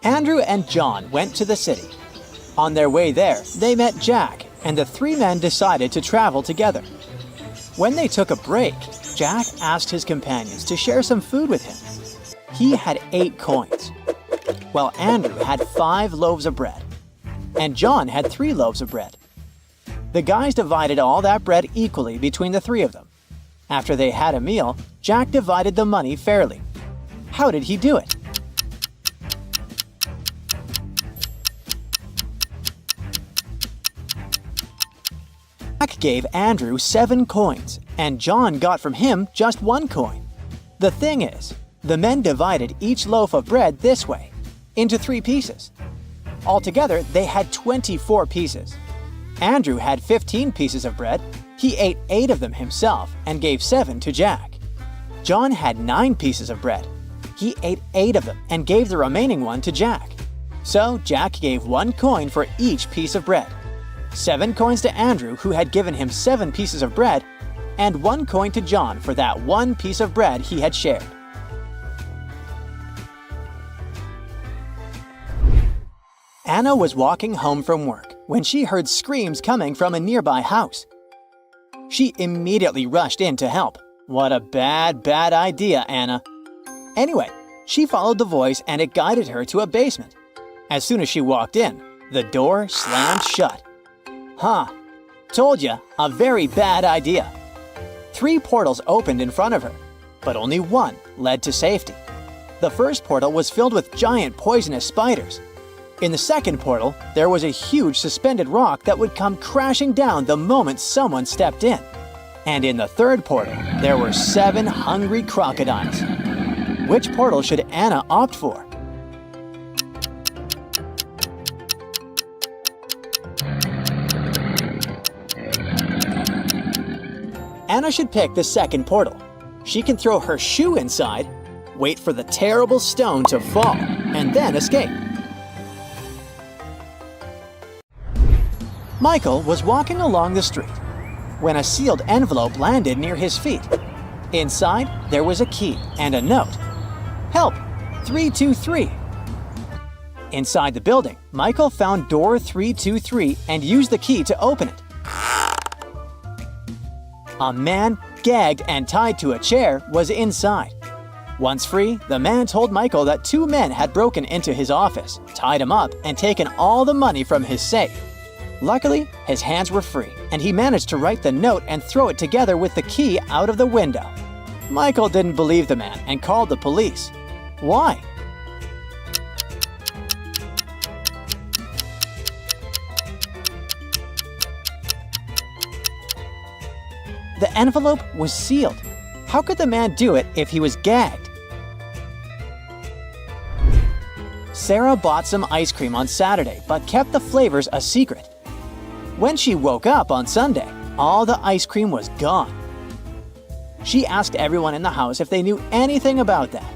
Andrew and John went to the city. On their way there, they met Jack, and the three men decided to travel together. When they took a break, Jack asked his companions to share some food with him. He had 8 coins, while Andrew had 5 loaves of bread, and John had 3 loaves of bread. The guys divided all that bread equally between the 3 of them. After they had a meal, Jack divided the money fairly. How did he do it? Jack gave Andrew 7 coins, and John got from him just 1 coin. The thing is, the men divided each loaf of bread this way, into 3 pieces. Altogether, they had 24 pieces. Andrew had 15 pieces of bread. He ate 8 of them himself and gave 7 to Jack. John had 9 pieces of bread. He ate 8 of them and gave the remaining one to Jack. So Jack gave 1 coin for each piece of bread. 7 coins to Andrew, who had given him 7 pieces of bread, and 1 coin to John for that 1 piece of bread he had shared. Anna was walking home from work when she heard screams coming from a nearby house. She immediately rushed in to help. What a bad idea, Anna. Anyway, she followed the voice and it guided her to a basement. As soon as she walked in, the door slammed shut. Huh, told ya, a very bad idea. 3 portals opened in front of her, but only one led to safety. The first portal was filled with giant poisonous spiders. In the second portal, there was a huge suspended rock that would come crashing down the moment someone stepped in. And in the third portal, there were 7 hungry crocodiles. Which portal should Anna opt for? Anna should pick the second portal. She can throw her shoe inside, wait for the terrible stone to fall, and then escape. Michael was walking along the street when a sealed envelope landed near his feet. Inside, there was a key and a note. Help! 323. Inside the building, Michael found door 323 and used the key to open it. A man, gagged and tied to a chair, was inside. Once free, the man told Michael that 2 men had broken into his office, tied him up, and taken all the money from his safe. Luckily, his hands were free, and he managed to write the note and throw it together with the key out of the window. Michael didn't believe the man and called the police. Why? The envelope was sealed. How could the man do it if he was gagged? Sarah bought some ice cream on Saturday but kept the flavors a secret. When she woke up on Sunday, all the ice cream was gone. She asked everyone in the house if they knew anything about that.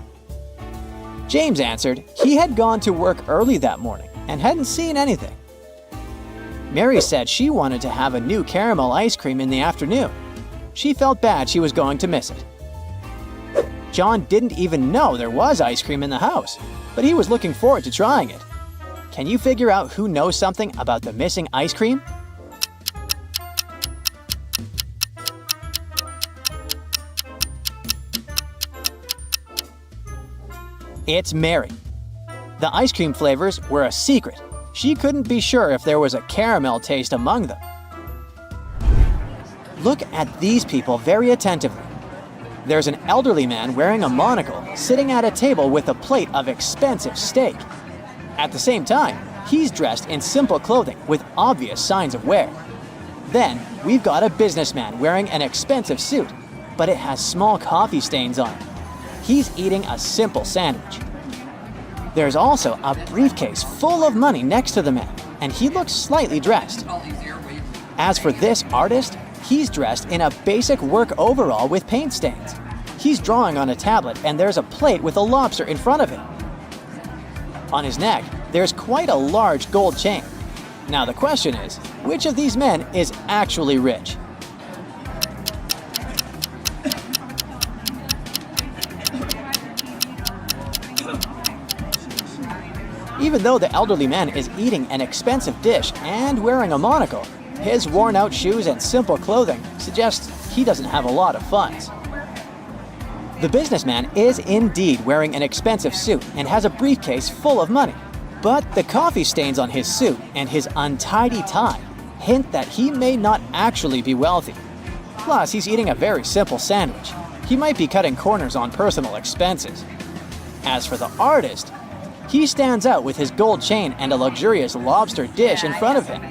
James answered he had gone to work early that morning and hadn't seen anything. Mary said she wanted to have a new caramel ice cream in the afternoon. She felt bad she was going to miss it. John didn't even know there was ice cream in the house, but he was looking forward to trying it. Can you figure out who knows something about the missing ice cream? It's Mary. The ice cream flavors were a secret. She couldn't be sure if there was a caramel taste among them. Look at these people very attentively. There's an elderly man wearing a monocle sitting at a table with a plate of expensive steak. At the same time, he's dressed in simple clothing with obvious signs of wear. Then, we've got a businessman wearing an expensive suit, but it has small coffee stains on it. He's eating a simple sandwich. There's also a briefcase full of money next to the man, and he looks slightly dressed. As for this artist, he's dressed in a basic work overall with paint stains. He's drawing on a tablet, and there's a plate with a lobster in front of him. On his neck, there's quite a large gold chain. Now the question is, which of these men is actually rich? Even though the elderly man is eating an expensive dish and wearing a monocle, his worn-out shoes and simple clothing suggest he doesn't have a lot of funds. The businessman is indeed wearing an expensive suit and has a briefcase full of money. But the coffee stains on his suit and his untidy tie hint that he may not actually be wealthy. Plus, he's eating a very simple sandwich. He might be cutting corners on personal expenses. As for the artist, he stands out with his gold chain and a luxurious lobster dish in front of him.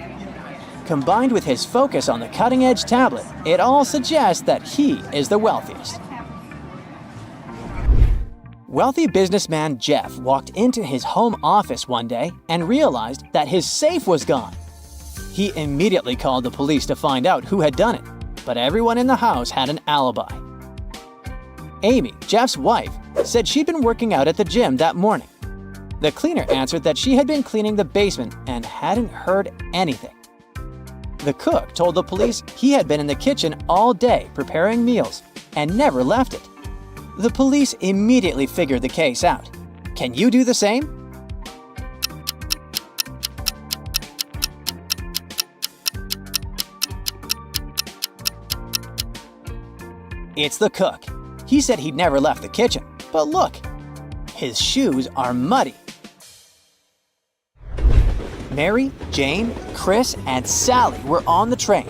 Combined with his focus on the cutting-edge tablet, it all suggests that he is the wealthiest. Wealthy businessman Jeff walked into his home office one day and realized that his safe was gone. He immediately called the police to find out who had done it, but everyone in the house had an alibi. Amy, Jeff's wife, said she'd been working out at the gym that morning. The cleaner answered that she had been cleaning the basement and hadn't heard anything. The cook told the police he had been in the kitchen all day preparing meals and never left it. The police immediately figured the case out. Can you do the same? It's the cook. He said he'd never left the kitchen, but look, his shoes are muddy. Mary, Jane, Chris, and Sally were on the train.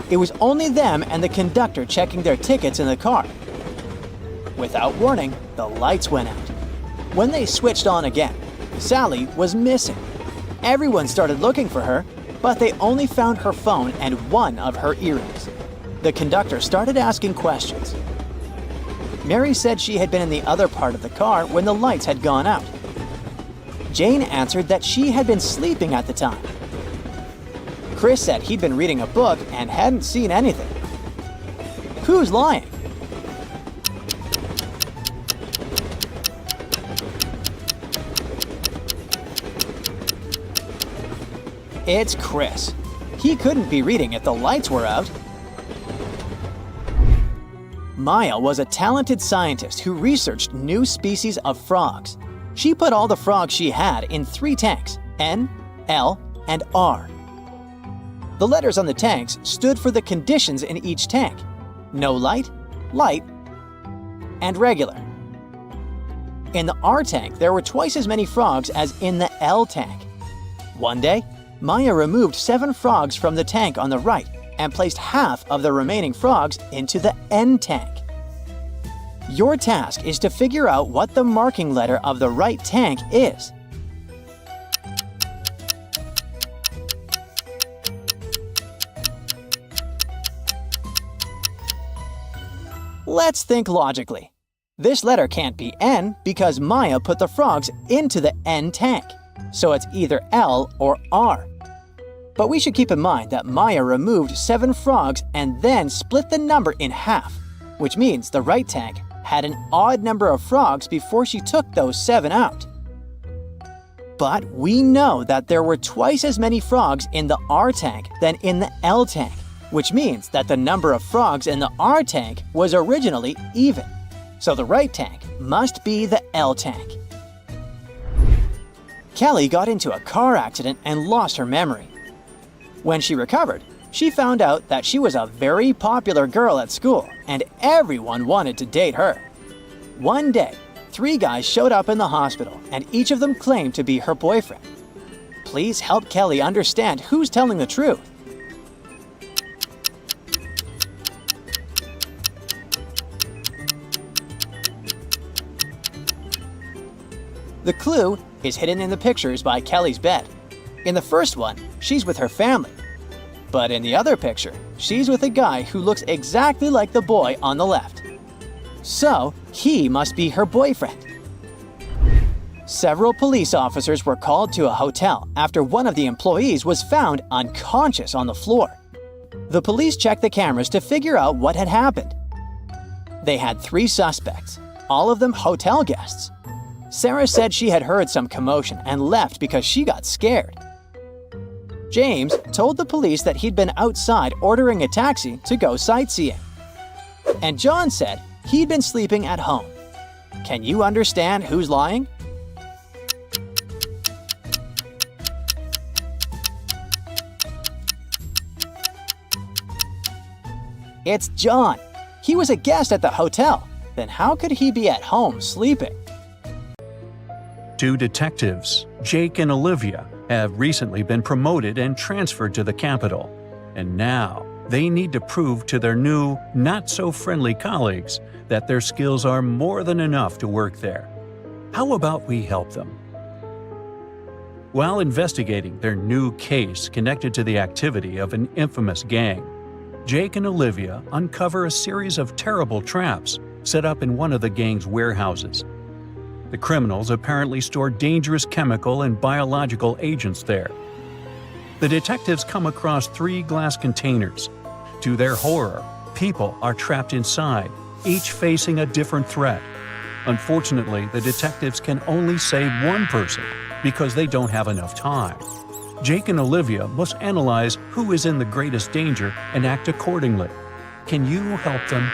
It was only them and the conductor checking their tickets in the car. Without warning, the lights went out. When they switched on again, Sally was missing. Everyone started looking for her, but they only found her phone and one of her earrings. The conductor started asking questions. Mary said she had been in the other part of the car when the lights had gone out. Jane answered that she had been sleeping at the time. Chris said he'd been reading a book and hadn't seen anything. Who's lying? It's Chris. He couldn't be reading if the lights were out. Maya was a talented scientist who researched new species of frogs. She put all the frogs she had in 3 tanks, N, L, and R. The letters on the tanks stood for the conditions in each tank: no light, light, and regular. In the R tank, there were twice as many frogs as in the L tank. One day, Maya removed 7 frogs from the tank on the right and placed half of the remaining frogs into the N tank. Your task is to figure out what the marking letter of the right tank is. Let's think logically. This letter can't be N because Maya put the frogs into the N tank, so it's either L or R. But we should keep in mind that Maya removed 7 frogs and then split the number in half, which means the right tank had an odd number of frogs before she took those 7 out. But we know that there were twice as many frogs in the R tank than in the L tank, which means that the number of frogs in the R tank was originally even. So the right tank must be the L tank. Kelly got into a car accident and lost her memory. When she recovered, she found out that she was a very popular girl at school and everyone wanted to date her. One day, 3 guys showed up in the hospital and each of them claimed to be her boyfriend. Please help Kelly understand who's telling the truth. The clue is hidden in the pictures by Kelly's bed. In the first one, she's with her family. But in the other picture, she's with a guy who looks exactly like the boy on the left. So, he must be her boyfriend. Several police officers were called to a hotel after one of the employees was found unconscious on the floor. The police checked the cameras to figure out what had happened. They had 3 suspects, all of them hotel guests. Sarah said she had heard some commotion and left because she got scared. James told the police that he'd been outside ordering a taxi to go sightseeing. And John said he'd been sleeping at home. Can you understand who's lying? It's John. He was a guest at the hotel. Then how could he be at home sleeping? Two detectives, Jake and Olivia, have recently been promoted and transferred to the capital. And now they need to prove to their new, not-so-friendly colleagues that their skills are more than enough to work there. How about we help them? While investigating their new case connected to the activity of an infamous gang, Jake and Olivia uncover a series of terrible traps set up in one of the gang's warehouses. The criminals apparently store dangerous chemical and biological agents there. The detectives come across 3 glass containers. To their horror, people are trapped inside, each facing a different threat. Unfortunately, the detectives can only save one person because they don't have enough time. Jake and Olivia must analyze who is in the greatest danger and act accordingly. Can you help them?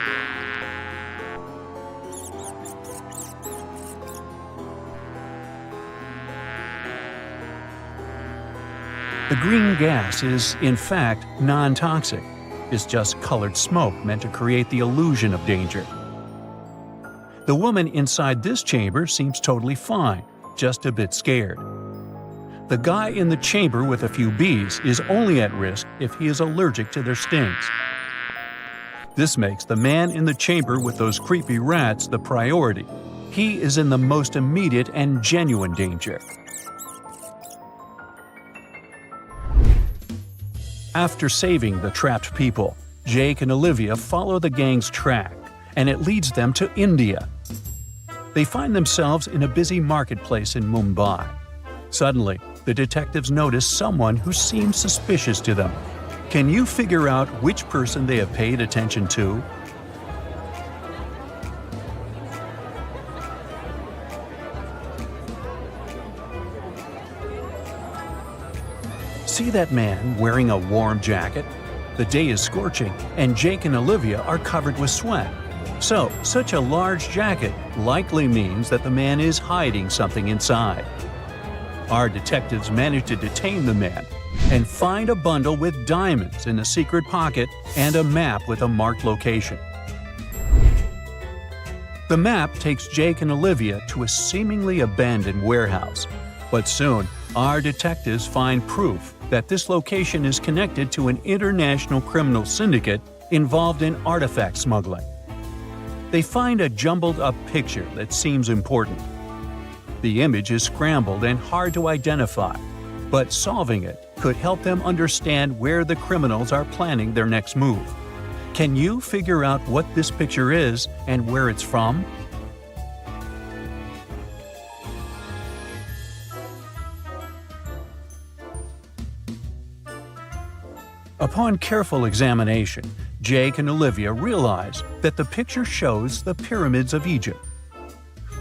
The green gas is, in fact, non-toxic. It's just colored smoke meant to create the illusion of danger. The woman inside this chamber seems totally fine, just a bit scared. The guy in the chamber with a few bees is only at risk if he is allergic to their stings. This makes the man in the chamber with those creepy rats the priority. He is in the most immediate and genuine danger. After saving the trapped people, Jake and Olivia follow the gang's track, and it leads them to India. They find themselves in a busy marketplace in Mumbai. Suddenly, the detectives notice someone who seems suspicious to them. Can you figure out which person they have paid attention to? See that man wearing a warm jacket? The day is scorching, and Jake and Olivia are covered with sweat. So, such a large jacket likely means that the man is hiding something inside. Our detectives manage to detain the man and find a bundle with diamonds in a secret pocket and a map with a marked location. The map takes Jake and Olivia to a seemingly abandoned warehouse, but soon our detectives find proof that this location is connected to an international criminal syndicate involved in artifact smuggling. They find a jumbled-up picture that seems important. The image is scrambled and hard to identify, but solving it could help them understand where the criminals are planning their next move. Can you figure out what this picture is and where it's from? Upon careful examination, Jake and Olivia realize that the picture shows the pyramids of Egypt.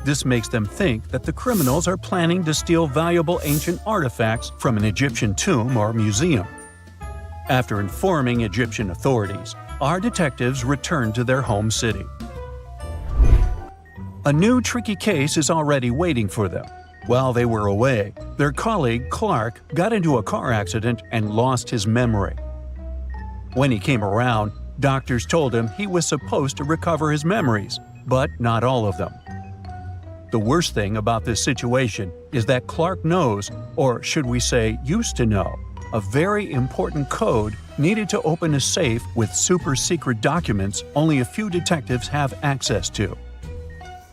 This makes them think that the criminals are planning to steal valuable ancient artifacts from an Egyptian tomb or museum. After informing Egyptian authorities, our detectives return to their home city. A new tricky case is already waiting for them. While they were away, their colleague Clark got into a car accident and lost his memory. When he came around, doctors told him he was supposed to recover his memories, but not all of them. The worst thing about this situation is that Clark knows, or should we say used to know, a very important code needed to open a safe with super-secret documents only a few detectives have access to.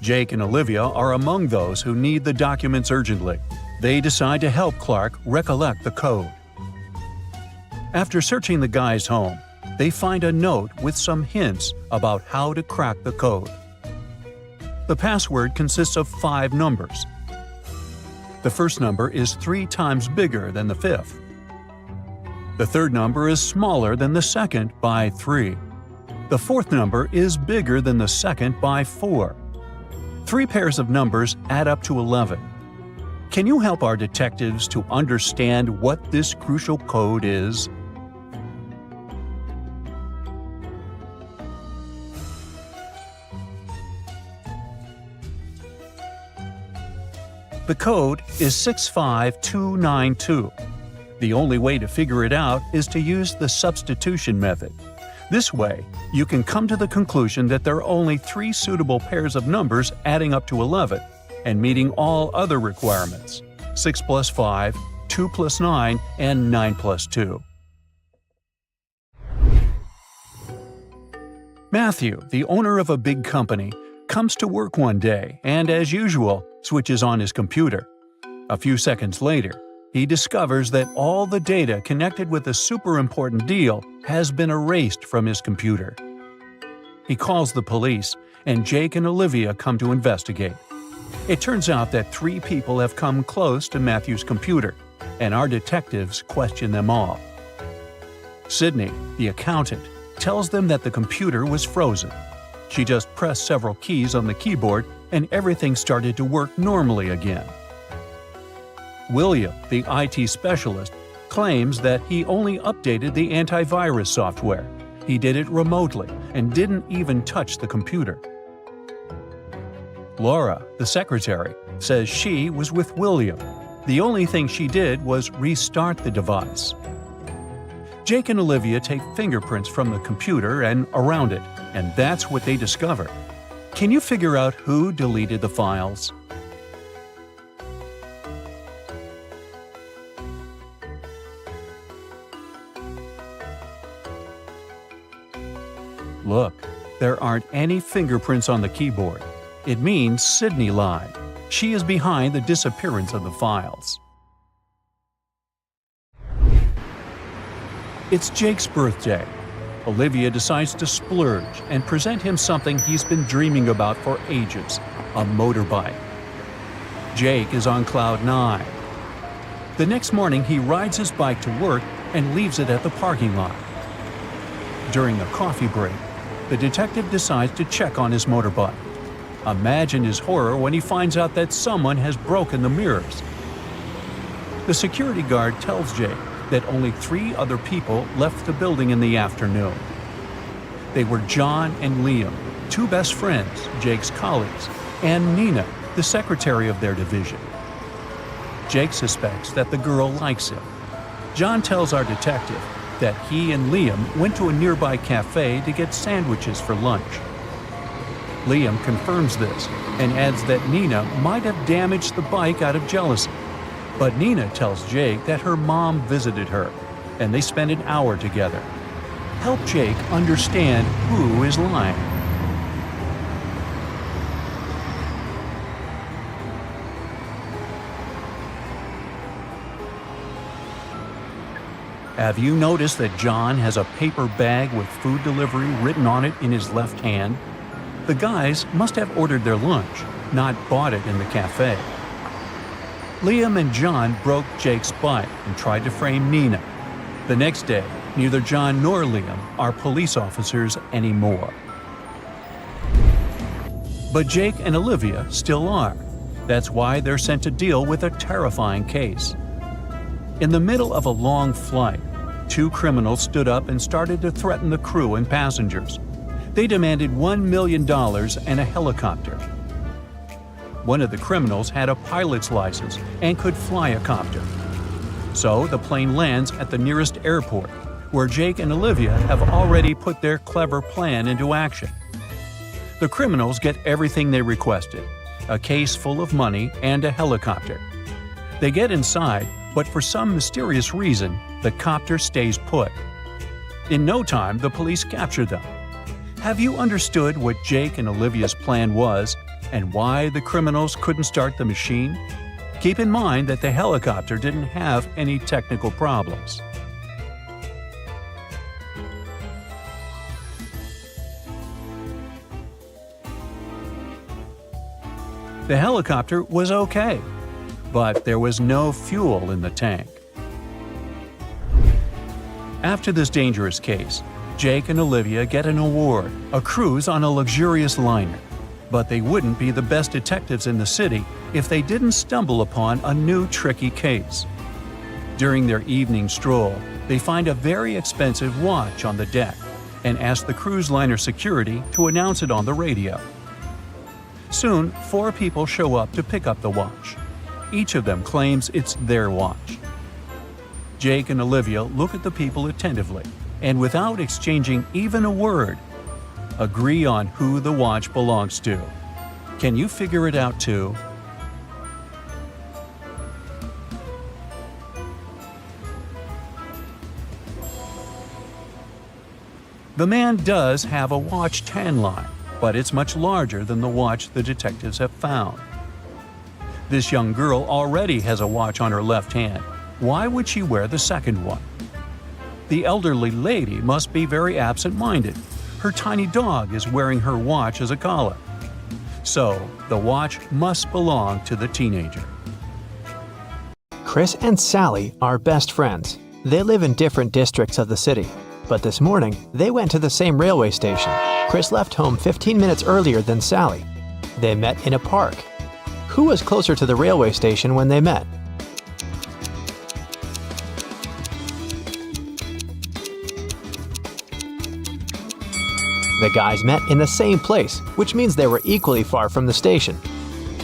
Jake and Olivia are among those who need the documents urgently. They decide to help Clark recollect the code. After searching the guy's home, they find a note with some hints about how to crack the code. The password consists of 5 numbers. The first number is 3 times bigger than the fifth. The third number is smaller than the second by 3. The fourth number is bigger than the second by 4. 3 pairs of numbers add up to 11. Can you help our detectives to understand what this crucial code is? The code is 65292. The only way to figure it out is to use the substitution method. This way, you can come to the conclusion that there are only 3 suitable pairs of numbers adding up to 11 and meeting all other requirements: 6 plus 5, 2 plus 9, and 9 plus 2. Matthew, the owner of a big company, comes to work one day and, as usual, switches on his computer. A few seconds later, he discovers that all the data connected with a super important deal has been erased from his computer. He calls the police, and Jake and Olivia come to investigate. It turns out that 3 people have come close to Matthew's computer, and our detectives question them all. Sydney, the accountant, tells them that the computer was frozen. She just pressed several keys on the keyboard and everything started to work normally again. William, the IT specialist, claims that he only updated the antivirus software. He did it remotely and didn't even touch the computer. Laura, the secretary, says she was with William. The only thing she did was restart the device. Jake and Olivia take fingerprints from the computer and around it, and that's what they discover. Can you figure out who deleted the files? Look, there aren't any fingerprints on the keyboard. It means Sydney lied. She is behind the disappearance of the files. It's Jake's birthday. Olivia decides to splurge and present him something he's been dreaming about for ages: a motorbike. Jake is on cloud 9. The next morning, he rides his bike to work and leaves it at the parking lot. During the coffee break, the detective decides to check on his motorbike. Imagine his horror when he finds out that someone has broken the mirrors. The security guard tells Jake that only 3 other people left the building in the afternoon. They were John and Liam, 2 best friends, Jake's colleagues, and Nina, the secretary of their division. Jake suspects that the girl likes him. John tells our detective that he and Liam went to a nearby cafe to get sandwiches for lunch. Liam confirms this and adds that Nina might have damaged the bike out of jealousy. But Nina tells Jake that her mom visited her, and they spent an hour together. Help Jake understand who is lying. Have you noticed that John has a paper bag with food delivery written on it in his left hand? The guys must have ordered their lunch, not bought it in the cafe. Liam and John broke Jake's bike and tried to frame Nina. The next day, neither John nor Liam are police officers anymore. But Jake and Olivia still are. That's why they're sent to deal with a terrifying case. In the middle of a long flight, 2 criminals stood up and started to threaten the crew and passengers. They demanded $1 million and a helicopter. One of the criminals had a pilot's license and could fly a copter. So the plane lands at the nearest airport, where Jake and Olivia have already put their clever plan into action. The criminals get everything they requested: a case full of money and a helicopter. They get inside, but for some mysterious reason, the copter stays put. In no time, the police capture them. Have you understood what Jake and Olivia's plan was and why the criminals couldn't start the machine? Keep in mind that the helicopter didn't have any technical problems. The helicopter was okay, but there was no fuel in the tank. After this dangerous case, Jake and Olivia get an award, a cruise on a luxurious liner. But they wouldn't be the best detectives in the city if they didn't stumble upon a new tricky case. During their evening stroll, they find a very expensive watch on the deck and ask the cruise liner security to announce it on the radio. Soon, 4 people show up to pick up the watch. Each of them claims it's their watch. Jake and Olivia look at the people attentively. and without exchanging even a word, agree on who the watch belongs to. Can you figure it out too? The man does have a watch tan line, but it's much larger than the watch the detectives have found. This young girl already has a watch on her left hand. Why would she wear the second one? The elderly lady must be very absent-minded. Her tiny dog is wearing her watch as a collar. So, the watch must belong to the teenager. Chris and Sally are best friends. They live in different districts of the city. But this morning, they went to the same railway station. Chris left home 15 minutes earlier than Sally. They met in a park. Who was closer to the railway station when they met? The guys met in the same place, which means they were equally far from the station.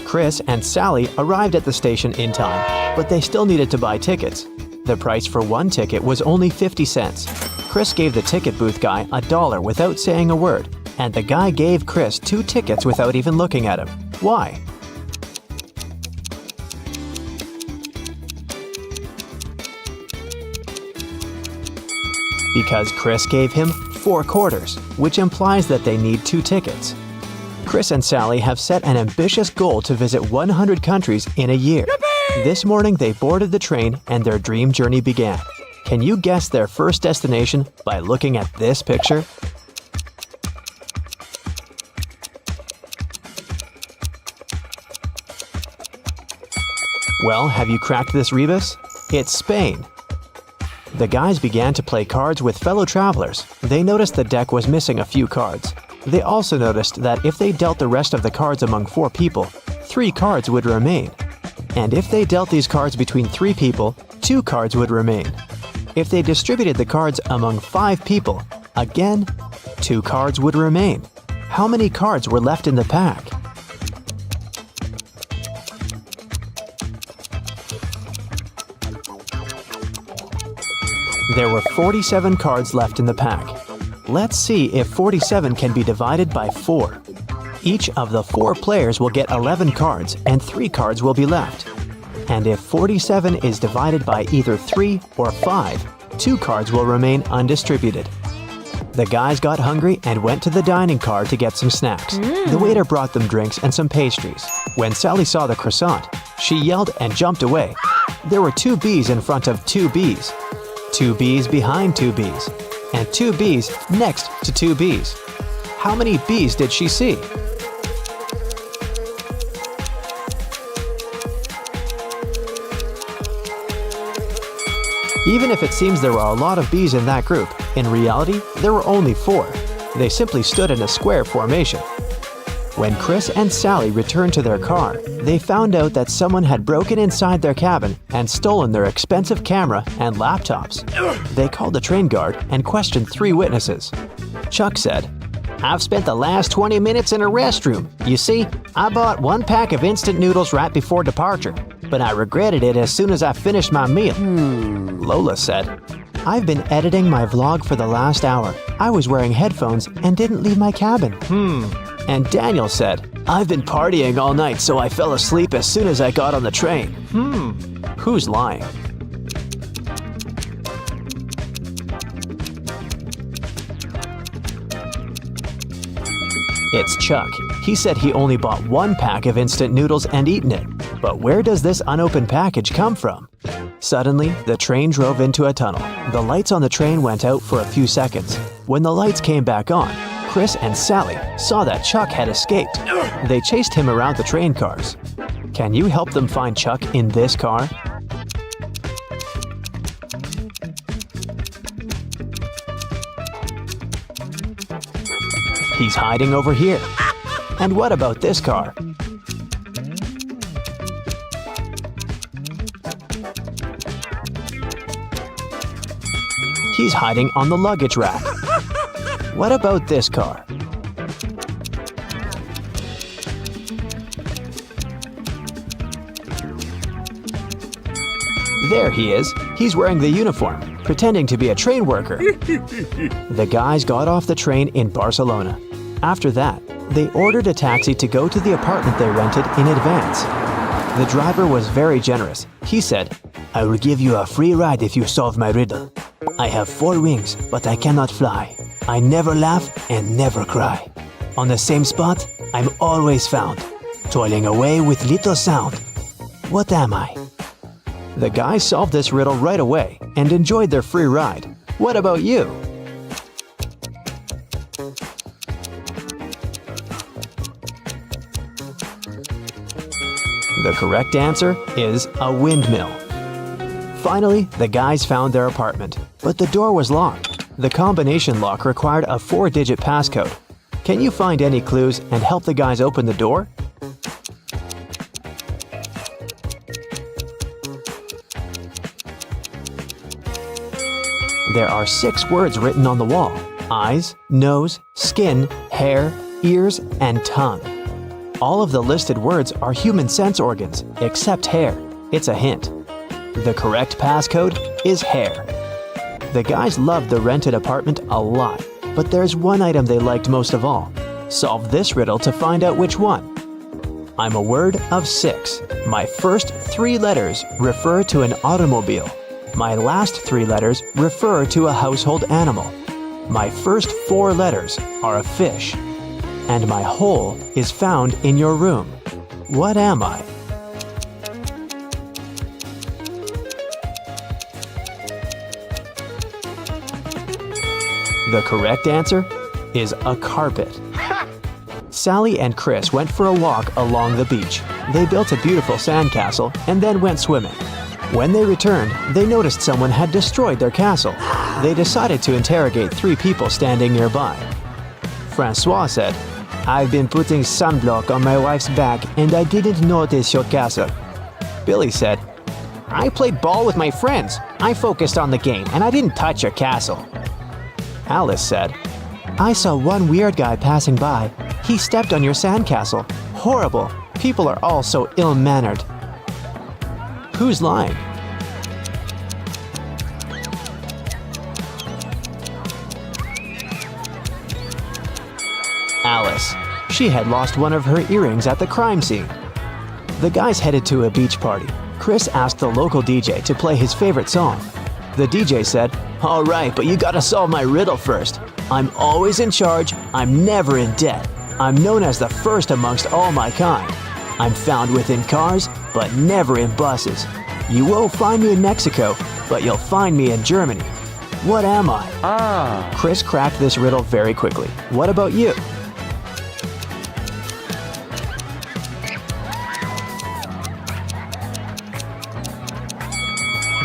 Chris and Sally arrived at the station in time, but they still needed to buy tickets. The price for one ticket was only 50 cents. Chris gave the ticket booth guy $1 without saying a word, and the guy gave Chris 2 tickets without even looking at him. Why? Because Chris gave him 4 quarters, which implies that they need 2 tickets. Chris and Sally have set an ambitious goal to visit 100 countries in a year. Yippee! This morning they boarded the train and their dream journey began. Can you guess their first destination by looking at this picture? Well, have you cracked this rebus? It's Spain. The guys began to play cards with fellow travelers. They noticed the deck was missing a few cards. They also noticed that if they dealt the rest of the cards among 4 people, 3 cards would remain. And if they dealt these cards between 3 people, 2 cards would remain. If they distributed the cards among 5 people, again, 2 cards would remain. How many cards were left in the pack? There were 47 cards left in the pack. Let's see if 47 can be divided by 4. Each of the 4 players will get 11 cards and 3 cards will be left. And if 47 is divided by either 3 or 5, 2 cards will remain undistributed. The guys got hungry and went to the dining car to get some snacks. The waiter brought them drinks and some pastries. When Sally saw the croissant, she yelled and jumped away. There were 2 B's in front of 2 B's, 2 B's behind 2 B's, and 2 B's next to 2 B's. How many B's did she see? Even if it seems there were a lot of B's in that group, in reality, there were only 4. They simply stood in a square formation. When Chris and Sally returned to their car, they found out that someone had broken inside their cabin and stolen their expensive camera and laptops. They called the train guard and questioned 3 witnesses. Chuck said, "I've spent the last 20 minutes in a restroom. You see, I bought 1 pack of instant noodles right before departure, but I regretted it as soon as I finished my meal." Lola said, "I've been editing my vlog for the last hour. I was wearing headphones and didn't leave my cabin." And Daniel said, "I've been partying all night, so I fell asleep as soon as I got on the train." Who's lying? It's Chuck. He said he only bought 1 pack of instant noodles and eaten it. But where does this unopened package come from? Suddenly, the train drove into a tunnel. The lights on the train went out for a few seconds. When the lights came back on, Chris and Sally saw that Chuck had escaped. They chased him around the train cars. Can you help them find Chuck in this car? He's hiding over here. And what about this car? He's hiding on the luggage rack. What about this car? There he is. He's wearing the uniform, pretending to be a train worker. The guys got off the train in Barcelona. After that, they ordered a taxi to go to the apartment they rented in advance. The driver was very generous. He said, "I will give you a free ride if you solve my riddle. I have 4 wings, but I cannot fly. I never laugh and never cry. On the same spot, I'm always found, toiling away with little sound. What am I?" The guys solved this riddle right away and enjoyed their free ride. What about you? The correct answer is a windmill. Finally, the guys found their apartment, but the door was locked. The combination lock required a 4-digit passcode. Can you find any clues and help the guys open the door? There are 6 words written on the wall: eyes, nose, skin, hair, ears, and tongue. All of the listed words are human sense organs, except hair. It's a hint. The correct passcode is hair. The guys loved the rented apartment a lot, but there's one item they liked most of all. Solve this riddle to find out which one. I'm a word of 6. My first 3 letters refer to an automobile. My last 3 letters refer to a household animal. My first 4 letters are a fish. And my whole is found in your room. What am I? The correct answer is a carpet. Sally and Chris went for a walk along the beach. They built a beautiful sandcastle and then went swimming. When they returned, they noticed someone had destroyed their castle. They decided to interrogate 3 people standing nearby. Francois said, "I've been putting sunblock on my wife's back and I didn't notice your castle." Billy said, "I played ball with my friends. I focused on the game and I didn't touch your castle." Alice said, "I saw one weird guy passing by. He stepped on your sandcastle. Horrible. People are all so ill-mannered." Who's lying? Alice. She had lost one of her earrings at the crime scene. The guys headed to a beach party. Chris asked the local DJ to play his favorite song. The DJ said, "All right, but you gotta solve my riddle first. I'm always in charge. I'm never in debt. I'm known as the first amongst all my kind. I'm found within cars, but never in buses. You won't find me in Mexico, but you'll find me in Germany. What am I?" Chris cracked this riddle very quickly. What about you?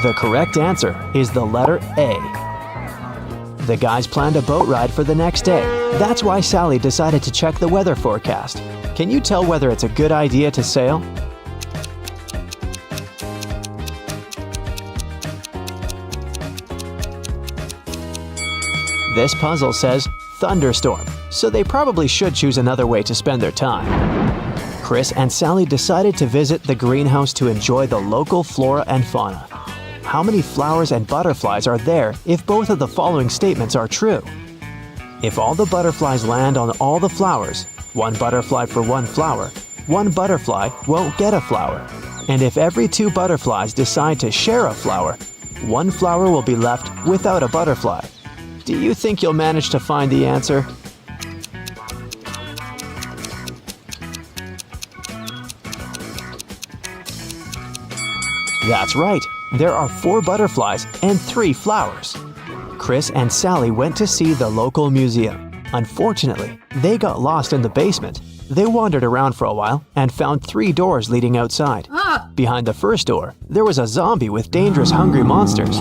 The correct answer is the letter A. The guys planned a boat ride for the next day. That's why Sally decided to check the weather forecast. Can you tell whether it's a good idea to sail? This puzzle says thunderstorm, so they probably should choose another way to spend their time. Chris and Sally decided to visit the greenhouse to enjoy the local flora and fauna. How many flowers and butterflies are there if both of the following statements are true? If all the butterflies land on all the flowers, 1 butterfly for 1 flower, 1 butterfly won't get a flower. And if every 2 butterflies decide to share a flower, 1 flower will be left without a butterfly. Do you think you'll manage to find the answer? That's right. There are 4 butterflies and 3 flowers. Chris and Sally went to see the local museum. Unfortunately, they got lost in the basement. They wandered around for a while and found 3 doors leading outside. Behind the first door, there was a zombie with dangerous hungry monsters.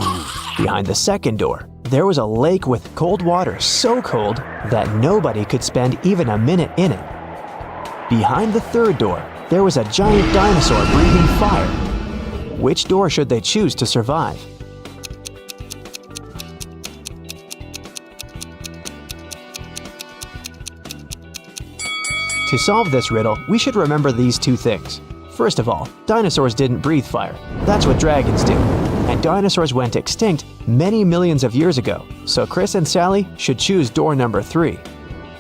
Behind the second door, there was a lake with cold water so cold that nobody could spend even a minute in it. Behind the third door, there was a giant dinosaur breathing fire. Which door should they choose to survive? To solve this riddle, we should remember these 2 things. First of all, dinosaurs didn't breathe fire. That's what dragons do. and dinosaurs went extinct many millions of years ago, so Chris and Sally should choose door number 3.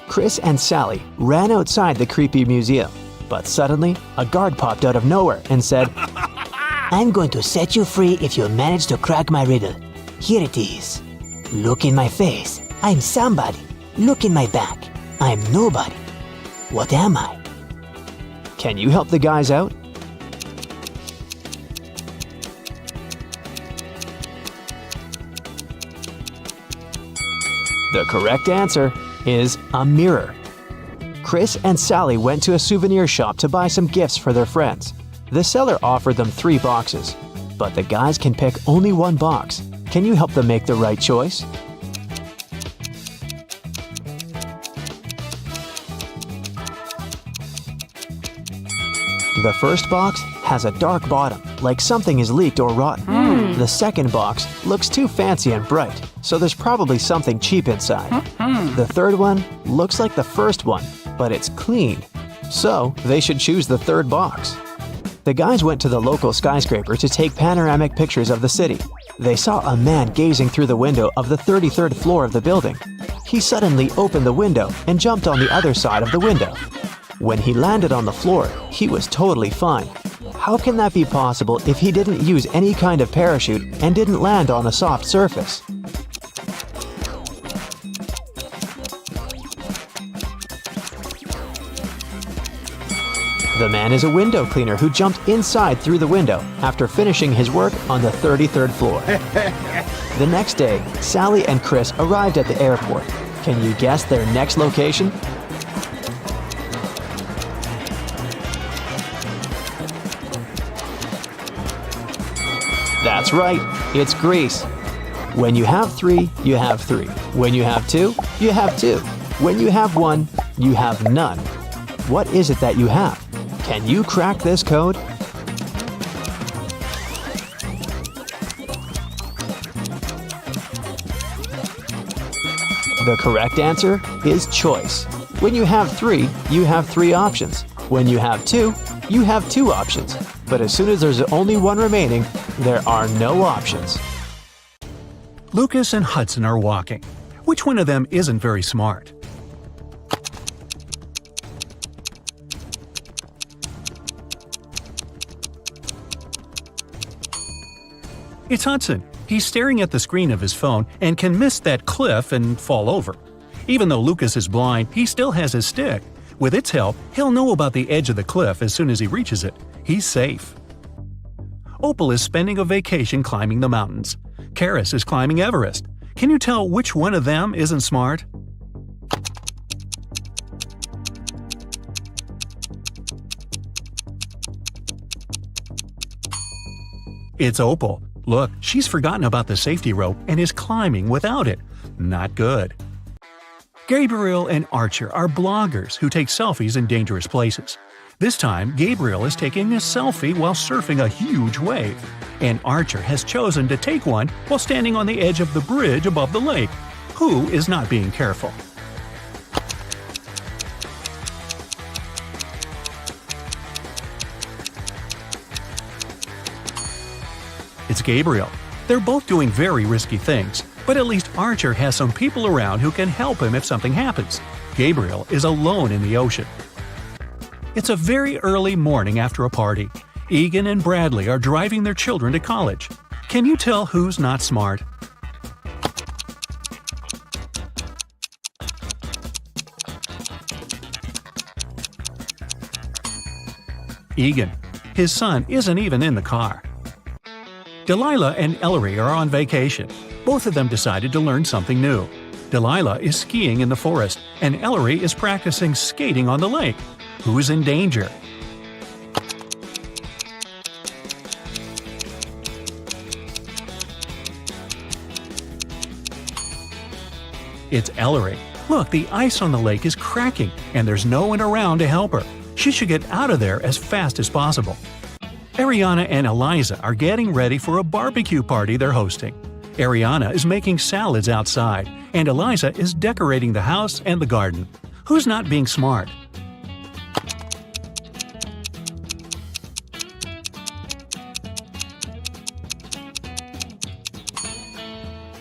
Chris and Sally ran outside the creepy museum, but suddenly a guard popped out of nowhere and said, I'm going to set you free if you manage to crack my riddle. Here it is. Look in my face. I'm somebody. Look in my back. I'm nobody. What am I? "Can you help the guys out?" The correct answer is a mirror. Chris and Sally went to a souvenir shop to buy some gifts for their friends. The seller offered them 3 boxes, but the guys can pick only 1 box. Can you help them make the right choice? The first box has a dark bottom, like something is leaked or rotten. The second box looks too fancy and bright, so there's probably something cheap inside. The third one looks like the first one, but it's clean, so they should choose the third box. The guys went to the local skyscraper to take panoramic pictures of the city. They saw a man gazing through the window of the 33rd floor of the building. He suddenly opened the window and jumped on the other side of the window. When he landed on the floor, he was totally fine. How can that be possible if he didn't use any kind of parachute and didn't land on a soft surface? The man is a window cleaner who jumped inside through the window after finishing his work on the 33rd floor. The next day, Sally and Chris arrived at the airport. Can you guess their next location? That's right, it's Greece. When you have 3, you have 3. When you have 2, you have 2. When you have 1, you have none. What is it that you have? Can you crack this code? The correct answer is choice. When you have 3, you have 3 options. When you have 2, you have 2 options. But as soon as there's only 1 remaining, there are no options. Lucas and Hudson are walking. Which one of them isn't very smart? It's Hudson. He's staring at the screen of his phone and can miss that cliff and fall over. Even though Lucas is blind, he still has his stick. With its help, he'll know about the edge of the cliff as soon as he reaches it. He's safe. Opal is spending a vacation climbing the mountains. Karis is climbing Everest. Can you tell which one of them isn't smart? It's Opal. Look, she's forgotten about the safety rope and is climbing without it. Not good. Gabriel and Archer are bloggers who take selfies in dangerous places. This time, Gabriel is taking a selfie while surfing a huge wave, and Archer has chosen to take one while standing on the edge of the bridge above the lake. Who is not being careful? It's Gabriel. They're both doing very risky things, but at least Archer has some people around who can help him if something happens. Gabriel is alone in the ocean. It's a very early morning after a party. Egan and Bradley are driving their children to college. Can you tell who's not smart? Egan. His son isn't even in the car. Delilah and Ellery are on vacation. Both of them decided to learn something new. Delilah is skiing in the forest, and Ellery is practicing skating on the lake. Who's in danger? It's Ellery. Look, the ice on the lake is cracking, and there's no one around to help her. She should get out of there as fast as possible. Ariana and Eliza are getting ready for a barbecue party they're hosting. Ariana is making salads outside, and Eliza is decorating the house and the garden. Who's not being smart?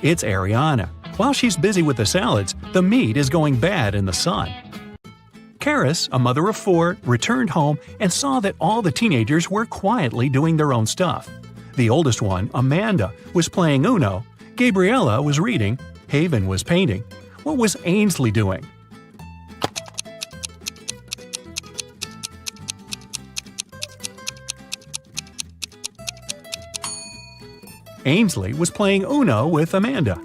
It's Ariana. While she's busy with the salads, the meat is going bad in the sun. Karis, a mother of 4, returned home and saw that all the teenagers were quietly doing their own stuff. The oldest one, Amanda, was playing Uno, Gabriella was reading, Haven was painting. What was Ainsley doing? Ainsley was playing Uno with Amanda.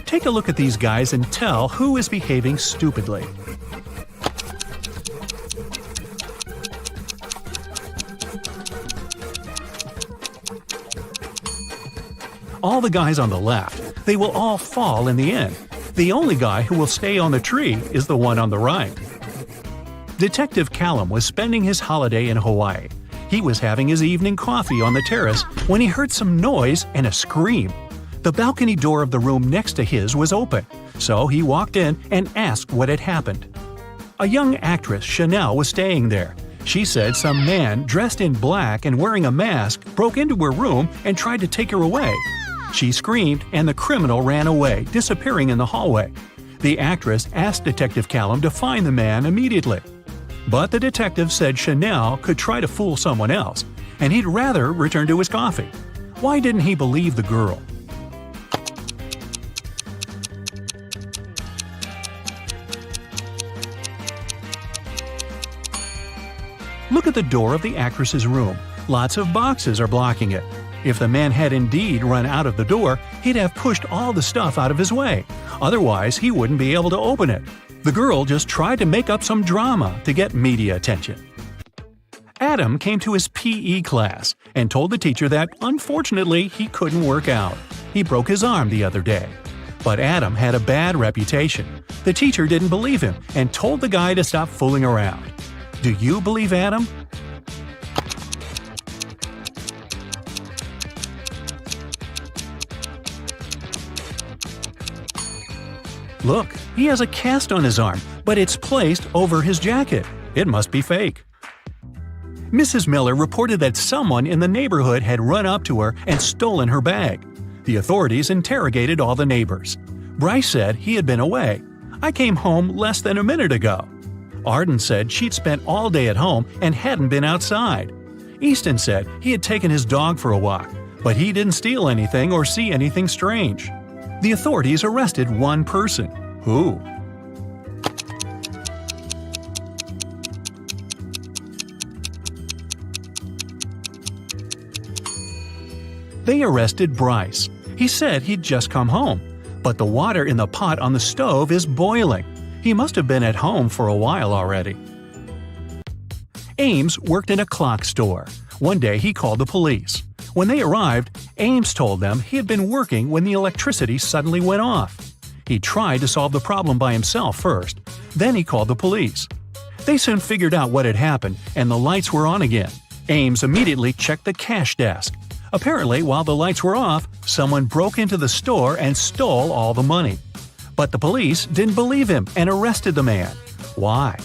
Take a look at these guys and tell who is behaving stupidly. All the guys on the left, they will all fall in the end. The only guy who will stay on the tree is the one on the right. Detective Callum was spending his holiday in Hawaii. He was having his evening coffee on the terrace when he heard some noise and a scream. The balcony door of the room next to his was open, so he walked in and asked what had happened. A young actress, Chanel, was staying there. She said some man dressed in black and wearing a mask broke into her room and tried to take her away. She screamed and the criminal ran away, disappearing in the hallway. The actress asked Detective Callum to find the man immediately. But the detective said Chanel could try to fool someone else, and he'd rather return to his coffee. Why didn't he believe the girl? Look at the door of the actress's room. Lots of boxes are blocking it. If the man had indeed run out of the door, he'd have pushed all the stuff out of his way. Otherwise, he wouldn't be able to open it. The girl just tried to make up some drama to get media attention. Adam came to his PE class and told the teacher that, unfortunately, he couldn't work out. He broke his arm the other day. But Adam had a bad reputation. The teacher didn't believe him and told the guy to stop fooling around. Do you believe Adam? Look, he has a cast on his arm, but it's placed over his jacket. It must be fake. Mrs. Miller reported that someone in the neighborhood had run up to her and stolen her bag. The authorities interrogated all the neighbors. Bryce said he had been away. I came home less than a minute ago. Arden said she'd spent all day at home and hadn't been outside. Easton said he had taken his dog for a walk, but he didn't steal anything or see anything strange. The authorities arrested one person. Who? They arrested Bryce. He said he'd just come home, but the water in the pot on the stove is boiling. He must have been at home for a while already. Ames worked in a clock store. One day he called the police. When they arrived, Ames told them he had been working when the electricity suddenly went off. He tried to solve the problem by himself first, then he called the police. They soon figured out what had happened and the lights were on again. Ames immediately checked the cash desk. Apparently, while the lights were off, someone broke into the store and stole all the money. But the police didn't believe him and arrested the man. Why?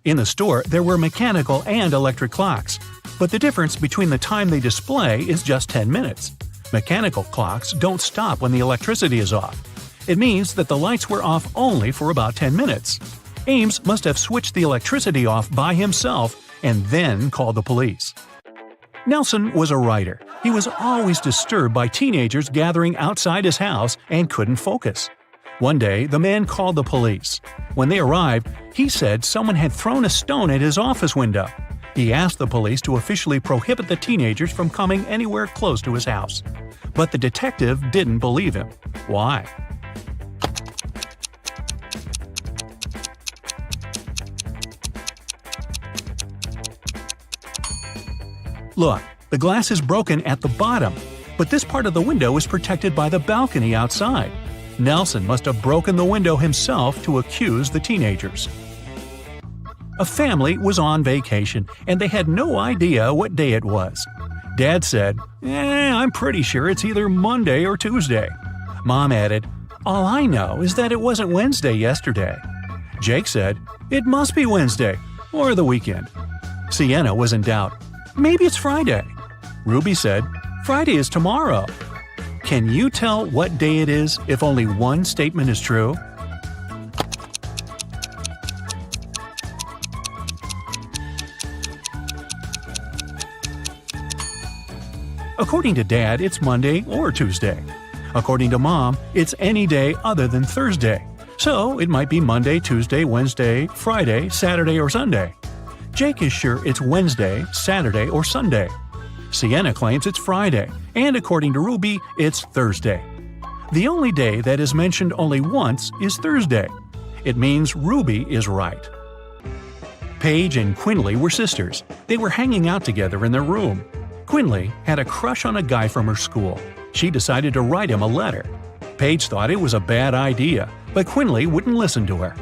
In the store, there were mechanical and electric clocks, but the difference between the time they display is just 10 minutes. Mechanical clocks don't stop when the electricity is off. It means that the lights were off only for about 10 minutes. Ames must have switched the electricity off by himself and then called the police. Nelson was a writer. He was always disturbed by teenagers gathering outside his house and couldn't focus. One day, the man called the police. When they arrived, he said someone had thrown a stone at his office window. He asked the police to officially prohibit the teenagers from coming anywhere close to his house. But the detective didn't believe him. Why? Look, the glass is broken at the bottom, but this part of the window is protected by the balcony outside. Nelson must have broken the window himself to accuse the teenagers. A family was on vacation, and they had no idea what day it was. Dad said, I'm pretty sure it's either Monday or Tuesday. Mom added, all I know is that it wasn't Wednesday yesterday. Jake said, "It must be Wednesday or the weekend." Sienna was in doubt. "Maybe it's Friday." Ruby said, "Friday is tomorrow." Can you tell what day it is if only one statement is true? According to Dad, it's Monday or Tuesday. According to Mom, it's any day other than Thursday. So it might be Monday, Tuesday, Wednesday, Friday, Saturday, or Sunday. Jake is sure it's Wednesday, Saturday, or Sunday. Sienna claims it's Friday, and according to Ruby, it's Thursday. The only day that is mentioned only once is Thursday. It means Ruby is right. Paige and Quinley were sisters. They were hanging out together in their room. Quinley had a crush on a guy from her school. She decided to write him a letter. Paige thought it was a bad idea, but Quinley wouldn't listen to her.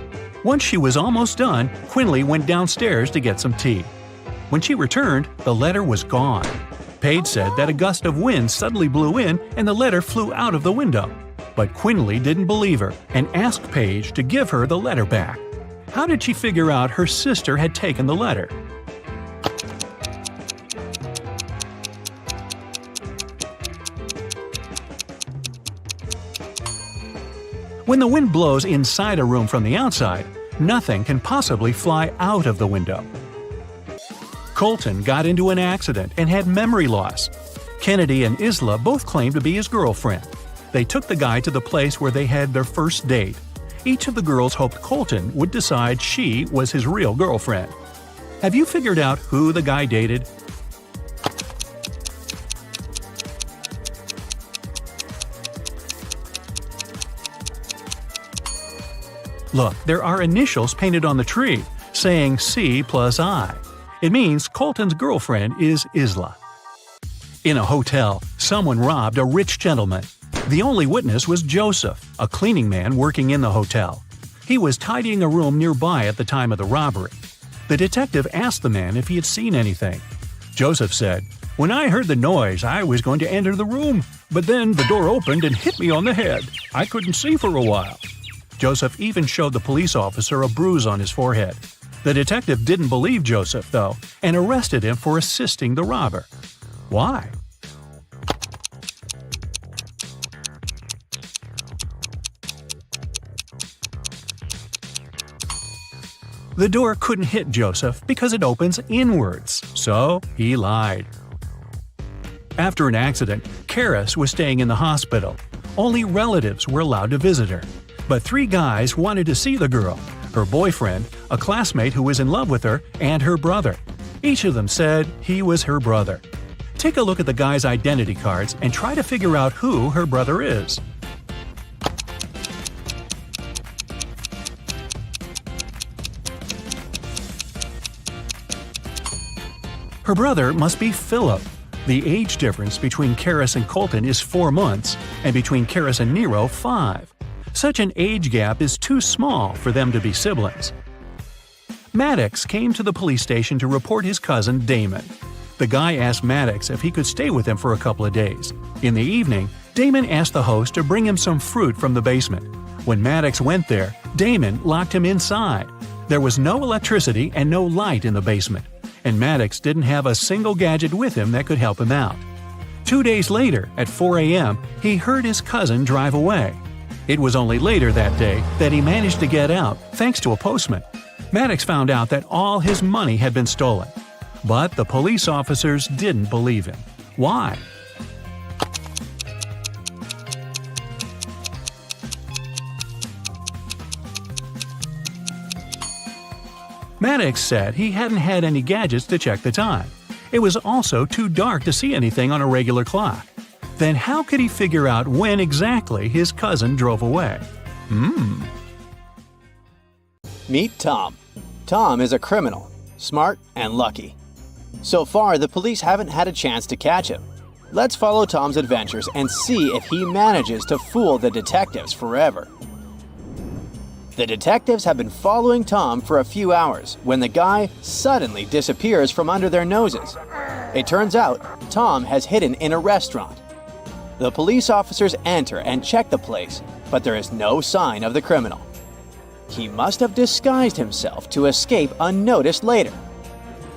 Once she was almost done, Quinley went downstairs to get some tea. When she returned, the letter was gone. Paige said that a gust of wind suddenly blew in and the letter flew out of the window. But Quinley didn't believe her and asked Paige to give her the letter back. How did she figure out her sister had taken the letter? When the wind blows inside a room from the outside, nothing can possibly fly out of the window. Colton got into an accident and had memory loss. Kennedy and Isla both claimed to be his girlfriend. They took the guy to the place where they had their first date. Each of the girls hoped Colton would decide she was his real girlfriend. Have you figured out who the guy dated? Look, there are initials painted on the tree, saying C plus I. It means Colton's girlfriend is Isla. In a hotel, someone robbed a rich gentleman. The only witness was Joseph, a cleaning man working in the hotel. He was tidying a room nearby at the time of the robbery. The detective asked the man if he had seen anything. Joseph said, "When I heard the noise, I was going to enter the room, but then the door opened and hit me on the head. I couldn't see for a while." Joseph even showed the police officer a bruise on his forehead. The detective didn't believe Joseph, though, and arrested him for assisting the robber. Why? The door couldn't hit Joseph because it opens inwards, so he lied. After an accident, Karis was staying in the hospital. Only relatives were allowed to visit her. But 3 guys wanted to see the girl: her boyfriend, a classmate who was in love with her, and her brother. Each of them said he was her brother. Take a look at the guys' identity cards and try to figure out who her brother is. Her brother must be Philip. The age difference between Karis and Colton is 4 months, and between Karis and Nero, 5. Such an age gap is too small for them to be siblings. Maddox came to the police station to report his cousin Damon. The guy asked Maddox if he could stay with him for a couple of days. In the evening, Damon asked the host to bring him some fruit from the basement. When Maddox went there, Damon locked him inside. There was no electricity and no light in the basement, and Maddox didn't have a single gadget with him that could help him out. 2 days later, at 4 a.m., he heard his cousin drive away. It was only later that day that he managed to get out, thanks to a postman. Maddox found out that all his money had been stolen. But the police officers didn't believe him. Why? Maddox said he hadn't had any gadgets to check the time. It was also too dark to see anything on a regular clock. Then how could he figure out when exactly his cousin drove away? Meet Tom. Tom is a criminal, smart and lucky. So far, the police haven't had a chance to catch him. Let's follow Tom's adventures and see if he manages to fool the detectives forever. The detectives have been following Tom for a few hours when the guy suddenly disappears from under their noses. It turns out Tom has hidden in a restaurant. The police officers enter and check the place, but there is no sign of the criminal. He must have disguised himself to escape unnoticed later.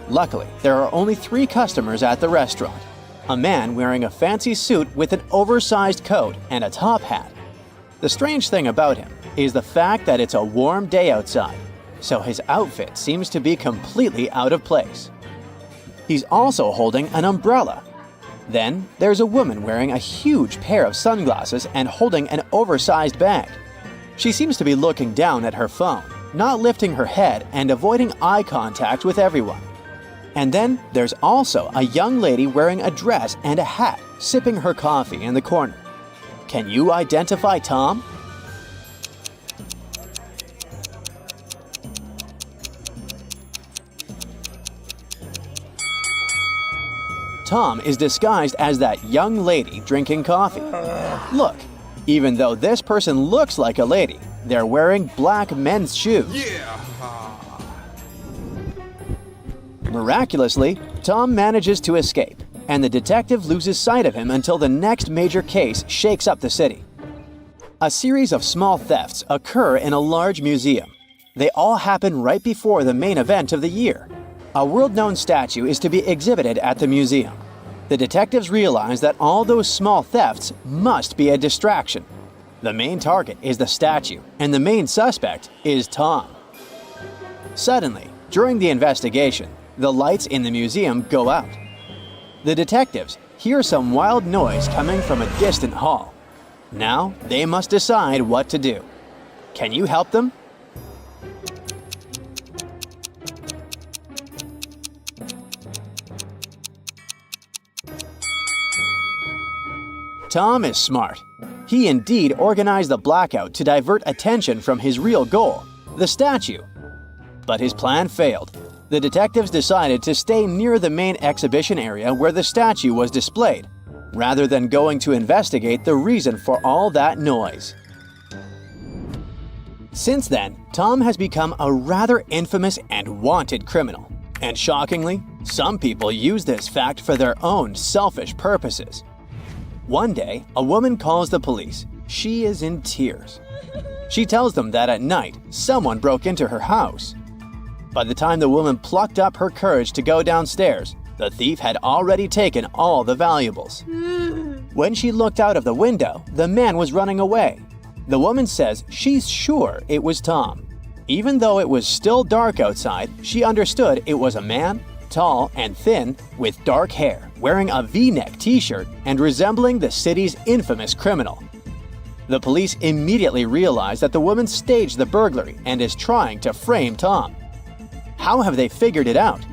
Luckily, there are only 3 customers at the restaurant. A man wearing a fancy suit with an oversized coat and a top hat. The strange thing about him is the fact that it's a warm day outside, so his outfit seems to be completely out of place. He's also holding an umbrella. Then there's a woman wearing a huge pair of sunglasses and holding an oversized bag. She seems to be looking down at her phone, not lifting her head and avoiding eye contact with everyone. And then there's also a young lady wearing a dress and a hat, sipping her coffee in the corner. Can you identify Tom? Tom is disguised as that young lady drinking coffee. Look, even though this person looks like a lady, they're wearing black men's shoes. Miraculously, Tom manages to escape, and the detective loses sight of him until the next major case shakes up the city. A series of small thefts occur in a large museum. They all happen right before the main event of the year. A world-known statue is to be exhibited at the museum. The detectives realize that all those small thefts must be a distraction. The main target is the statue, and the main suspect is Tom. Suddenly, during the investigation, the lights in the museum go out. The detectives hear some wild noise coming from a distant hall. Now, they must decide what to do. Can you help them? Tom is smart. He indeed organized the blackout to divert attention from his real goal, the statue. But his plan failed. The detectives decided to stay near the main exhibition area where the statue was displayed, rather than going to investigate the reason for all that noise. Since then, Tom has become a rather infamous and wanted criminal. And shockingly, some people use this fact for their own selfish purposes. One day, a woman calls the police. She is in tears. She tells them that at night, someone broke into her house. By the time the woman plucked up her courage to go downstairs, the thief had already taken all the valuables. When she looked out of the window, the man was running away. The woman says she's sure it was Tom. Even though it was still dark outside, she understood it was a man, tall and thin, with dark hair, wearing a V-neck t-shirt and resembling the city's infamous criminal. The police immediately realize that the woman staged the burglary and is trying to frame Tom. How have they figured it out?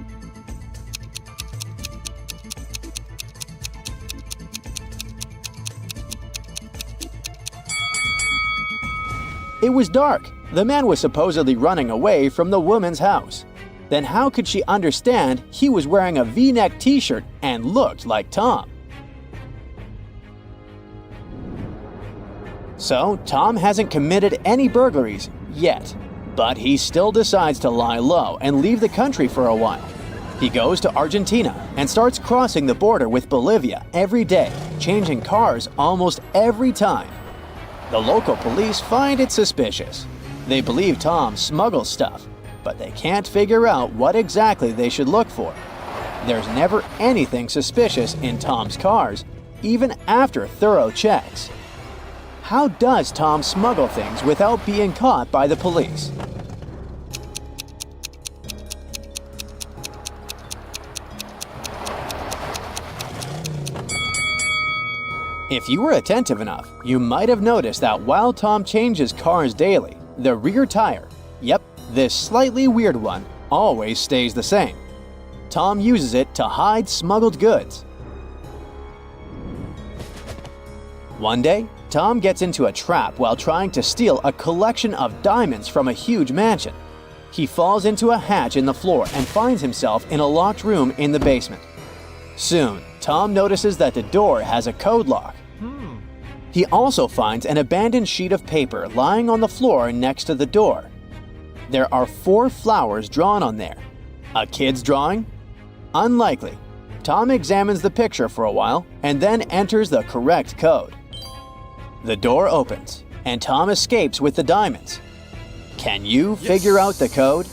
It was dark. The man was supposedly running away from the woman's house. Then how could she understand he was wearing a V-neck t-shirt and looked like Tom? So, Tom hasn't committed any burglaries yet. But he still decides to lie low and leave the country for a while. He goes to Argentina and starts crossing the border with Bolivia every day, changing cars almost every time. The local police find it suspicious. They believe Tom smuggles stuff, but they can't figure out what exactly they should look for. There's never anything suspicious in Tom's cars, even after thorough checks. How does Tom smuggle things without being caught by the police? If you were attentive enough, you might have noticed that while Tom changes cars daily, the rear tire, yep, this slightly weird one, always stays the same. Tom uses it to hide smuggled goods. One day, Tom gets into a trap while trying to steal a collection of diamonds from a huge mansion. He falls into a hatch in the floor and finds himself in a locked room in the basement. Soon, Tom notices that the door has a code lock. He also finds an abandoned sheet of paper lying on the floor next to the door. There are 4 flowers drawn on there. A kid's drawing? Unlikely. Tom examines the picture for a while and then enters the correct code. The door opens, and Tom escapes with the diamonds. Can you figure out the code?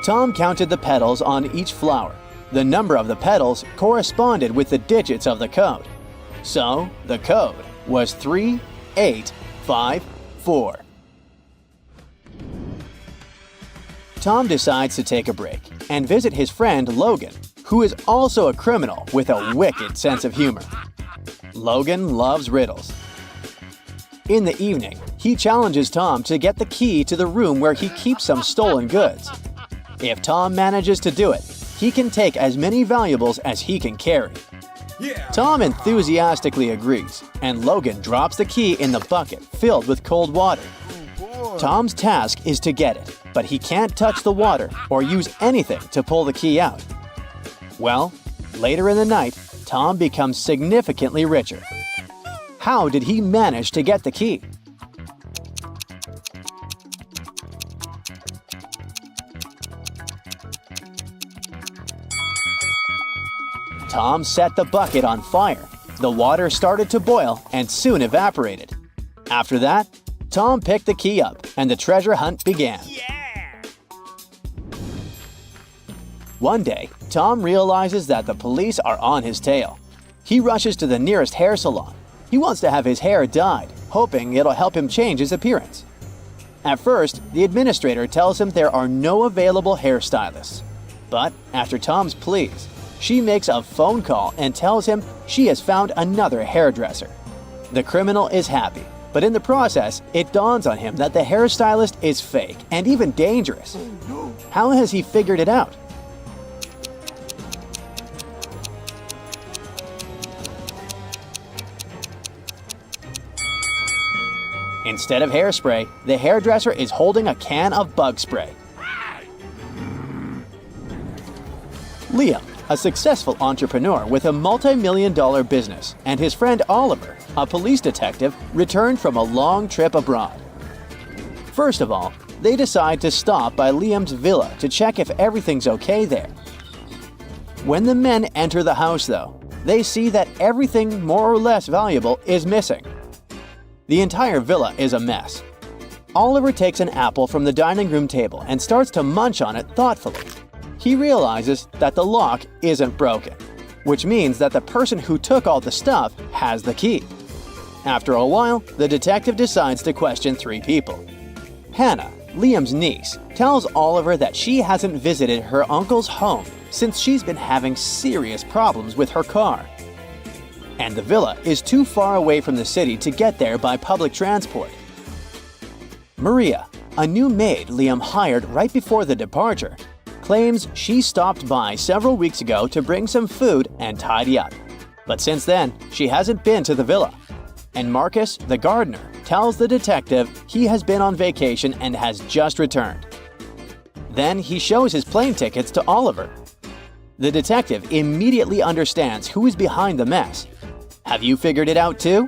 Tom counted the petals on each flower. The number of the petals corresponded with the digits of the code. So, the code was 3854. Tom decides to take a break and visit his friend Logan, who is also a criminal with a wicked sense of humor. Logan loves riddles. In the evening, he challenges Tom to get the key to the room where he keeps some stolen goods. If Tom manages to do it, he can take as many valuables as he can carry. Tom enthusiastically agrees, and Logan drops the key in the bucket filled with cold water. Tom's task is to get it, but he can't touch the water or use anything to pull the key out. Well, later in the night, Tom becomes significantly richer. How did he manage to get the key? Tom set the bucket on fire. The water started to boil and soon evaporated. After that, Tom picked the key up and the treasure hunt began. One day, Tom realizes that the police are on his tail. He rushes to the nearest hair salon. He wants to have his hair dyed, hoping it'll help him change his appearance. At first, the administrator tells him there are no available hairstylists. But after Tom's pleas, she makes a phone call and tells him she has found another hairdresser. The criminal is happy, but in the process, it dawns on him that the hairstylist is fake and even dangerous. How has he figured it out? Instead of hairspray, the hairdresser is holding a can of bug spray. Liam, a successful entrepreneur with a multi-million-dollar business, and his friend Oliver, a police detective, returned from a long trip abroad. First of all, they decide to stop by Liam's villa to check if everything's okay there. When the men enter the house, though, they see that everything more or less valuable is missing. The entire villa is a mess. Oliver takes an apple from the dining room table and starts to munch on it thoughtfully. He realizes that the lock isn't broken, which means that the person who took all the stuff has the key. After a while, the detective decides to question 3 people. Hannah, Liam's niece, tells Oliver that she hasn't visited her uncle's home since she's been having serious problems with her car. And the villa is too far away from the city to get there by public transport. Maria, a new maid Liam hired right before the departure, claims she stopped by several weeks ago to bring some food and tidy up. But since then, she hasn't been to the villa. And Marcus, the gardener, tells the detective he has been on vacation and has just returned. Then he shows his plane tickets to Oliver. The detective immediately understands who is behind the mess. Have you figured it out too?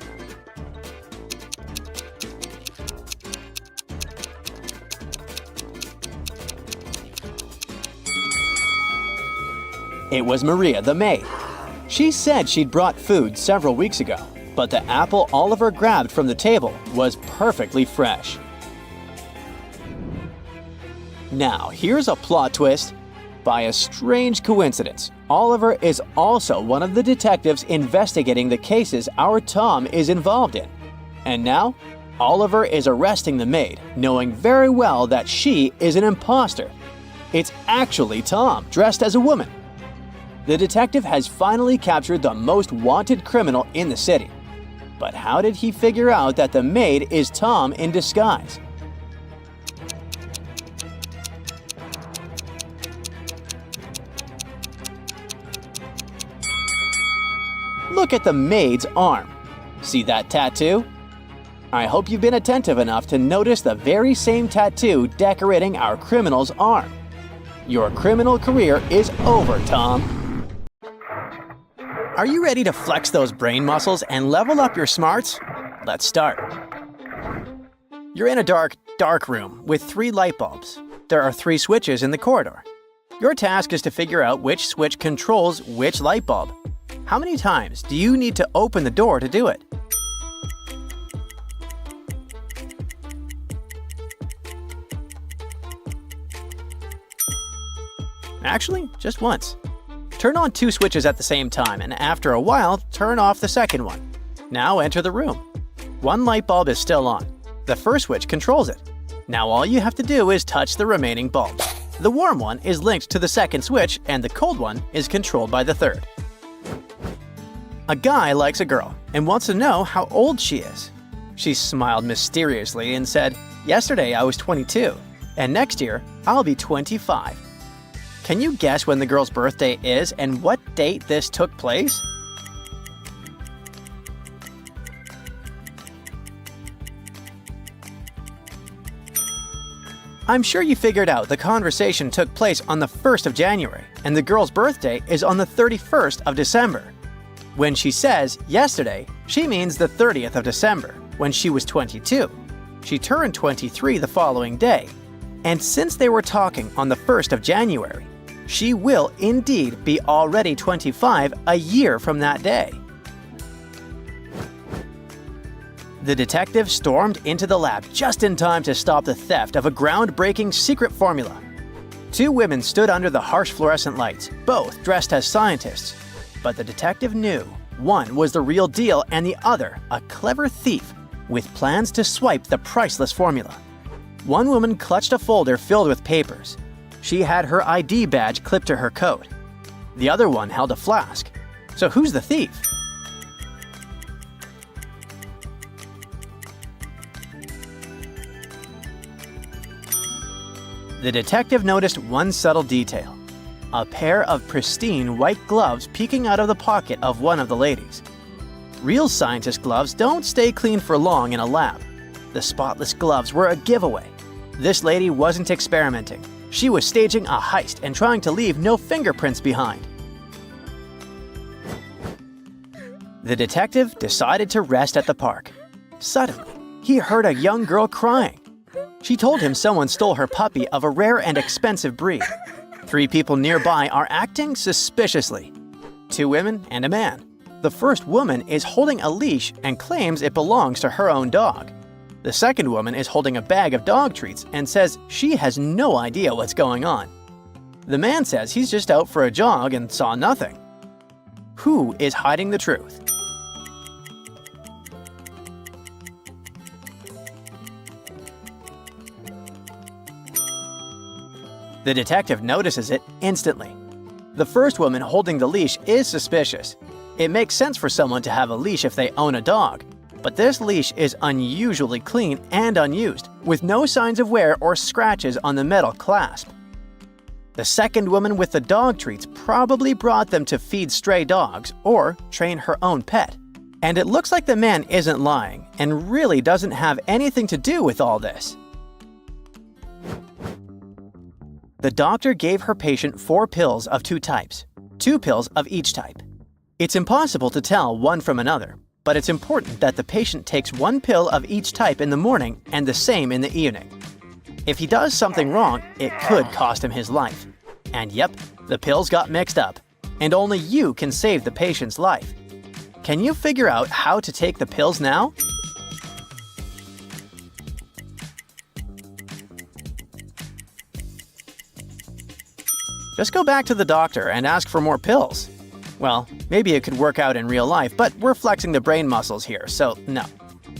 It was Maria, the maid. She said she'd brought food several weeks ago, but the apple Oliver grabbed from the table was perfectly fresh. Now, here's a plot twist. By a strange coincidence, Oliver is also one of the detectives investigating the cases our Tom is involved in. And now, Oliver is arresting the maid, knowing very well that she is an imposter. It's actually Tom, dressed as a woman. The detective has finally captured the most wanted criminal in the city. But how did he figure out that the maid is Tom in disguise? Look at the maid's arm. See that tattoo? I hope you've been attentive enough to notice the very same tattoo decorating our criminal's arm. Your criminal career is over, Tom. Are you ready to flex those brain muscles and level up your smarts? Let's start. You're in a dark room with 3 light bulbs. There are 3 switches in the corridor. Your task is to figure out which switch controls which light bulb. How many times do you need to open the door to do it? Actually, just once. Turn on 2 switches at the same time, and after a while, turn off the second one. Now enter the room. 1 light bulb is still on. The first switch controls it. Now all you have to do is touch the remaining bulbs. The warm one is linked to the second switch, and the cold one is controlled by the third. A guy likes a girl and wants to know how old she is. She smiled mysteriously and said, "Yesterday I was 22, and next year I'll be 25. Can you guess when the girl's birthday is and what date this took place? I'm sure you figured out the conversation took place on the 1st of January, and the girl's birthday is on the 31st of December. When she says yesterday, she means the 30th of December, when she was 22. She turned 23 the following day, and since they were talking on the 1st of January, she will indeed be already 25 a year from that day. The detective stormed into the lab just in time to stop the theft of a groundbreaking secret formula. 2 women stood under the harsh fluorescent lights, both dressed as scientists. But the detective knew one was the real deal and the other a clever thief with plans to swipe the priceless formula. One woman clutched a folder filled with papers. She had her ID badge clipped to her coat. The other one held a flask. So who's the thief? The detective noticed one subtle detail: a pair of pristine white gloves peeking out of the pocket of one of the ladies. Real scientist gloves don't stay clean for long in a lab. The spotless gloves were a giveaway. This lady wasn't experimenting. She was staging a heist and trying to leave no fingerprints behind. The detective decided to rest at the park. Suddenly, he heard a young girl crying. She told him someone stole her puppy of a rare and expensive breed. 3 people nearby are acting suspiciously. 2 women and a man. The first woman is holding a leash and claims it belongs to her own dog. The second woman is holding a bag of dog treats and says she has no idea what's going on. The man says he's just out for a jog and saw nothing. Who is hiding the truth? The detective notices it instantly. The first woman holding the leash is suspicious. It makes sense for someone to have a leash if they own a dog, but this leash is unusually clean and unused, with no signs of wear or scratches on the metal clasp. The second woman with the dog treats probably brought them to feed stray dogs or train her own pet. And it looks like the man isn't lying and really doesn't have anything to do with all this. The doctor gave her patient 4 pills of 2 types, 2 pills of each type. It's impossible to tell one from another, but it's important that the patient takes 1 pill of each type in the morning and the same in the evening. If he does something wrong, it could cost him his life. And yep, the pills got mixed up, and only you can save the patient's life. Can you figure out how to take the pills now? Just go back to the doctor and ask for more pills. Well, maybe it could work out in real life, but we're flexing the brain muscles here, so no.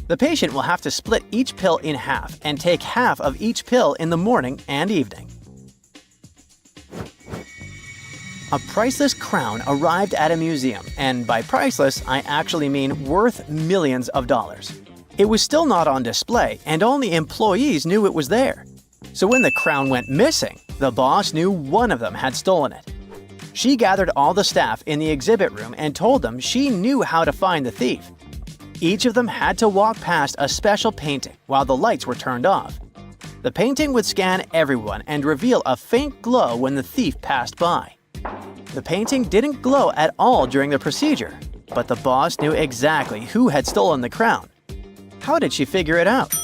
The patient will have to split each pill in half and take half of each pill in the morning and evening. A priceless crown arrived at a museum, and by priceless, I actually mean worth millions of dollars. It was still not on display, and only employees knew it was there. So when the crown went missing, the boss knew one of them had stolen it. She gathered all the staff in the exhibit room and told them she knew how to find the thief. Each of them had to walk past a special painting while the lights were turned off. The painting would scan everyone and reveal a faint glow when the thief passed by. The painting didn't glow at all during the procedure, but the boss knew exactly who had stolen the crown. How did she figure it out?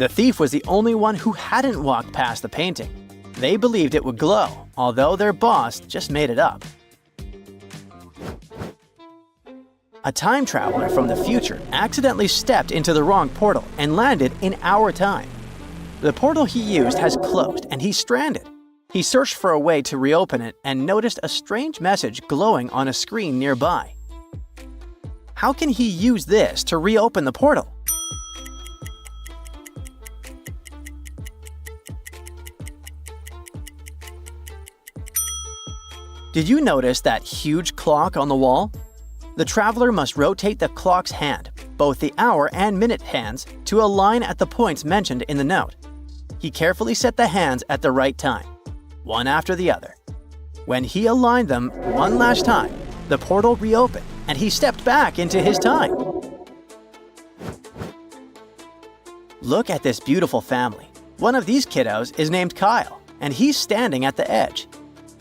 The thief was the only one who hadn't walked past the painting. They believed it would glow, although their boss just made it up. A time traveler from the future accidentally stepped into the wrong portal and landed in our time. The portal he used has closed and he's stranded. He searched for a way to reopen it and noticed a strange message glowing on a screen nearby. How can he use this to reopen the portal? Did you notice that huge clock on the wall? The traveler must rotate the clock's hand, both the hour and minute hands, to align at the points mentioned in the note. He carefully set the hands at the right time, one after the other. When he aligned them one last time, the portal reopened and he stepped back into his time. Look at this beautiful family. One of these kiddos is named Kyle, and he's standing at the edge.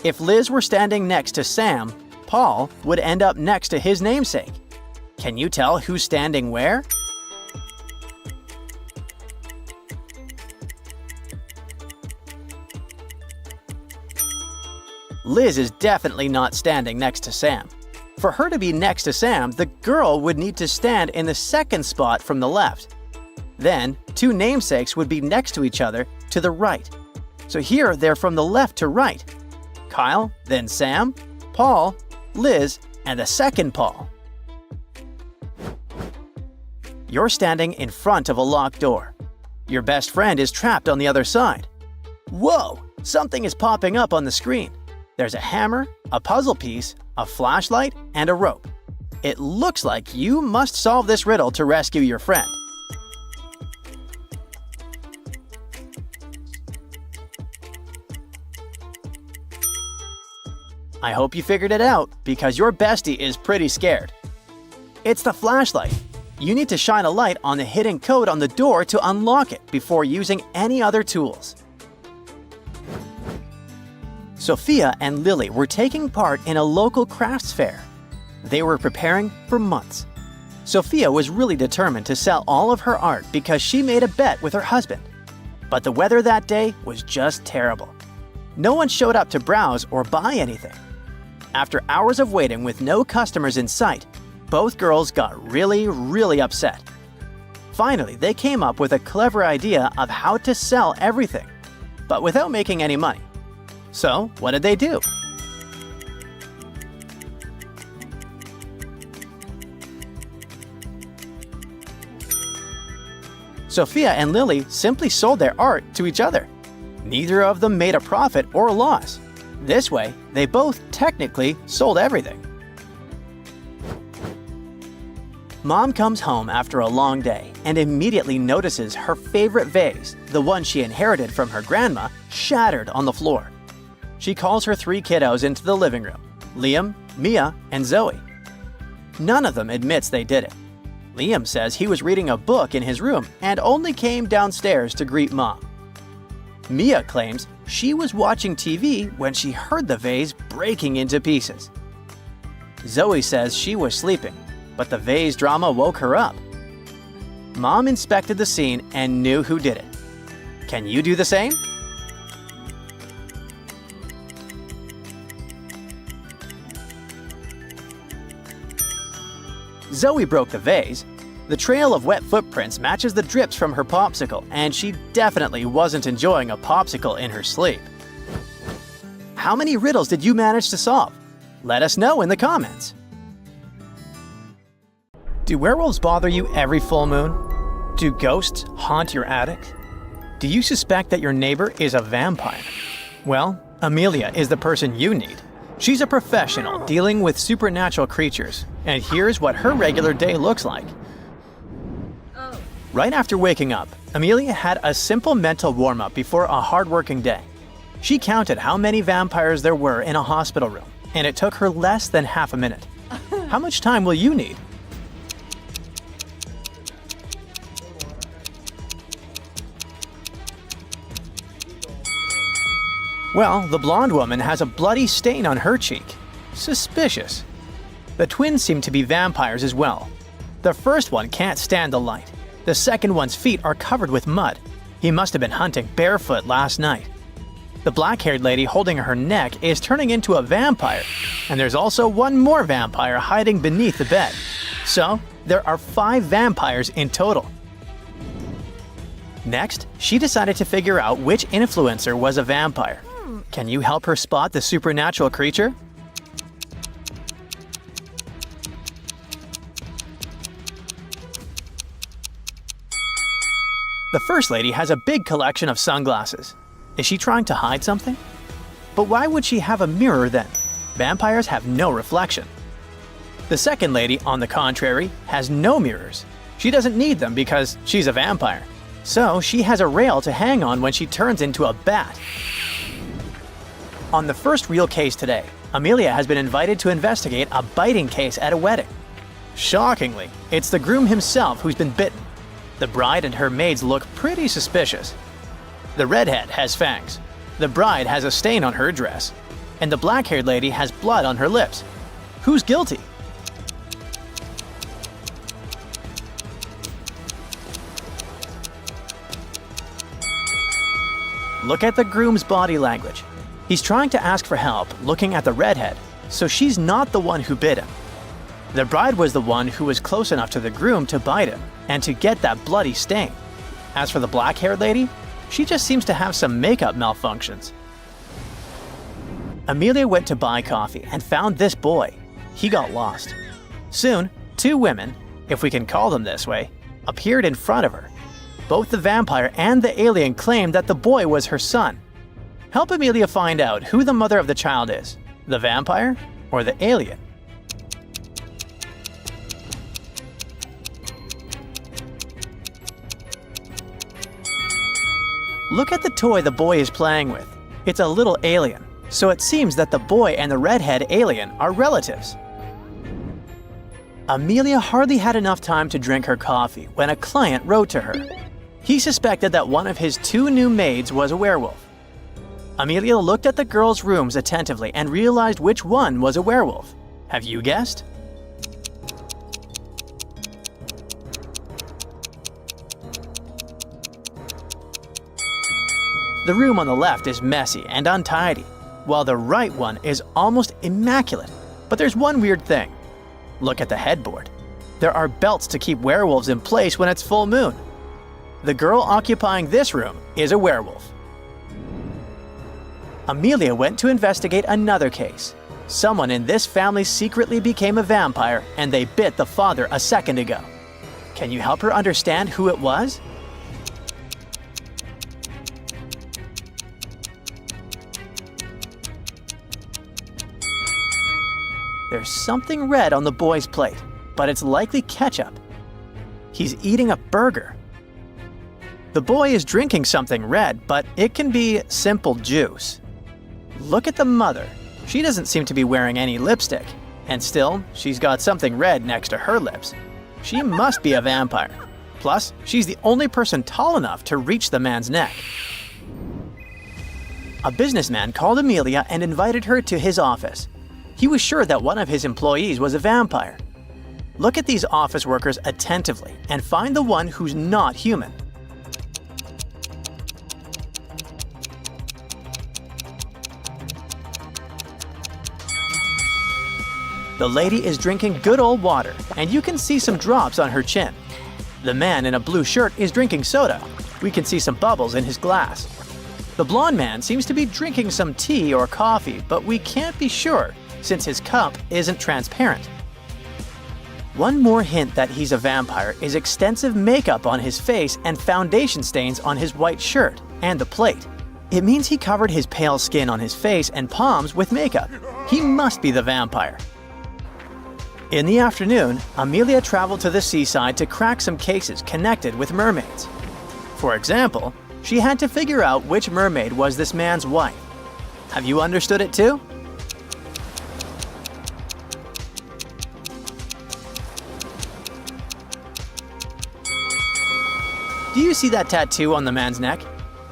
If Liz were standing next to Sam, Paul would end up next to his namesake. Can you tell who's standing where? Liz is definitely not standing next to Sam. For her to be next to Sam, the girl would need to stand in the second spot from the left. Then, two namesakes would be next to each other to the right. So here they're from the left to right. Kyle, then Sam, Paul, Liz, and the second Paul. You're standing in front of a locked door. Your best friend is trapped on the other side. Whoa! Something is popping up on the screen. There's a hammer, a puzzle piece, a flashlight, and a rope. It looks like you must solve this riddle to rescue your friend. I hope you figured it out, because your bestie is pretty scared. It's the flashlight. You need to shine a light on the hidden code on the door to unlock it before using any other tools. Sophia and Lily were taking part in a local crafts fair. They were preparing for months. Sophia was really determined to sell all of her art because she made a bet with her husband. But the weather that day was just terrible. No one showed up to browse or buy anything. After hours of waiting with no customers in sight, both girls got really upset. Finally, they came up with a clever idea of how to sell everything, but without making any money. So, what did they do? Sophia and Lily simply sold their art to each other. Neither of them made a profit or loss. This way, they both technically sold everything. Mom comes home after a long day and immediately notices her favorite vase, the one she inherited from her grandma, shattered on the floor. She calls her three kiddos into the living room: Liam, Mia, and Zoe. None of them admits they did it. Liam says he was reading a book in his room and only came downstairs to greet Mom. Mia claims she was watching TV when she heard the vase breaking into pieces. Zoe says she was sleeping, but the vase drama woke her up. Mom inspected the scene and knew who did it. Can you do the same? Zoe broke the vase. The trail of wet footprints matches the drips from her popsicle, and she definitely wasn't enjoying a popsicle in her sleep. How many riddles did you manage to solve? Let us know in the comments. Do werewolves bother you every full moon? Do ghosts haunt your attic? Do you suspect that your neighbor is a vampire? Well, Amelia is the person you need. She's a professional dealing with supernatural creatures, and here's what her regular day looks like. Right after waking up, Amelia had a simple mental warm-up before a hard-working day. She counted how many vampires there were in a hospital room, and it took her less than half a minute. How much time will you need? Well, the blonde woman has a bloody stain on her cheek. Suspicious. The twins seem to be vampires as well. The first one can't stand the light. The second one's feet are covered with mud, He must have been hunting barefoot last night. The black-haired lady holding her neck is turning into a vampire, and there's also one more vampire hiding beneath the bed. So, there are 5 vampires in total. Next, she decided to figure out which influencer was a vampire. Can you help her spot the supernatural creature? The first lady has a big collection of sunglasses. Is she trying to hide something? But why would she have a mirror then? Vampires have no reflection. The second lady, on the contrary, has no mirrors. She doesn't need them because she's a vampire. So she has a rail to hang on when she turns into a bat. On the first real case today, Amelia has been invited to investigate a biting case at a wedding. Shockingly, it's the groom himself who's been bitten. The bride and her maids look pretty suspicious. The redhead has fangs. The bride has a stain on her dress. And the black-haired lady has blood on her lips. Who's guilty? Look at the groom's body language. He's trying to ask for help, looking at the redhead, so she's not the one who bit him. The bride was the one who was close enough to the groom to bite him and to get that bloody stain. As for the black-haired lady, she just seems to have some makeup malfunctions. Amelia went to buy coffee and found this boy. He got lost. Soon, 2 women, if we can call them this way, appeared in front of her. Both the vampire and the alien claimed that the boy was her son. Help Amelia find out who the mother of the child is, the vampire or the alien. Look at the toy the boy is playing with. It's a little alien, so it seems that the boy and the redhead alien are relatives. Amelia hardly had enough time to drink her coffee when a client wrote to her. He suspected that one of his 2 new maids was a werewolf. Amelia looked at the girls' rooms attentively and realized which one was a werewolf. Have you guessed? The room on the left is messy and untidy, while the right one is almost immaculate. But there's one weird thing. Look at the headboard. There are belts to keep werewolves in place when it's full moon. The girl occupying this room is a werewolf. Amelia went to investigate another case. Someone in this family secretly became a vampire and they bit the father a second ago. Can you help her understand who it was? There's something red on the boy's plate, but it's likely ketchup. He's eating a burger. The boy is drinking something red, but it can be simple juice. Look at the mother. She doesn't seem to be wearing any lipstick, and still, she's got something red next to her lips. She must be a vampire. Plus, she's the only person tall enough to reach the man's neck. A businessman called Amelia and invited her to his office. He was sure that one of his employees was a vampire. Look at these office workers attentively and find the one who's not human. The lady is drinking good old water, and you can see some drops on her chin. The man in a blue shirt is drinking soda. We can see some bubbles in his glass. The blonde man seems to be drinking some tea or coffee, but we can't be sure since his cup isn't transparent. One more hint that he's a vampire is extensive makeup on his face and foundation stains on his white shirt and the plate. It means he covered his pale skin on his face and palms with makeup. He must be the vampire. In the afternoon, Amelia traveled to the seaside to crack some cases connected with mermaids. For example, she had to figure out which mermaid was this man's wife. Have you understood it too? Do you see that tattoo on the man's neck?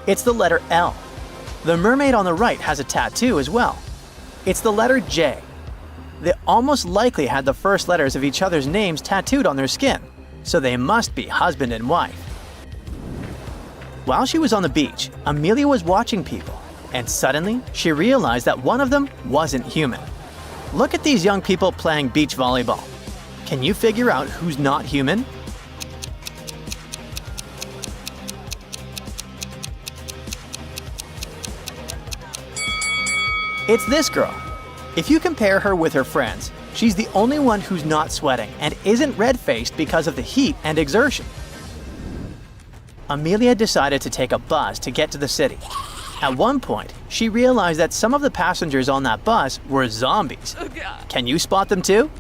It's the letter L. The mermaid on the right has a tattoo as well. It's the letter J. They almost likely had the first letters of each other's names tattooed on their skin, so they must be husband and wife. While she was on the beach, Amelia was watching people, and suddenly she realized that one of them wasn't human. Look at these young people playing beach volleyball. Can you figure out who's not human? It's this girl. If you compare her with her friends, she's the only one who's not sweating and isn't red-faced because of the heat and exertion. Amelia decided to take a bus to get to the city. At one point, she realized that some of the passengers on that bus were zombies. Can you spot them too?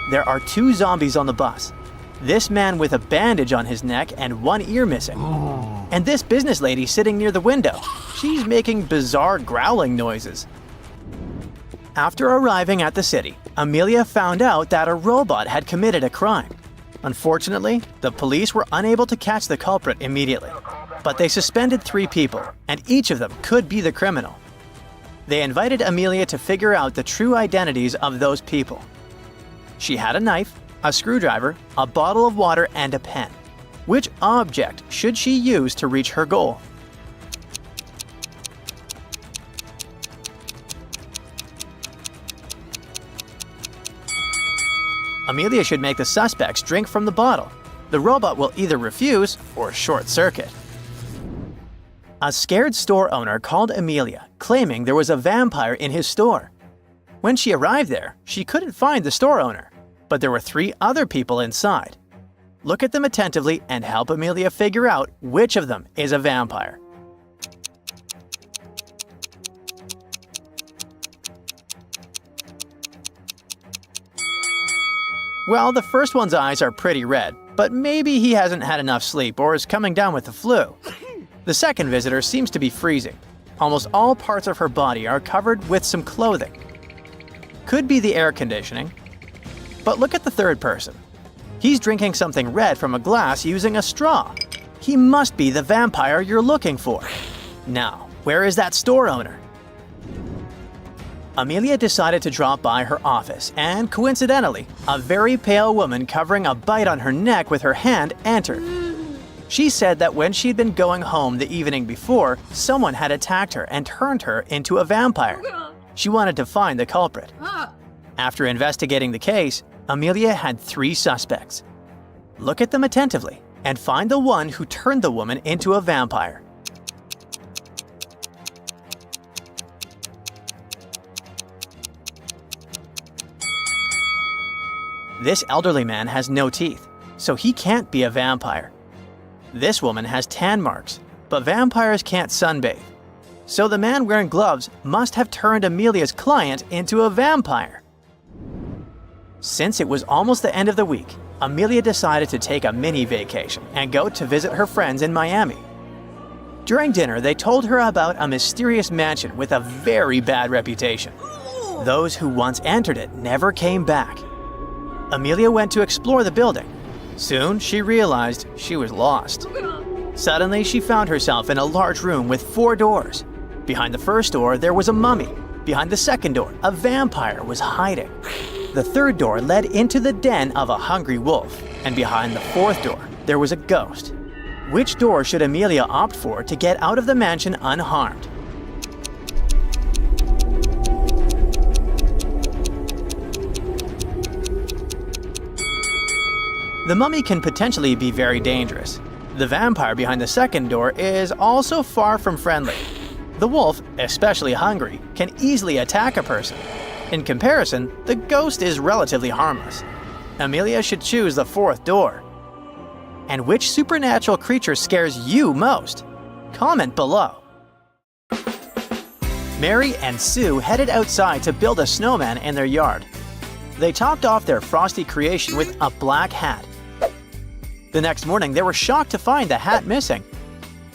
There are 2 zombies on the bus. This man with a bandage on his neck and one ear missing. And this business lady sitting near the window. She's making bizarre growling noises. After arriving at the city, Amelia found out that a robot had committed a crime. Unfortunately, the police were unable to catch the culprit immediately. But they suspended 3 people, and each of them could be the criminal. They invited Amelia to figure out the true identities of those people. She had a knife, a screwdriver, a bottle of water, and a pen. Which object should she use to reach her goal? Amelia should make the suspects drink from the bottle. The robot will either refuse or short circuit. A scared store owner called Amelia, claiming there was a vampire in his store. When she arrived there, she couldn't find the store owner, but there were 3 other people inside. Look at them attentively and help Amelia figure out which of them is a vampire. Well, the first one's eyes are pretty red, but maybe he hasn't had enough sleep or is coming down with the flu. The second visitor seems to be freezing. Almost all parts of her body are covered with some clothing. Could be the air conditioning. But look at the third person. He's drinking something red from a glass using a straw. He must be the vampire you're looking for. Now, where is that store owner? Amelia decided to drop by her office, and coincidentally, a very pale woman covering a bite on her neck with her hand entered. She said that when she'd been going home the evening before, someone had attacked her and turned her into a vampire. She wanted to find the culprit. After investigating the case, Amelia had 3 suspects. Look at them attentively and find the one who turned the woman into a vampire. This elderly man has no teeth, so he can't be a vampire. This woman has tan marks, but vampires can't sunbathe. So the man wearing gloves must have turned Amelia's client into a vampire. Since it was almost the end of the week, Amelia decided to take a mini vacation and go to visit her friends in Miami. During dinner, they told her about a mysterious mansion with a very bad reputation. Those who once entered it never came back. Amelia went to explore the building. Soon, she realized she was lost. Suddenly, she found herself in a large room with 4 doors. Behind the first door, there was a mummy. Behind the second door, a vampire was hiding. The third door led into the den of a hungry wolf. And behind the 4th door, there was a ghost. Which door should Amelia opt for to get out of the mansion unharmed? The mummy can potentially be very dangerous. The vampire behind the second door is also far from friendly. The wolf, especially hungry, can easily attack a person. In comparison, the ghost is relatively harmless. Amelia should choose the 4th door. And which supernatural creature scares you most? Comment below. Mary and Sue headed outside to build a snowman in their yard. They topped off their frosty creation with a black hat. The next morning, they were shocked to find the hat missing.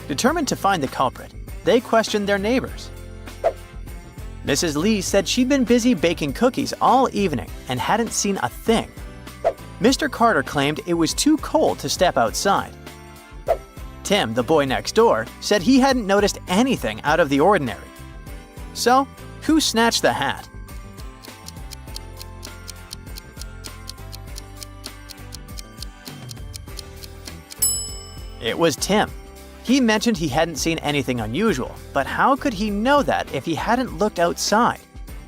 Determined to find the culprit, they questioned their neighbors. Mrs. Lee said she'd been busy baking cookies all evening and hadn't seen a thing. Mr. Carter claimed it was too cold to step outside. Tim, the boy next door, said he hadn't noticed anything out of the ordinary. So, who snatched the hat? It was Tim. He mentioned he hadn't seen anything unusual, but how could he know that if he hadn't looked outside?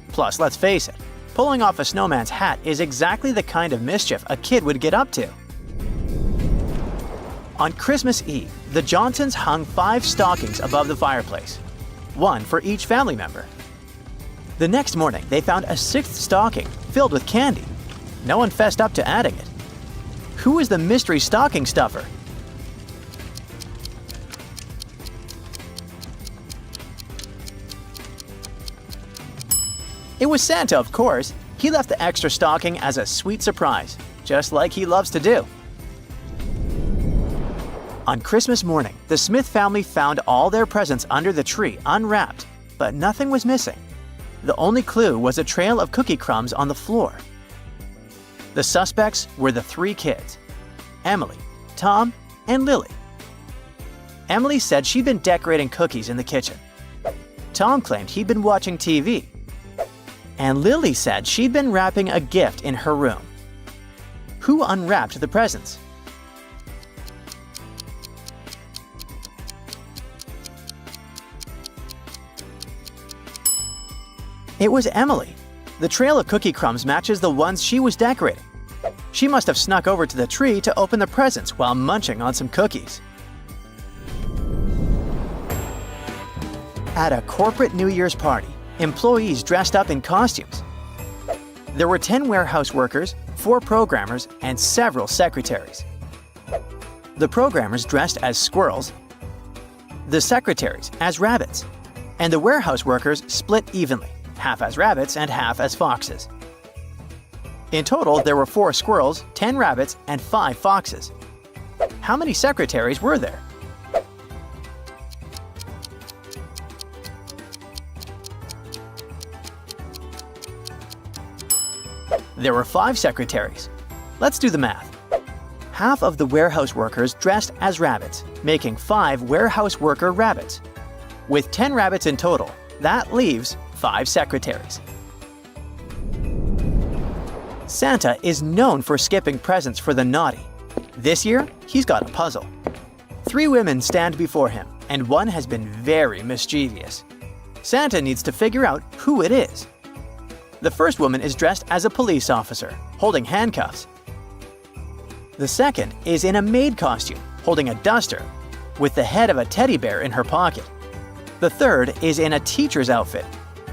Plus, let's face it, pulling off a snowman's hat is exactly the kind of mischief a kid would get up to. On Christmas Eve, the Johnsons hung 5 stockings above the fireplace, one for each family member. The next morning, they found a 6th stocking filled with candy. No one fessed up to adding it. Who is the mystery stocking stuffer? It was Santa, of course. He left the extra stocking as a sweet surprise, just like he loves to do. On Christmas morning, the Smith family found all their presents under the tree unwrapped, but nothing was missing. The only clue was a trail of cookie crumbs on the floor. The suspects were the 3 kids, Emily, Tom, and Lily. Emily said she'd been decorating cookies in the kitchen. Tom claimed he'd been watching TV. And Lily said she'd been wrapping a gift in her room. Who unwrapped the presents? It was Emily. The trail of cookie crumbs matches the ones she was decorating. She must have snuck over to the tree to open the presents while munching on some cookies. At a corporate New Year's party, employees dressed up in costumes. There were 10 warehouse workers, 4 programmers, and several secretaries. The programmers dressed as squirrels, the secretaries as rabbits, and the warehouse workers split evenly, half as rabbits and half as foxes. In total, there were 4 squirrels, 10 rabbits, and 5 foxes. How many secretaries were there? There were 5 secretaries. Let's do the math. Half of the warehouse workers dressed as rabbits, making 5 warehouse worker rabbits. With 10 rabbits in total, that leaves 5 secretaries. Santa is known for skipping presents for the naughty. This year, he's got a puzzle. 3 women stand before him, and one has been very mischievous. Santa needs to figure out who it is. The first woman is dressed as a police officer, holding handcuffs. The second is in a maid costume, holding a duster, with the head of a teddy bear in her pocket. The third is in a teacher's outfit,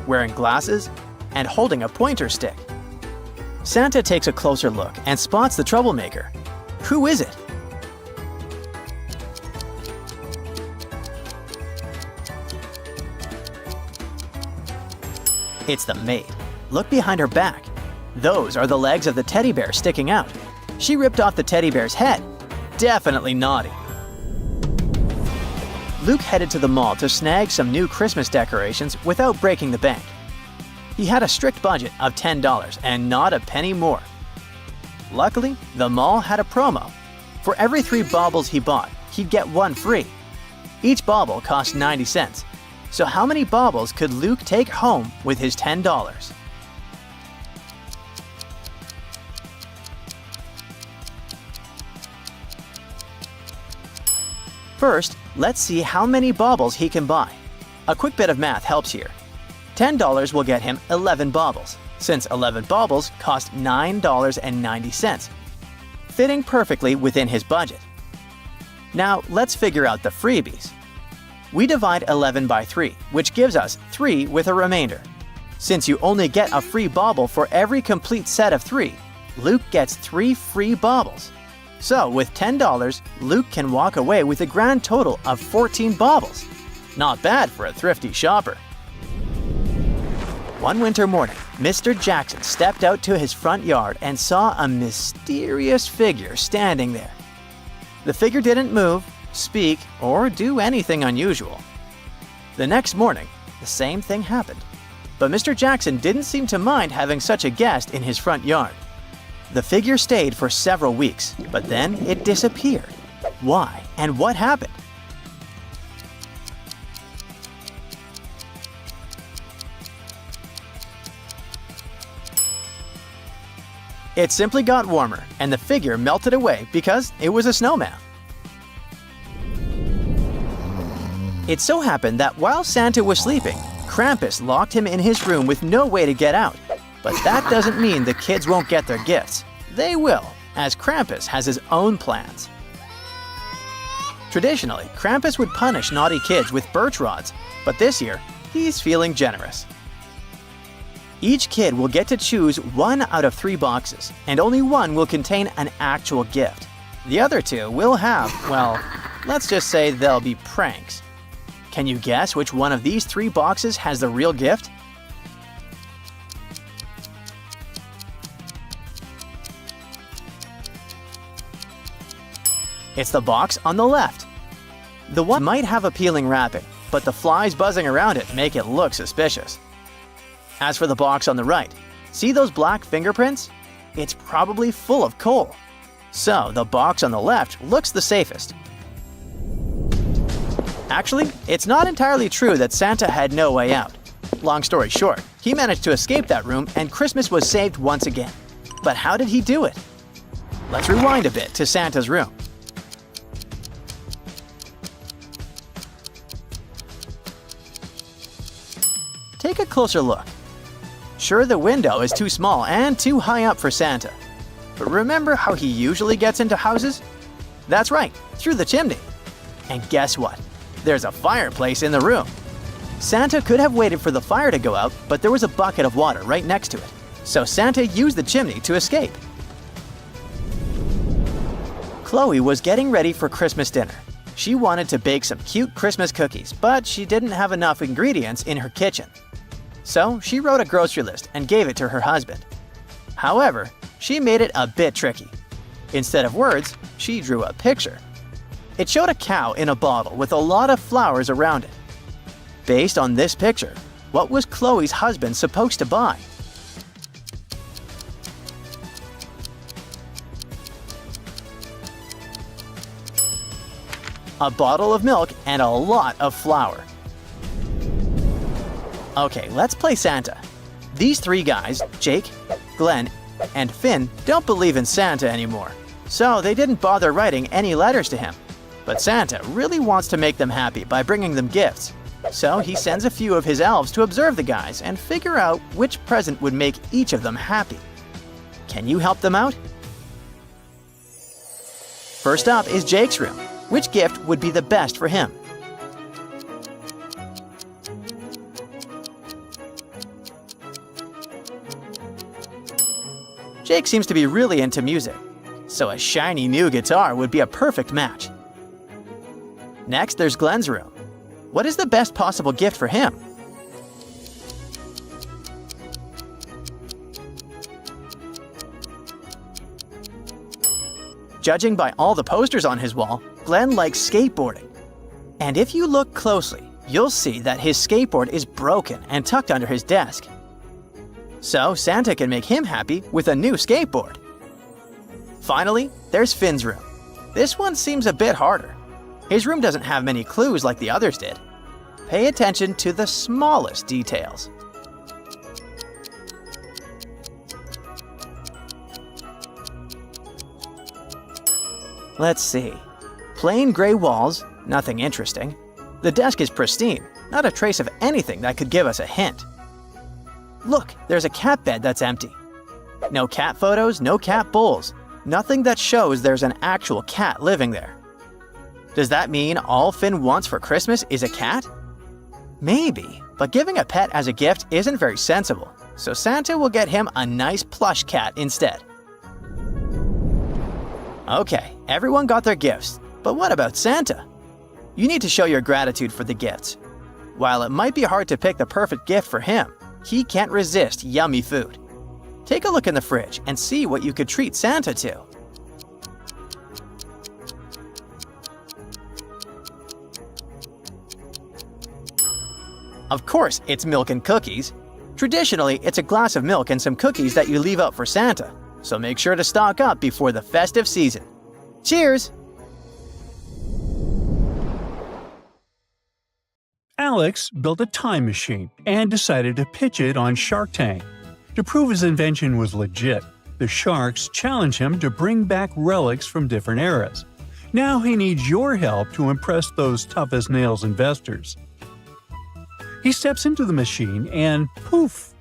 wearing glasses and holding a pointer stick. Santa takes a closer look and spots the troublemaker. Who is it? It's the maid. Look behind her back. Those are the legs of the teddy bear sticking out. She ripped off the teddy bear's head. Definitely naughty. Luke headed to the mall to snag some new Christmas decorations without breaking the bank. He had a strict budget of $10 and not a penny more. Luckily, the mall had a promo. For every 3 baubles he bought, he'd get 1 free. Each bauble cost 90 cents. So how many baubles could Luke take home with his $10? First, let's see how many baubles he can buy. A quick bit of math helps here. $10 will get him 11 baubles, since 11 baubles cost $9.90, fitting perfectly within his budget. Now, let's figure out the freebies. We divide 11 by 3, which gives us 3 with a remainder. Since you only get a free bauble for every complete set of 3, Luke gets 3 free baubles. So, with $10, Luke can walk away with a grand total of 14 baubles. Not bad for a thrifty shopper. One winter morning, Mr. Jackson stepped out to his front yard and saw a mysterious figure standing there. The figure didn't move, speak, or do anything unusual. The next morning, the same thing happened. But Mr. Jackson didn't seem to mind having such a guest in his front yard. The figure stayed for several weeks, but then it disappeared. Why and what happened? It simply got warmer, and the figure melted away because it was a snowman. It so happened that while Santa was sleeping, Krampus locked him in his room with no way to get out. But that doesn't mean the kids won't get their gifts. They will, as Krampus has his own plans. Traditionally, Krampus would punish naughty kids with birch rods, but this year, he's feeling generous. Each kid will get to choose 1 out of 3 boxes, and only one will contain an actual gift. The other 2 will have, well, let's just say they'll be pranks. Can you guess which one of these 3 boxes has the real gift? It's the box on the left. The one might have appealing wrapping, but the flies buzzing around it make it look suspicious. As for the box on the right, see those black fingerprints? It's probably full of coal. So the box on the left looks the safest. Actually, it's not entirely true that Santa had no way out. Long story short, he managed to escape that room and Christmas was saved once again. But how did he do it? Let's rewind a bit to Santa's room. Take a closer look. Sure, the window is too small and too high up for Santa. But remember how he usually gets into houses? That's right, through the chimney. And guess what? There's a fireplace in the room. Santa could have waited for the fire to go out, but there was a bucket of water right next to it. So Santa used the chimney to escape. Chloe was getting ready for Christmas dinner. She wanted to bake some cute Christmas cookies, but she didn't have enough ingredients in her kitchen. So she wrote a grocery list and gave it to her husband. However, she made it a bit tricky. Instead of words, she drew a picture. It showed a cow in a bottle with a lot of flowers around it. Based on this picture, what was Chloe's husband supposed to buy? A bottle of milk and a lot of flour. Okay, let's play Santa. These 3 guys, Jake, Glenn, and Finn, don't believe in Santa anymore, so they didn't bother writing any letters to him. But Santa really wants to make them happy by bringing them gifts, so he sends a few of his elves to observe the guys and figure out which present would make each of them happy. Can you help them out? First up is Jake's room. Which gift would be the best for him? Jake seems to be really into music, so a shiny new guitar would be a perfect match. Next, there's Glenn's room. What is the best possible gift for him? Judging by all the posters on his wall, Glenn likes skateboarding. And if you look closely, you'll see that his skateboard is broken and tucked under his desk. So Santa can make him happy with a new skateboard. Finally, there's Finn's room. This one seems a bit harder. His room doesn't have many clues like the others did. Pay attention to the smallest details. Let's see. Plain gray walls, nothing interesting. The desk is pristine, not a trace of anything that could give us a hint. Look, there's a cat bed that's empty. No cat photos, no cat bowls. Nothing that shows there's an actual cat living there. Does that mean all Finn wants for Christmas is a cat? Maybe, but giving a pet as a gift isn't very sensible, so Santa will get him a nice plush cat instead. Okay, everyone got their gifts, but what about Santa? You need to show your gratitude for the gifts. While it might be hard to pick the perfect gift for him, he can't resist yummy food. Take a look in the fridge and see what you could treat Santa to. Of course, it's milk and cookies. Traditionally, it's a glass of milk and some cookies that you leave out for Santa, so make sure to stock up before the festive season. Cheers! Alex built a time machine and decided to pitch it on Shark Tank. To prove his invention was legit, the sharks challenged him to bring back relics from different eras. Now he needs your help to impress those tough-as-nails investors. He steps into the machine and poof!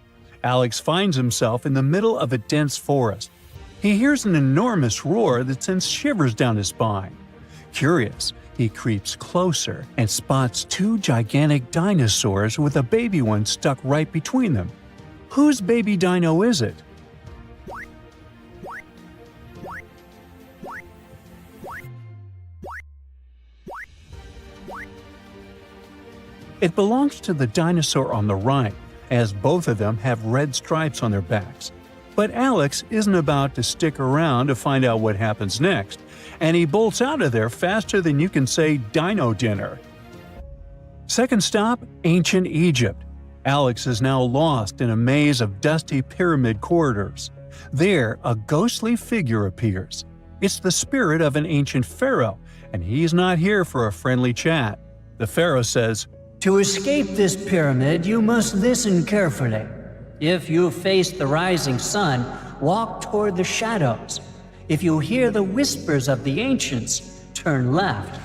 Alex finds himself in the middle of a dense forest. He hears an enormous roar that sends shivers down his spine. Curious, he creeps closer and spots two gigantic dinosaurs with a baby one stuck right between them. Whose baby dino is it? It belongs to the dinosaur on the right, as both of them have red stripes on their backs. But Alex isn't about to stick around to find out what happens next, and he bolts out of there faster than you can say dino dinner. Second stop, ancient Egypt. Alex is now lost in a maze of dusty pyramid corridors. There, a ghostly figure appears. It's the spirit of an ancient pharaoh, and he's not here for a friendly chat. The pharaoh says, "To escape this pyramid, you must listen carefully. If you face the rising sun, walk toward the shadows. If you hear the whispers of the ancients, turn left.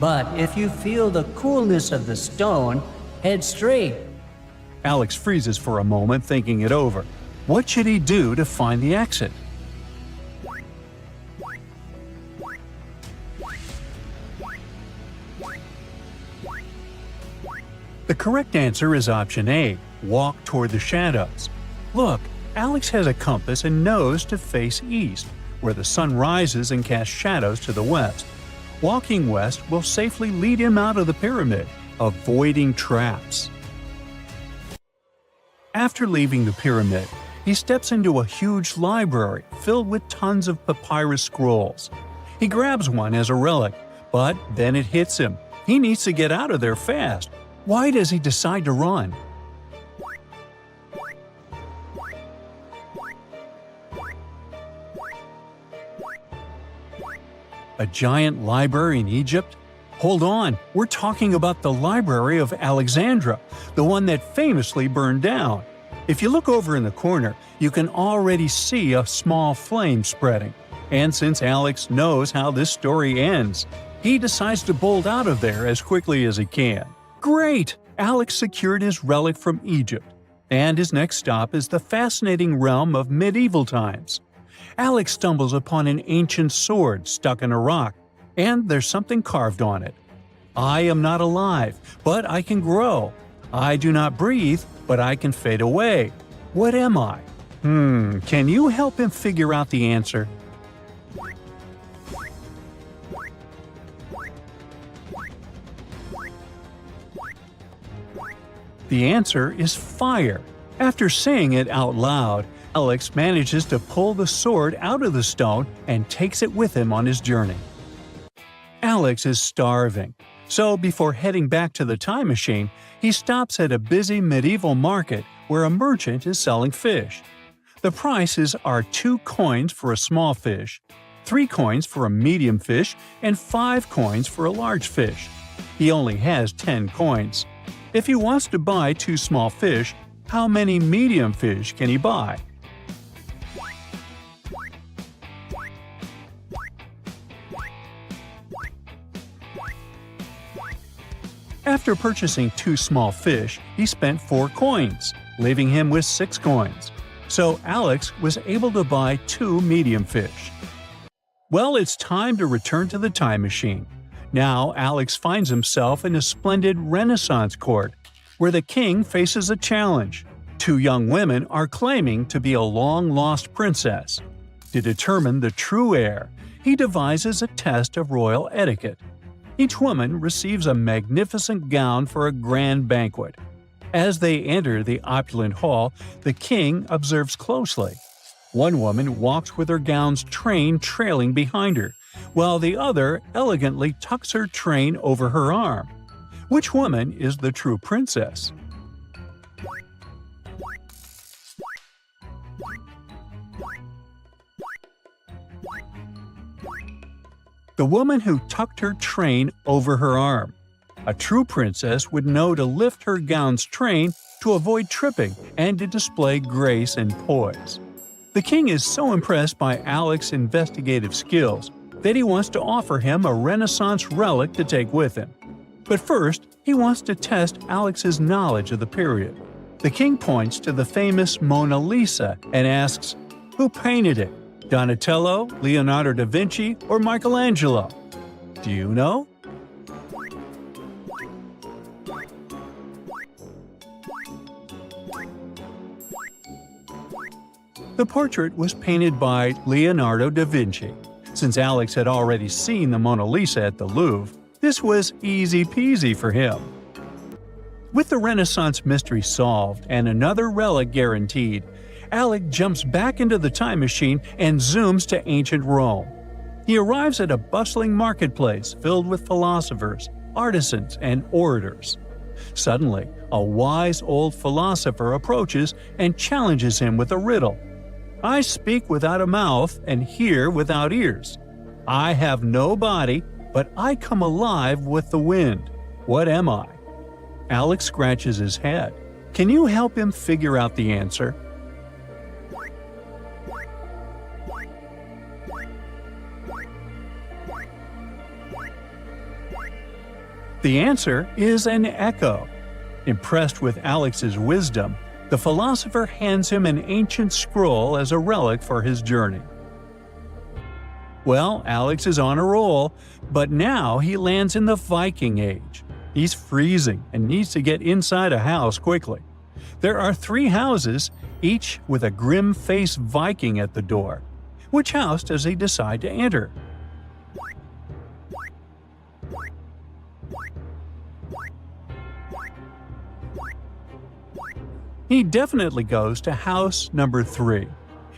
But if you feel the coolness of the stone, head straight." Alex freezes for a moment, thinking it over. What should he do to find the exit? The correct answer is option A, walk toward the shadows. Look, Alex has a compass and knows to face east, where the sun rises and casts shadows to the west. Walking west will safely lead him out of the pyramid, avoiding traps. After leaving the pyramid, he steps into a huge library filled with tons of papyrus scrolls. He grabs one as a relic, but then it hits him. He needs to get out of there fast. Why does he decide to run? A giant library in Egypt? Hold on, we're talking about the Library of Alexandria, the one that famously burned down. If you look over in the corner, you can already see a small flame spreading. And since Alex knows how this story ends, he decides to bolt out of there as quickly as he can. Great! Alex secured his relic from Egypt, and his next stop is the fascinating realm of medieval times. Alex stumbles upon an ancient sword stuck in a rock, and there's something carved on it. I am not alive, but I can grow. I do not breathe, but I can fade away. What am I? Can you help him figure out the answer? The answer is fire. After saying it out loud, Alex manages to pull the sword out of the stone and takes it with him on his journey. Alex is starving, so before heading back to the time machine, he stops at a busy medieval market where a merchant is selling fish. The prices are 2 coins for a small fish, 3 coins for a medium fish, and 5 coins for a large fish. He only has 10 coins. If he wants to buy 2 small fish, how many medium fish can he buy? After purchasing 2 small fish, he spent 4 coins, leaving him with 6 coins. So Alex was able to buy 2 medium fish. Well, it's time to return to the time machine. Now Alex finds himself in a splendid Renaissance court, where the king faces a challenge. 2 young women are claiming to be a long-lost princess. To determine the true heir, he devises a test of royal etiquette. Each woman receives a magnificent gown for a grand banquet. As they enter the opulent hall, the king observes closely. One woman walks with her gown's train trailing behind her, while the other elegantly tucks her train over her arm. Which woman is the true princess? The woman who tucked her train over her arm. A true princess would know to lift her gown's train to avoid tripping and to display grace and poise. The king is so impressed by Alex's investigative skills that he wants to offer him a Renaissance relic to take with him. But first, he wants to test Alex's knowledge of the period. The king points to the famous Mona Lisa and asks, "Who painted it? Donatello, Leonardo da Vinci, or Michelangelo? Do you know?" The portrait was painted by Leonardo da Vinci. Since Alex had already seen the Mona Lisa at the Louvre, this was easy peasy for him. With the Renaissance mystery solved and another relic guaranteed, Alec jumps back into the time machine and zooms to ancient Rome. He arrives at a bustling marketplace filled with philosophers, artisans, and orators. Suddenly, a wise old philosopher approaches and challenges him with a riddle. "I speak without a mouth and hear without ears. I have no body, but I come alive with the wind. What am I?" Alex scratches his head. Can you help him figure out the answer? The answer is an echo. Impressed with Alex's wisdom, the philosopher hands him an ancient scroll as a relic for his journey. Well, Alex is on a roll, but now he lands in the Viking Age. He's freezing and needs to get inside a house quickly. There are 3 houses, each with a grim-faced Viking at the door. Which house does he decide to enter? He definitely goes to house number 3.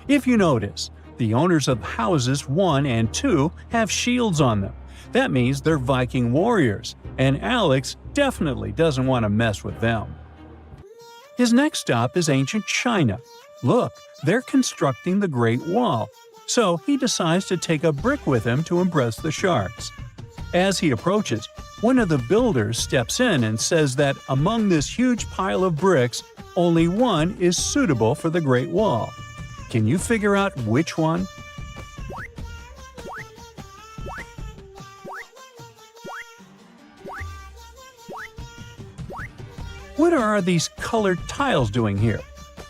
If you notice, the owners of houses 1 and 2 have shields on them. That means they're Viking warriors, and Alex definitely doesn't want to mess with them. His next stop is ancient China. Look, they're constructing the Great Wall, so he decides to take a brick with him to impress the sharks. As he approaches, one of the builders steps in and says that among this huge pile of bricks, only one is suitable for the Great Wall. Can you figure out which one? What are these colored tiles doing here?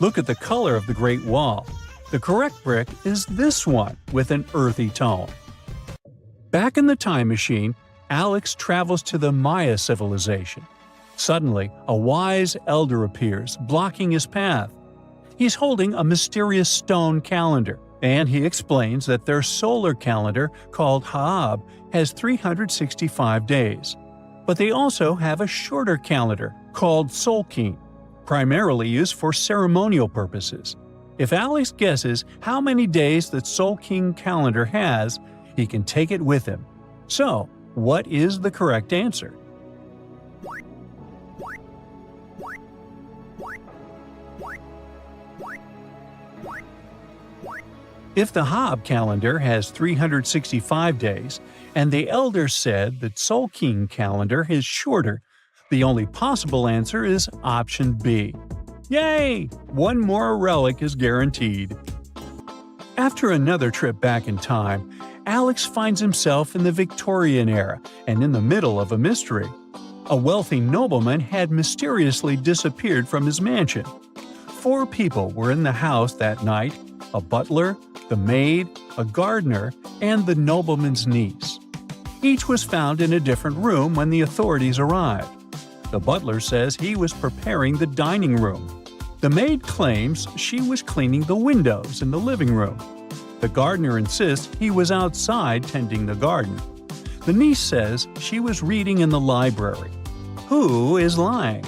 Look at the color of the Great Wall. The correct brick is this one with an earthy tone. Back in the time machine, Alex travels to the Maya civilization. Suddenly, a wise elder appears, blocking his path. He's holding a mysterious stone calendar, and he explains that their solar calendar, called Haab, has 365 days. But they also have a shorter calendar, called Solkin, primarily used for ceremonial purposes. If Alex guesses how many days the Solkin calendar has, he can take it with him. So, what is the correct answer? If the Haab calendar has 365 days, and the elder said that Solkin calendar is shorter, the only possible answer is option B. Yay! One more relic is guaranteed. After another trip back in time, Alex finds himself in the Victorian era and in the middle of a mystery. A wealthy nobleman had mysteriously disappeared from his mansion. 4 people were in the house that night: a butler, the maid, a gardener, and the nobleman's niece. Each was found in a different room when the authorities arrived. The butler says he was preparing the dining room. The maid claims she was cleaning the windows in the living room. The gardener insists he was outside tending the garden. The niece says she was reading in the library. Who is lying?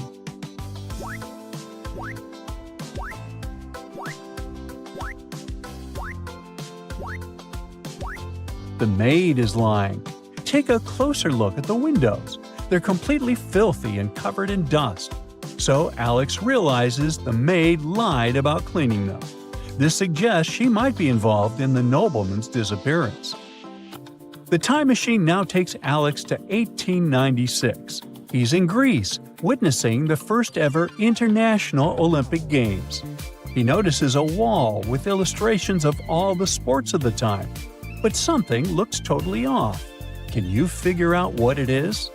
The maid is lying. Take a closer look at the windows. They're completely filthy and covered in dust. So Alex realizes the maid lied about cleaning them. This suggests she might be involved in the nobleman's disappearance. The time machine now takes Alex to 1896. He's in Greece, witnessing the first ever International Olympic Games. He notices a wall with illustrations of all the sports of the time. but something looks totally off. Can you figure out what it is?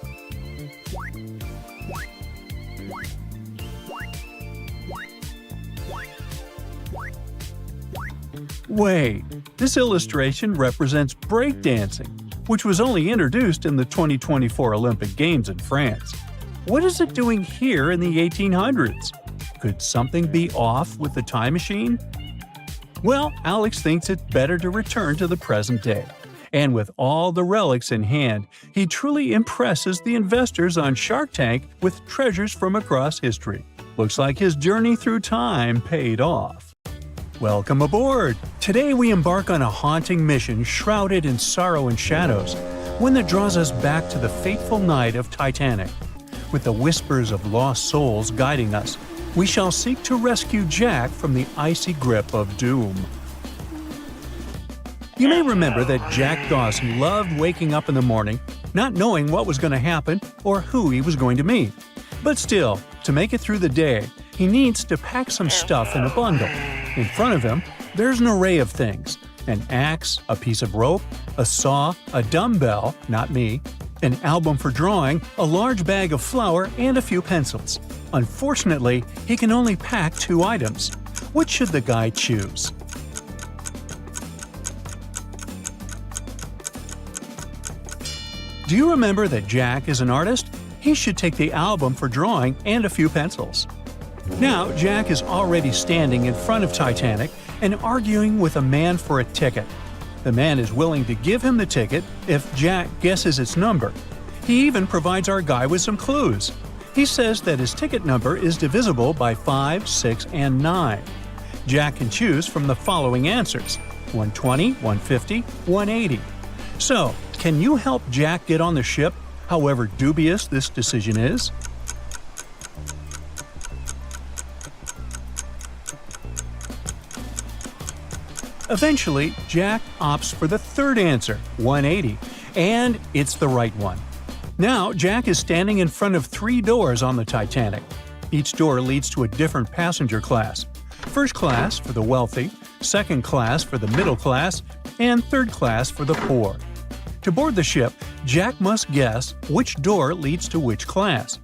Wait, this illustration represents breakdancing, which was only introduced in the 2024 Olympic Games in France. What is it doing here in the 1800s? Could something be off with the time machine? Well, Alex thinks it's better to return to the present day. And with all the relics in hand, he truly impresses the investors on Shark Tank with treasures from across history. Looks like his journey through time paid off. Welcome aboard! Today we embark on a haunting mission shrouded in sorrow and shadows, one that draws us back to the fateful night of Titanic. With the whispers of lost souls guiding us, we shall seek to rescue Jack from the icy grip of doom. You may remember that Jack Dawson loved waking up in the morning, not knowing what was going to happen or who he was going to meet. But still, to make it through the day, he needs to pack some stuff in a bundle. In front of him, there's an array of things: an axe, a piece of rope, a saw, a dumbbell, not me, an album for drawing, a large bag of flour, and a few pencils. Unfortunately, he can only pack 2 items. Which should the guy choose? Do you remember that Jack is an artist? He should take the album for drawing and a few pencils. Now, Jack is already standing in front of Titanic and arguing with a man for a ticket. The man is willing to give him the ticket if Jack guesses its number. He even provides our guy with some clues. He says that his ticket number is divisible by 5, 6, and 9. Jack can choose from the following answers: 120, 150, 180. So, can you help Jack get on the ship, however dubious this decision is? Eventually, Jack opts for the third answer, 180, and it's the right one. Now, Jack is standing in front of 3 doors on the Titanic. Each door leads to a different passenger class. First class for the wealthy, second class for the middle class, and third class for the poor. To board the ship, Jack must guess which door leads to which class.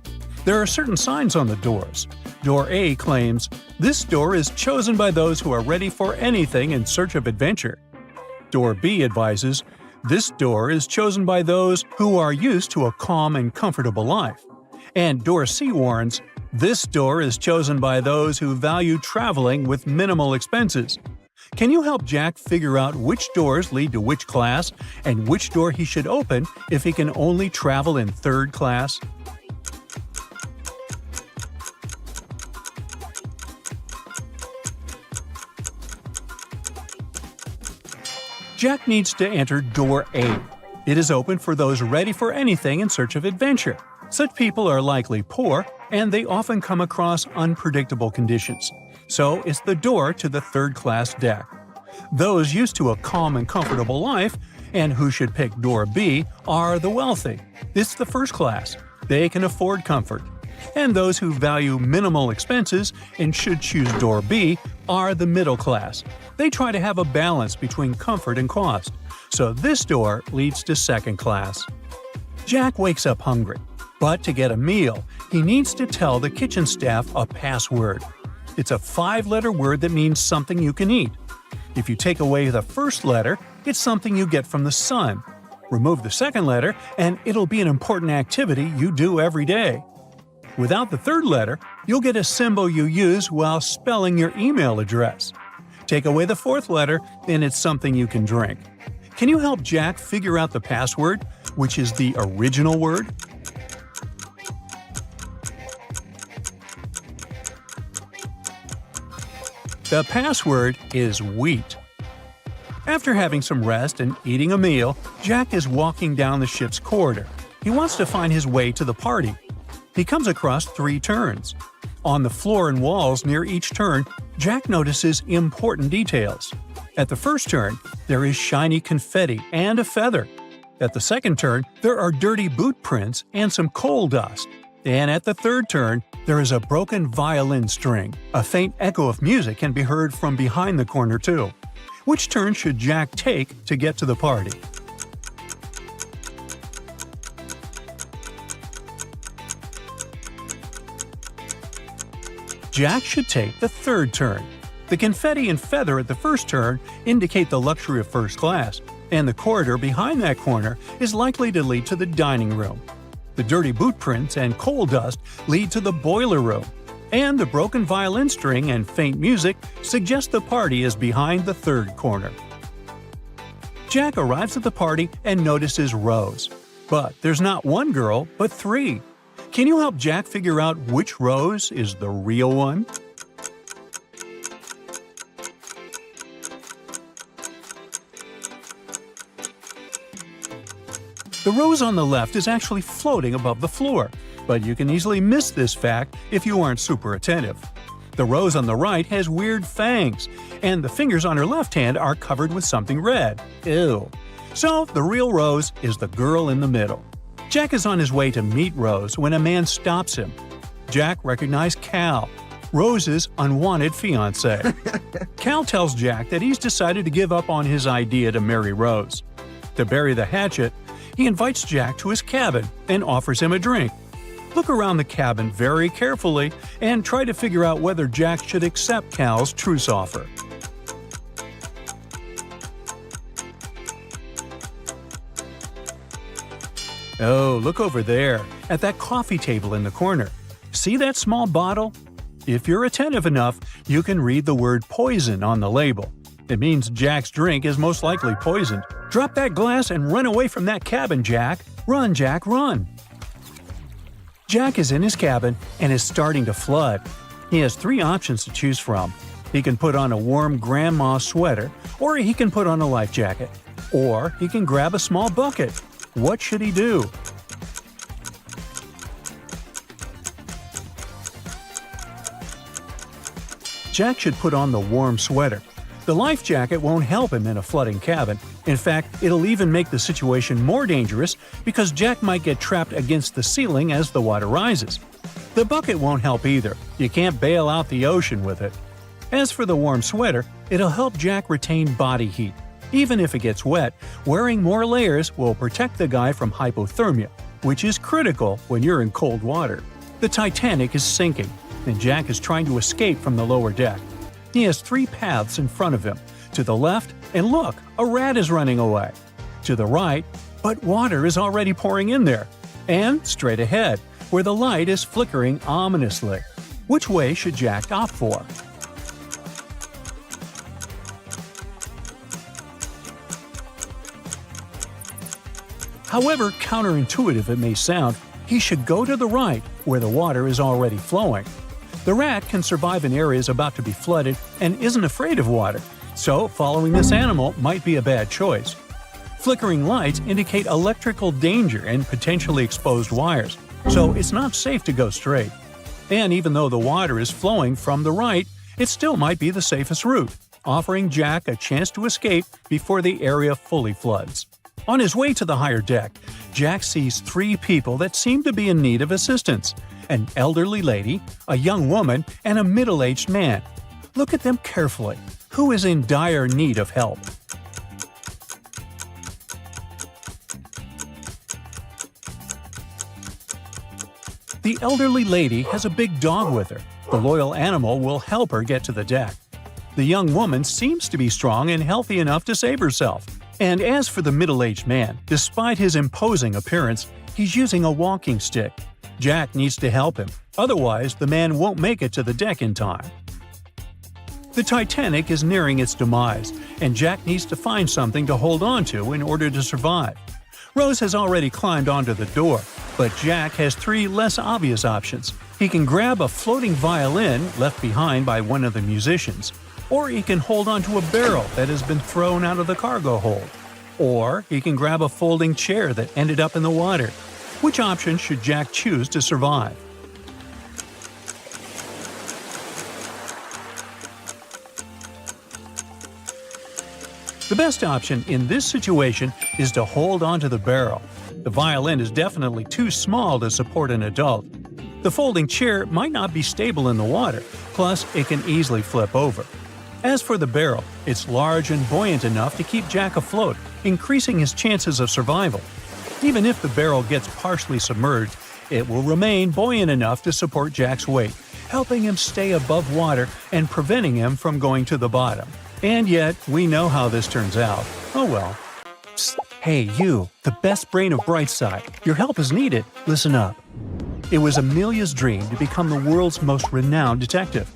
There are certain signs on the doors. Door A claims, "This door is chosen by those who are ready for anything in search of adventure." Door B advises, "This door is chosen by those who are used to a calm and comfortable life." And Door C warns, "This door is chosen by those who value traveling with minimal expenses." Can you help Jack figure out which doors lead to which class and which door he should open if he can only travel in third class? Jack needs to enter Door A. It is open for those ready for anything in search of adventure. Such people are likely poor, and they often come across unpredictable conditions. So it's the door to the third-class deck. Those used to a calm and comfortable life, and who should pick Door B, are the wealthy. It's the first class. They can afford comfort. And those who value minimal expenses and should choose Door B are the middle class. They try to have a balance between comfort and cost. So this door leads to second class. Jack wakes up hungry. But to get a meal, he needs to tell the kitchen staff a password. It's a 5-letter word that means something you can eat. If you take away the first letter, it's something you get from the sun. Remove the second letter, and it'll be an important activity you do every day. Without the third letter, you'll get a symbol you use while spelling your email address. Take away the fourth letter, and it's something you can drink. Can you help Jack figure out the password, which is the original word? The password is wheat. After having some rest and eating a meal, Jack is walking down the ship's corridor. He wants to find his way to the party. He comes across 3 turns. On the floor and walls near each turn, Jack notices important details. At the first turn, there is shiny confetti and a feather. At the second turn, there are dirty boot prints and some coal dust. And at the third turn, there is a broken violin string. A faint echo of music can be heard from behind the corner too. Which turn should Jack take to get to the party? Jack should take the third turn. The confetti and feather at the first turn indicate the luxury of first class, and the corridor behind that corner is likely to lead to the dining room. The dirty boot prints and coal dust lead to the boiler room, and the broken violin string and faint music suggest the party is behind the third corner. Jack arrives at the party and notices Rose. But there's not one girl, but 3. Can you help Jack figure out which Rose is the real one? The rose on the left is actually floating above the floor, but you can easily miss this fact if you aren't super attentive. The rose on the right has weird fangs, and the fingers on her left hand are covered with something red. Ew. So the real Rose is the girl in the middle. Jack is on his way to meet Rose when a man stops him. Jack recognized Cal, Rose's unwanted fiancé. Cal tells Jack that he's decided to give up on his idea to marry Rose. To bury the hatchet, he invites Jack to his cabin and offers him a drink. Look around the cabin very carefully and try to figure out whether Jack should accept Cal's truce offer. Oh, look over there, at that coffee table in the corner. See that small bottle? If you're attentive enough, you can read the word poison on the label. It means Jack's drink is most likely poisoned. Drop that glass and run away from that cabin, Jack. Run, Jack, run. Jack is in his cabin and is starting to flood. He has 3 options to choose from. He can put on a warm grandma sweater, or he can put on a life jacket, or he can grab a small bucket. What should he do? Jack should put on the warm sweater. The life jacket won't help him in a flooding cabin. In fact, it'll even make the situation more dangerous because Jack might get trapped against the ceiling as the water rises. The bucket won't help either. You can't bail out the ocean with it. As for the warm sweater, it'll help Jack retain body heat. Even if it gets wet, wearing more layers will protect the guy from hypothermia, which is critical when you're in cold water. The Titanic is sinking, and Jack is trying to escape from the lower deck. He has 3 paths in front of him. To the left, and look, a rat is running away. To the right, but water is already pouring in there. And straight ahead, where the light is flickering ominously. Which way should Jack opt for? However counterintuitive it may sound, he should go to the right, where the water is already flowing. The rat can survive in areas about to be flooded and isn't afraid of water, so following this animal might be a bad choice. Flickering lights indicate electrical danger and potentially exposed wires, so it's not safe to go straight. And even though the water is flowing from the right, it still might be the safest route, offering Jack a chance to escape before the area fully floods. On his way to the higher deck, Jack sees 3 people that seem to be in need of assistance: an elderly lady, a young woman, and a middle-aged man. Look at them carefully. Who is in dire need of help? The elderly lady has a big dog with her. The loyal animal will help her get to the deck. The young woman seems to be strong and healthy enough to save herself. And as for the middle-aged man, despite his imposing appearance, he's using a walking stick. Jack needs to help him, otherwise the man won't make it to the deck in time. The Titanic is nearing its demise, and Jack needs to find something to hold on to in order to survive. Rose has already climbed onto the door, but Jack has 3 less obvious options. He can grab a floating violin left behind by one of the musicians, or he can hold onto a barrel that has been thrown out of the cargo hold, or he can grab a folding chair that ended up in the water. Which option should Jack choose to survive? The best option in this situation is to hold onto the barrel. The violin is definitely too small to support an adult. The folding chair might not be stable in the water, plus it can easily flip over. As for the barrel, it's large and buoyant enough to keep Jack afloat, increasing his chances of survival. Even if the barrel gets partially submerged, it will remain buoyant enough to support Jack's weight, helping him stay above water and preventing him from going to the bottom. And yet, we know how this turns out. Oh well. Psst. Hey you, the best brain of Brightside. Your help is needed. Listen up. It was Amelia's dream to become the world's most renowned detective.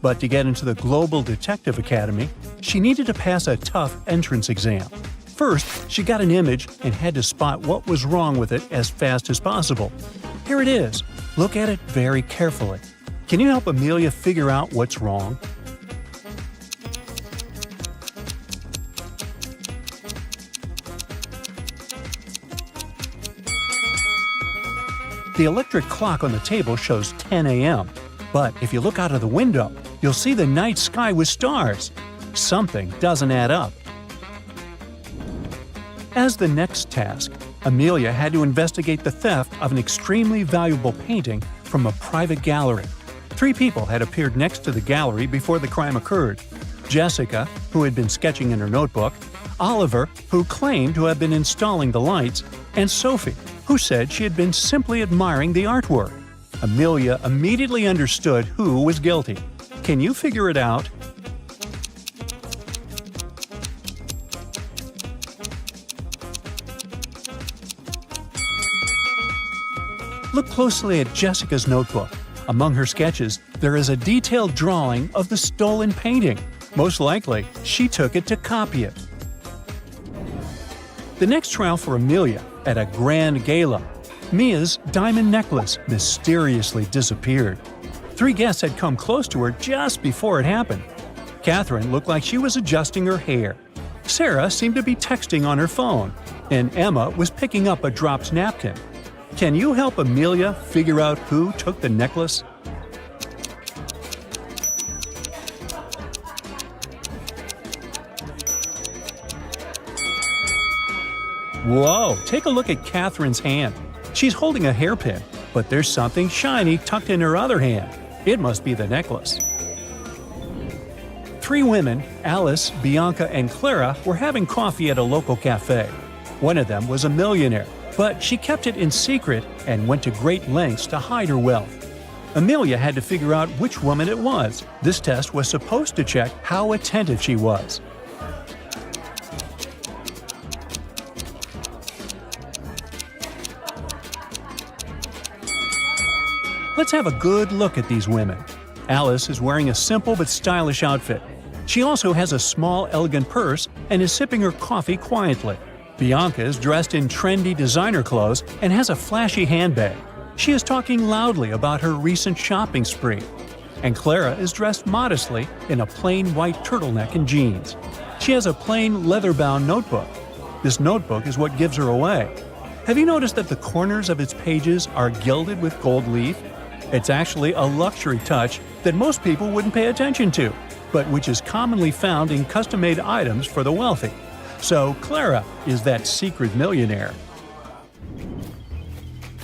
But to get into the Global Detective Academy, she needed to pass a tough entrance exam. First, she got an image and had to spot what was wrong with it as fast as possible. Here it is. Look at it very carefully. Can you help Amelia figure out what's wrong? The electric clock on the table shows 10 a.m. But if you look out of the window, you'll see the night sky with stars. Something doesn't add up. As the next task, Amelia had to investigate the theft of an extremely valuable painting from a private gallery. 3 people had appeared next to the gallery before the crime occurred. Jessica, who had been sketching in her notebook, Oliver, who claimed to have been installing the lights, and Sophie, who said she had been simply admiring the artwork. Amelia immediately understood who was guilty. Can you figure it out? Look closely at Jessica's notebook. Among her sketches, there is a detailed drawing of the stolen painting. Most likely, she took it to copy it. The next trial for Amelia, at a grand gala, Mia's diamond necklace mysteriously disappeared. 3 guests had come close to her just before it happened. Catherine looked like she was adjusting her hair. Sarah seemed to be texting on her phone, and Emma was picking up a dropped napkin. Can you help Amelia figure out who took the necklace? Whoa, take a look at Catherine's hand. She's holding a hairpin, but there's something shiny tucked in her other hand. It must be the necklace. 3 women, Alice, Bianca, and Clara, were having coffee at a local cafe. One of them was a millionaire, but she kept it in secret and went to great lengths to hide her wealth. Amelia had to figure out which woman it was. This test was supposed to check how attentive she was. Let's have a good look at these women. Alice is wearing a simple but stylish outfit. She also has a small, elegant purse and is sipping her coffee quietly. Bianca is dressed in trendy designer clothes and has a flashy handbag. She is talking loudly about her recent shopping spree. And Clara is dressed modestly in a plain white turtleneck and jeans. She has a plain leather-bound notebook. This notebook is what gives her away. Have you noticed that the corners of its pages are gilded with gold leaf? It's actually a luxury touch that most people wouldn't pay attention to, but which is commonly found in custom-made items for the wealthy. So Clara is that secret millionaire.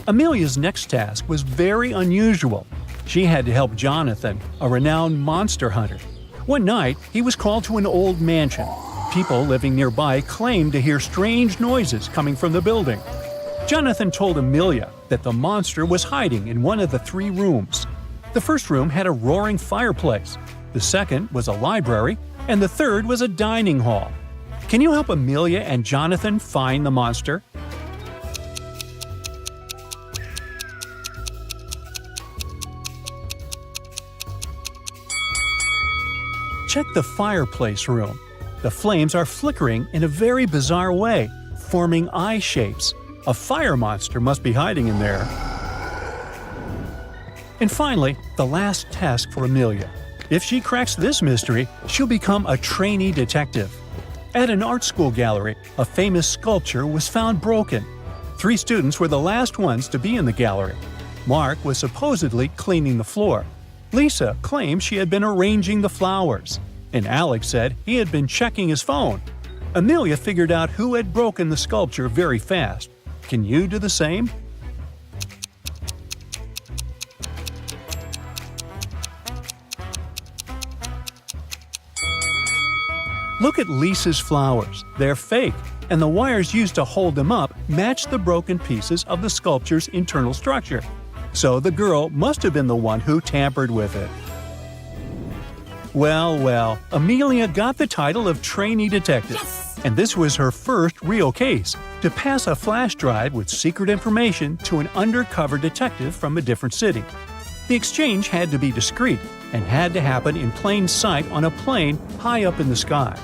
Amelia's next task was very unusual. She had to help Jonathan, a renowned monster hunter. One night, he was called to an old mansion. People living nearby claimed to hear strange noises coming from the building. Jonathan told Amelia that the monster was hiding in one of the 3 rooms. The first room had a roaring fireplace, the second was a library, and the third was a dining hall. Can you help Amelia and Jonathan find the monster? Check the fireplace room. The flames are flickering in a very bizarre way, forming eye shapes. A fire monster must be hiding in there. And finally, the last task for Amelia. If she cracks this mystery, she'll become a trainee detective. At an art school gallery, a famous sculpture was found broken. 3 students were the last ones to be in the gallery. Mark was supposedly cleaning the floor. Lisa claimed she had been arranging the flowers. And Alex said he had been checking his phone. Amelia figured out who had broken the sculpture very fast. Can you do the same? Look at Lisa's flowers. They're fake, and the wires used to hold them up match the broken pieces of the sculpture's internal structure. So the girl must have been the one who tampered with it. Well, Amelia got the title of trainee detective. And this was her first real case, to pass a flash drive with secret information to an undercover detective from a different city. The exchange had to be discreet and had to happen in plain sight on a plane high up in the sky.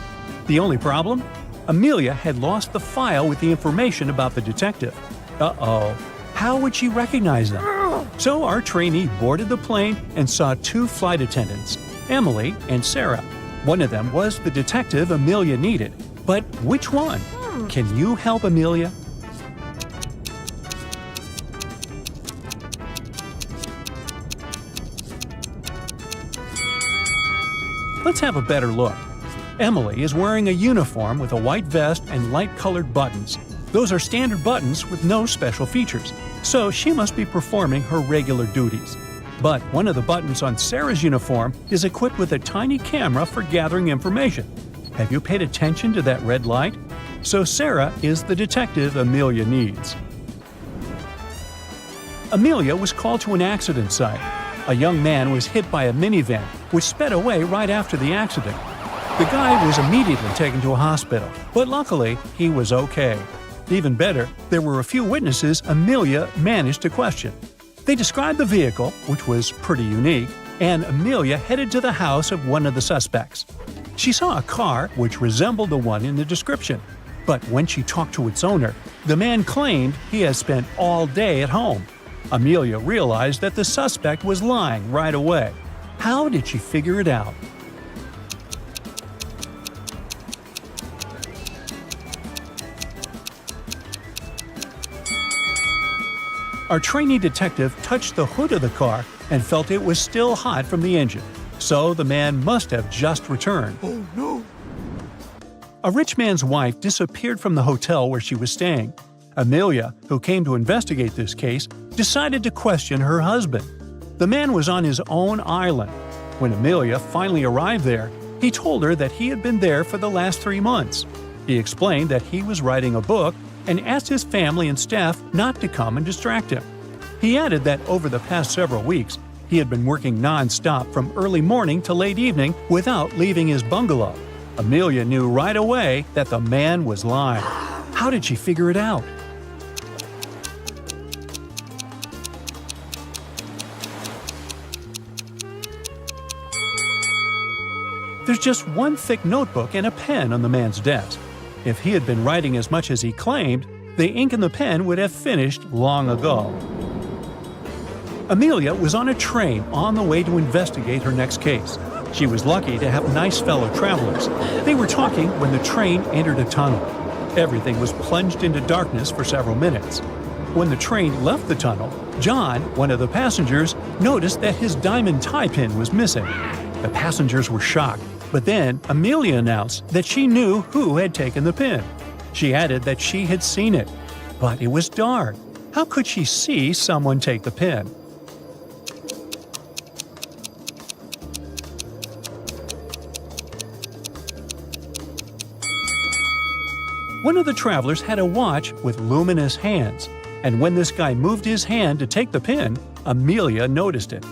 The only problem? Amelia had lost the file with the information about the detective. Uh-oh. How would she recognize them? So our trainee boarded the plane and saw two flight attendants, Emily and Sarah. One of them was the detective Amelia needed. But which one? Can you help Amelia? Let's have a better look. Emily is wearing a uniform with a white vest and light-colored buttons. Those are standard buttons with no special features, so she must be performing her regular duties. But one of the buttons on Sarah's uniform is equipped with a tiny camera for gathering information. Have you paid attention to that red light? So Sarah is the detective Amelia needs. Amelia was called to an accident site. A young man was hit by a minivan, which sped away right after the accident. The guy was immediately taken to a hospital, but luckily he was okay. Even better, there were a few witnesses Amelia managed to question. They described the vehicle, which was pretty unique, and Amelia headed to the house of one of the suspects. She saw a car which resembled the one in the description, but when she talked to its owner, the man claimed he had spent all day at home. Amelia realized that the suspect was lying right away. How did she figure it out? Our trainee detective touched the hood of the car and felt it was still hot from the engine. So the man must have just returned. Oh no! A rich man's wife disappeared from the hotel where she was staying. Amelia, who came to investigate this case, decided to question her husband. The man was on his own island. When Amelia finally arrived there, he told her that he had been there for the last 3 months. He explained that he was writing a book and asked his family and staff not to come and distract him. He added that over the past several weeks, he had been working nonstop from early morning to late evening without leaving his bungalow. Amelia knew right away that the man was lying. How did she figure it out? There's just one thick notebook and a pen on the man's desk. If he had been writing as much as he claimed, the ink in the pen would have finished long ago. Amelia was on a train on the way to investigate her next case. She was lucky to have nice fellow travelers. They were talking when the train entered a tunnel. Everything was plunged into darkness for several minutes. When the train left the tunnel, John, one of the passengers, noticed that his diamond tie pin was missing. The passengers were shocked, but then Amelia announced that she knew who had taken the pin. She added that she had seen it, but it was dark. How could she see someone take the pin? One of the travelers had a watch with luminous hands, and when this guy moved his hand to take the pin, Amelia noticed it.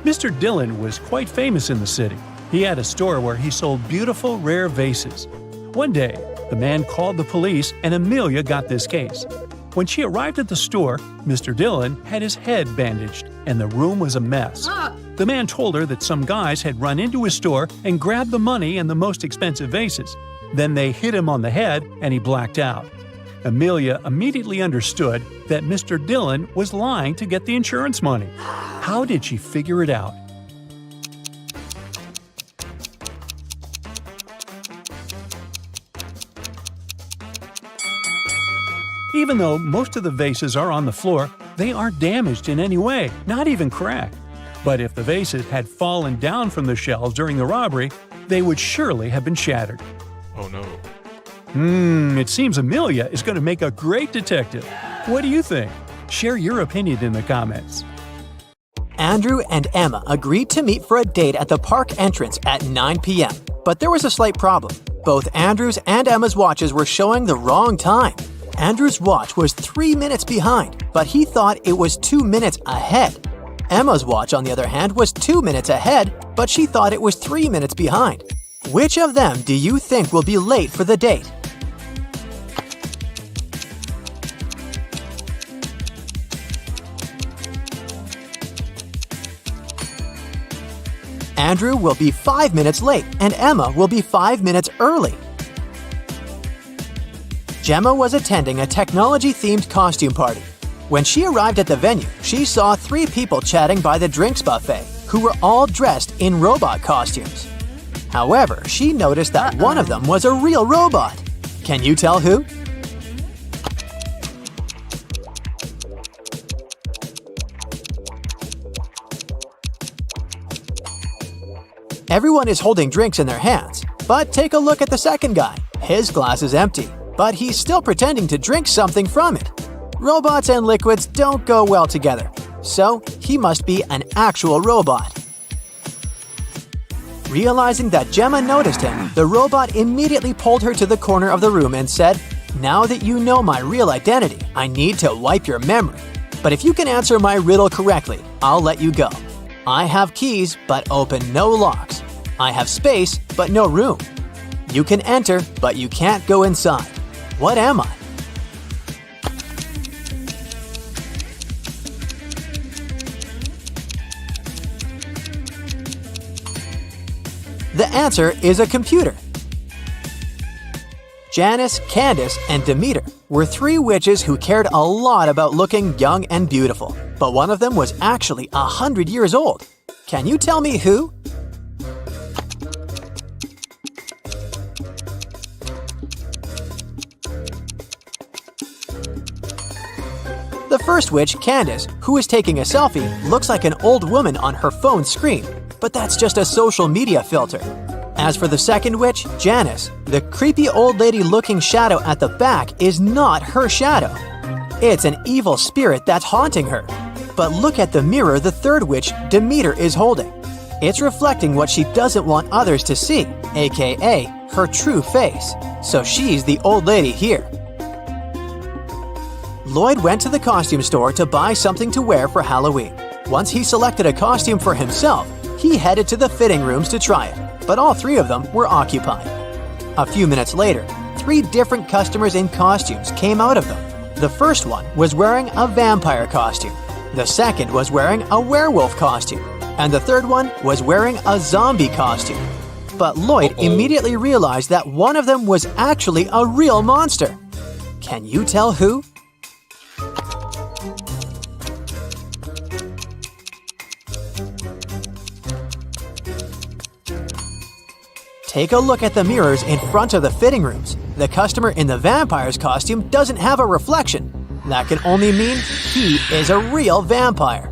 Mr. Dillon was quite famous in the city. He had a store where he sold beautiful, rare vases. One day, the man called the police and Amelia got this case. When she arrived at the store, Mr. Dillon had his head bandaged and the room was a mess. The man told her that some guys had run into his store and grabbed the money and the most expensive vases. Then they hit him on the head and he blacked out. Amelia immediately understood that Mr. Dillon was lying to get the insurance money. How did she figure it out? Even though most of the vases are on the floor, they aren't damaged in any way, not even cracked. But if the vases had fallen down from the shelves during the robbery, they would surely have been shattered. Oh no. It seems Amelia is going to make a great detective. What do you think? Share your opinion in the comments. Andrew and Emma agreed to meet for a date at the park entrance at 9 p.m. But there was a slight problem. Both Andrew's and Emma's watches were showing the wrong time. Andrew's watch was 3 minutes behind, but he thought it was 2 minutes ahead. Emma's watch, on the other hand, was 2 minutes ahead, but she thought it was 3 minutes behind. Which of them do you think will be late for the date? Andrew will be 5 minutes late and Emma will be 5 minutes early. Gemma was attending a technology-themed costume party. When she arrived at the venue, she saw 3 people chatting by the drinks buffet who were all dressed in robot costumes. However, she noticed that one of them was a real robot. Can you tell who? Everyone is holding drinks in their hands, but take a look at the second guy. His glass is empty, but he's still pretending to drink something from it. Robots and liquids don't go well together, so he must be an actual robot. Realizing that Gemma noticed him, the robot immediately pulled her to the corner of the room and said, "Now that you know my real identity, I need to wipe your memory. But if you can answer my riddle correctly, I'll let you go. I have keys, but open no locks. I have space, but no room. You can enter, but you can't go inside. What am I?" The answer is a computer. Janice, Candace, and Demeter were 3 witches who cared a lot about looking young and beautiful, but one of them was actually 100 years old. Can you tell me who? The first witch, Candace, who is taking a selfie, looks like an old woman on her phone screen, but that's just a social media filter. As for the second witch, Janice, the creepy old lady-looking shadow at the back is not her shadow. It's an evil spirit that's haunting her. But look at the mirror the third witch, Demeter, is holding. It's reflecting what she doesn't want others to see, aka her true face. So she's the old lady here. Lloyd went to the costume store to buy something to wear for Halloween. Once he selected a costume for himself, he headed to the fitting rooms to try it, but all 3 of them were occupied. A few minutes later, 3 different customers in costumes came out of them. The first one was wearing a vampire costume, the second was wearing a werewolf costume, and the third one was wearing a zombie costume. But Lloyd immediately realized that one of them was actually a real monster. Can you tell who? Take a look at the mirrors in front of the fitting rooms. The customer in the vampire's costume doesn't have a reflection. That can only mean he is a real vampire.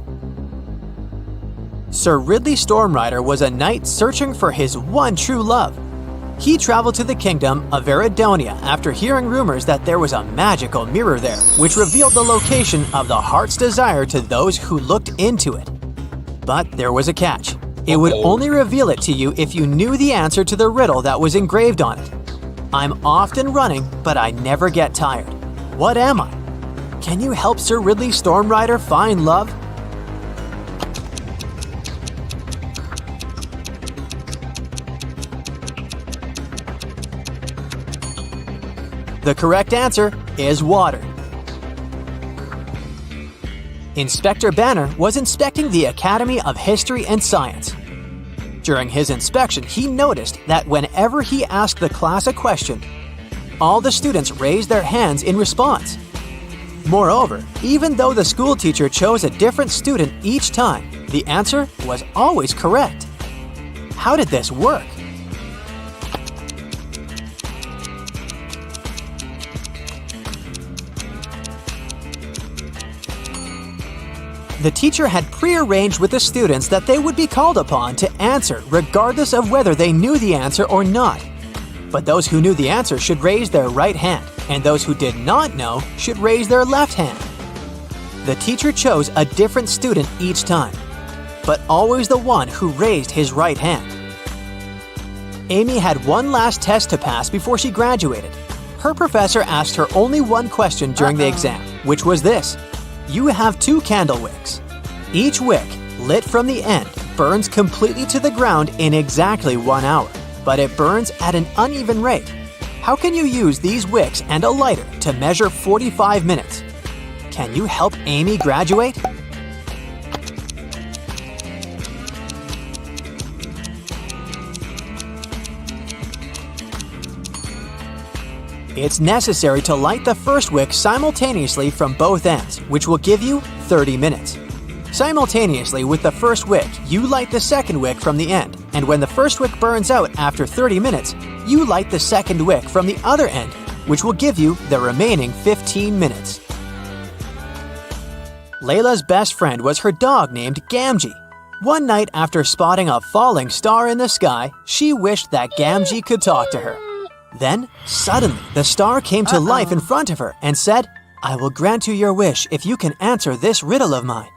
Sir Ridley Stormrider was a knight searching for his one true love. He traveled to the kingdom of Veridonia after hearing rumors that there was a magical mirror there, which revealed the location of the heart's desire to those who looked into it. But there was a catch. It would only reveal it to you if you knew the answer to the riddle that was engraved on it. I'm often running, but I never get tired. What am I? Can you help Sir Ridley Stormrider find love? The correct answer is water. Inspector Banner was inspecting the Academy of History and Science. During his inspection, he noticed that whenever he asked the class a question, all the students raised their hands in response. Moreover, even though the school teacher chose a different student each time, the answer was always correct. How did this work? The teacher had prearranged with the students that they would be called upon to answer regardless of whether they knew the answer or not. But those who knew the answer should raise their right hand, and those who did not know should raise their left hand. The teacher chose a different student each time, but always the one who raised his right hand. Amy had one last test to pass before she graduated. Her professor asked her only one question during the exam, which was this. You have 2 candle wicks. Each wick, lit from the end, burns completely to the ground in exactly 1 hour, but it burns at an uneven rate. How can you use these wicks and a lighter to measure 45 minutes? Can you help Amy graduate? It's necessary to light the first wick simultaneously from both ends, which will give you 30 minutes. Simultaneously with the first wick, you light the second wick from the end, and when the first wick burns out after 30 minutes, you light the second wick from the other end, which will give you the remaining 15 minutes. Layla's best friend was her dog named Gamgee. One night after spotting a falling star in the sky, she wished that Gamgee could talk to her. Then, suddenly, the star came to life in front of her and said, I will grant you your wish if you can answer this riddle of mine.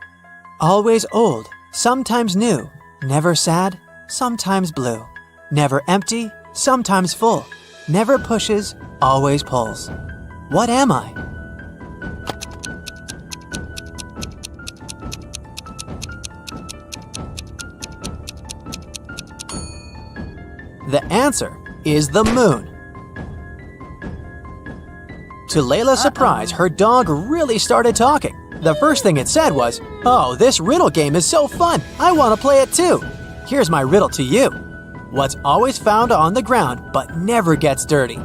Always old, sometimes new, never sad, sometimes blue, never empty, sometimes full, never pushes, always pulls. What am I? The answer is the moon. To Layla's surprise, her dog really started talking. The first thing it said was, "Oh, this riddle game is so fun! I want to play it too! Here's my riddle to you. What's always found on the ground but never gets dirty?"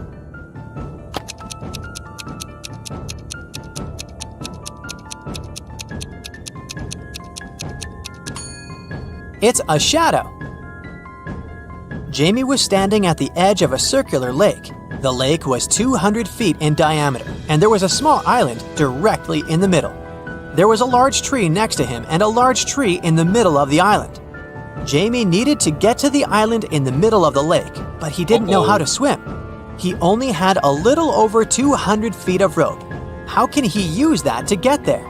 It's a shadow. Jamie was standing at the edge of a circular lake. The lake was 200 feet in diameter, and there was a small island directly in the middle. There was a large tree next to him and a large tree in the middle of the island. Jamie needed to get to the island in the middle of the lake, but he didn't know how to swim. He only had a little over 200 feet of rope. How can he use that to get there?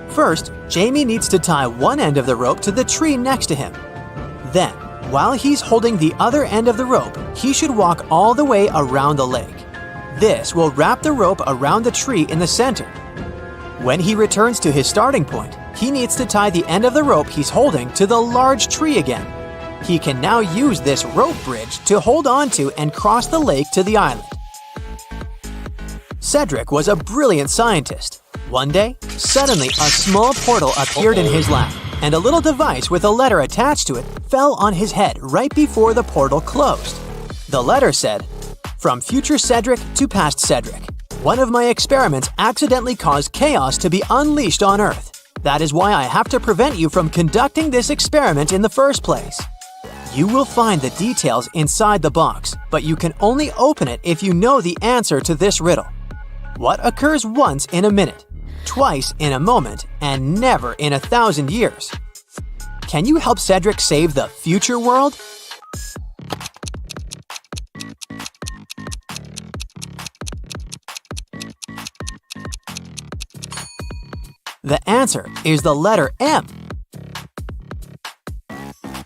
First, Jamie needs to tie one end of the rope to the tree next to him. Then, while he's holding the other end of the rope, he should walk all the way around the lake. This will wrap the rope around the tree in the center. When he returns to his starting point, he needs to tie the end of the rope he's holding to the large tree again. He can now use this rope bridge to hold on to and cross the lake to the island. Cedric was a brilliant scientist. One day, suddenly a small portal appeared in his lap, and a little device with a letter attached to it fell on his head right before the portal closed. The letter said, "From future Cedric to past Cedric. One of my experiments accidentally caused chaos to be unleashed on Earth. That is why I have to prevent you from conducting this experiment in the first place. You will find the details inside the box, but you can only open it if you know the answer to this riddle. What occurs once in a minute, twice in a moment, and never in 1,000 years? Can you help Cedric save the future world?" The answer is the letter M.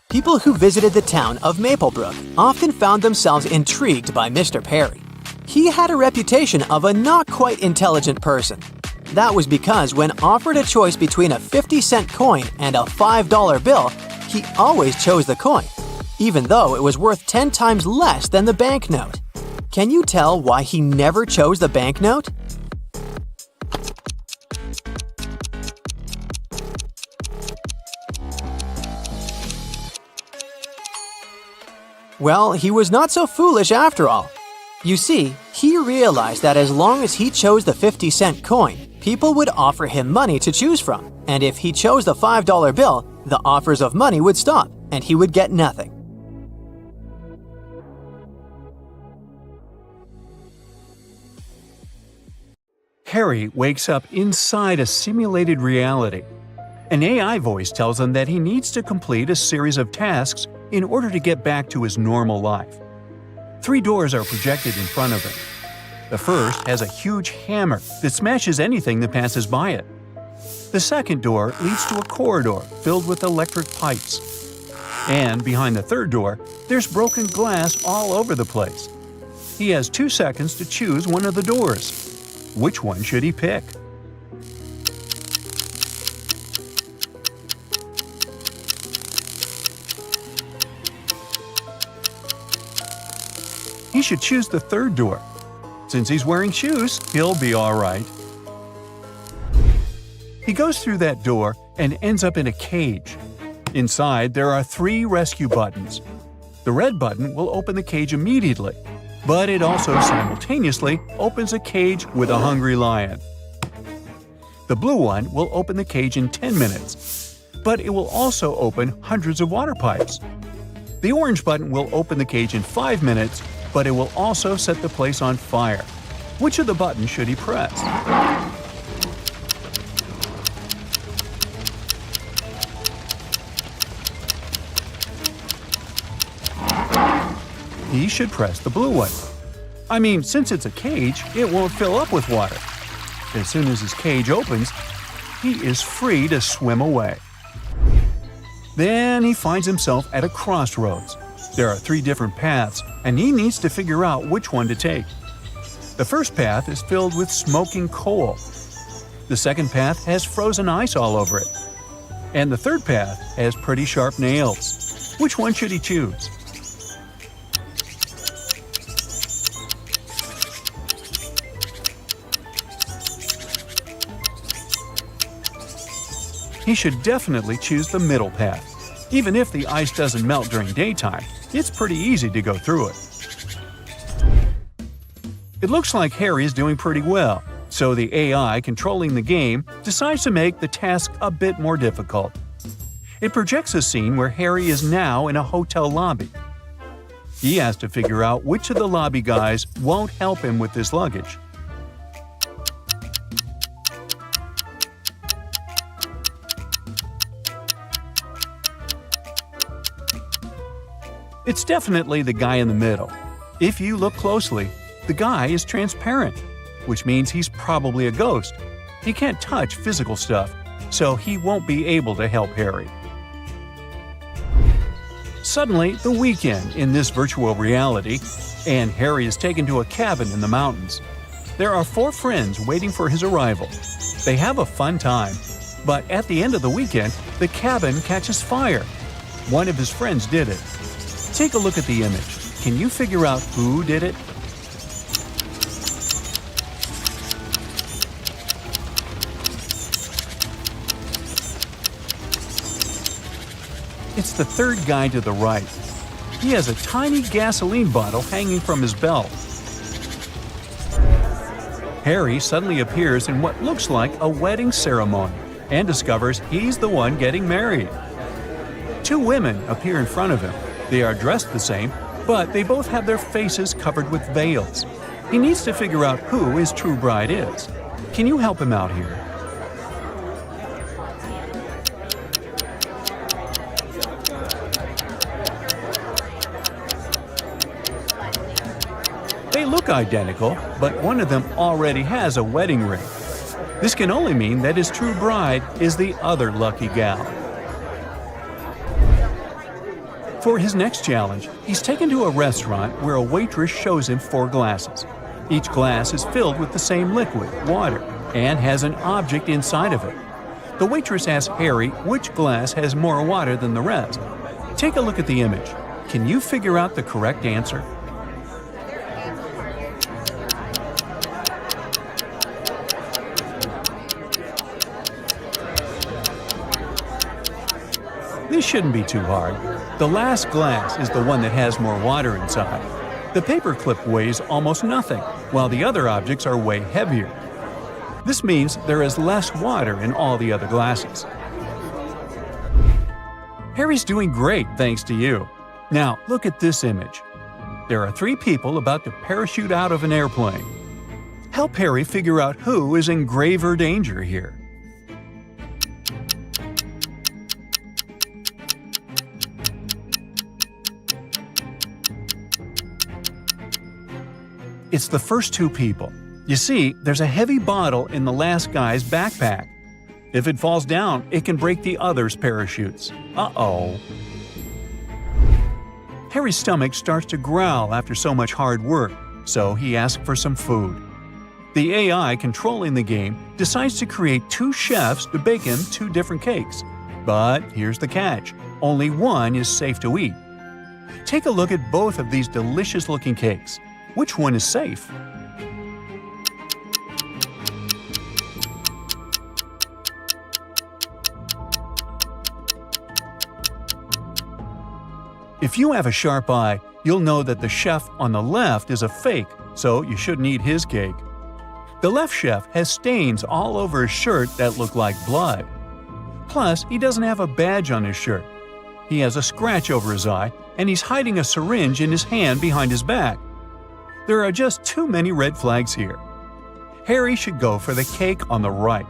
People who visited the town of Maplebrook often found themselves intrigued by Mr. Perry. He had a reputation of a not quite intelligent person. That was because when offered a choice between a 50-cent coin and a $5 bill, he always chose the coin, even though it was worth 10 times less than the banknote. Can you tell why he never chose the banknote? Well, he was not so foolish after all. You see, he realized that as long as he chose the 50-cent coin, people would offer him money to choose from, and if he chose the $5 bill, the offers of money would stop, and he would get nothing. Harry wakes up inside a simulated reality. An AI voice tells him that he needs to complete a series of tasks in order to get back to his normal life. 3 doors are projected in front of him. The first has a huge hammer that smashes anything that passes by it. The second door leads to a corridor filled with electric pipes. And behind the third door, there's broken glass all over the place. He has 2 seconds to choose one of the doors. Which one should he pick? He should choose the third door. Since he's wearing shoes, he'll be all right. He goes through that door and ends up in a cage. Inside, there are 3 rescue buttons. The red button will open the cage immediately, but it also simultaneously opens a cage with a hungry lion. The blue one will open the cage in 10 minutes, but it will also open hundreds of water pipes. The orange button will open the cage in 5 minutes, but it will also set the place on fire. Which of the buttons should he press? He should press the blue one. I mean, since it's a cage, it won't fill up with water. As soon as his cage opens, he is free to swim away. Then he finds himself at a crossroads. There are 3 different paths, and he needs to figure out which one to take. The first path is filled with smoking coal. The second path has frozen ice all over it. And the third path has pretty sharp nails. Which one should he choose? He should definitely choose the middle path. Even if the ice doesn't melt during daytime, it's pretty easy to go through it. It looks like Harry is doing pretty well, so the AI controlling the game decides to make the task a bit more difficult. It projects a scene where Harry is now in a hotel lobby. He has to figure out which of the lobby guys won't help him with his luggage. It's definitely the guy in the middle. If you look closely, the guy is transparent, which means he's probably a ghost. He can't touch physical stuff, so he won't be able to help Harry. Suddenly, the weekend in this virtual reality, and Harry is taken to a cabin in the mountains. There are 4 friends waiting for his arrival. They have a fun time, but at the end of the weekend, the cabin catches fire. One of his friends did it. Take a look at the image. Can you figure out who did it? It's the third guy to the right. He has a tiny gasoline bottle hanging from his belt. Harry suddenly appears in what looks like a wedding ceremony and discovers he's the one getting married. 2 women appear in front of him. They are dressed the same, but they both have their faces covered with veils. He needs to figure out who his true bride is. Can you help him out here? They look identical, but one of them already has a wedding ring. This can only mean that his true bride is the other lucky gal. For his next challenge, he's taken to a restaurant where a waitress shows him 4 glasses. Each glass is filled with the same liquid, water, and has an object inside of it. The waitress asks Harry which glass has more water than the rest. Take a look at the image. Can you figure out the correct answer? This shouldn't be too hard. The last glass is the one that has more water inside. The paperclip weighs almost nothing, while the other objects are way heavier. This means there is less water in all the other glasses. Harry's doing great thanks to you. Now, look at this image. There are 3 people about to parachute out of an airplane. Help Harry figure out who is in graver danger here. It's the first two people. You see, there's a heavy bottle in the last guy's backpack. If it falls down, it can break the other's parachutes. Uh-oh. Harry's stomach starts to growl after so much hard work, so he asks for some food. The AI controlling the game decides to create two chefs to bake him two different cakes. But here's the catch: only one is safe to eat. Take a look at both of these delicious-looking cakes. Which one is safe? If you have a sharp eye, you'll know that the chef on the left is a fake, so you shouldn't eat his cake. The left chef has stains all over his shirt that look like blood. Plus, he doesn't have a badge on his shirt. He has a scratch over his eye, and he's hiding a syringe in his hand behind his back. There are just too many red flags here. Harry should go for the cake on the right.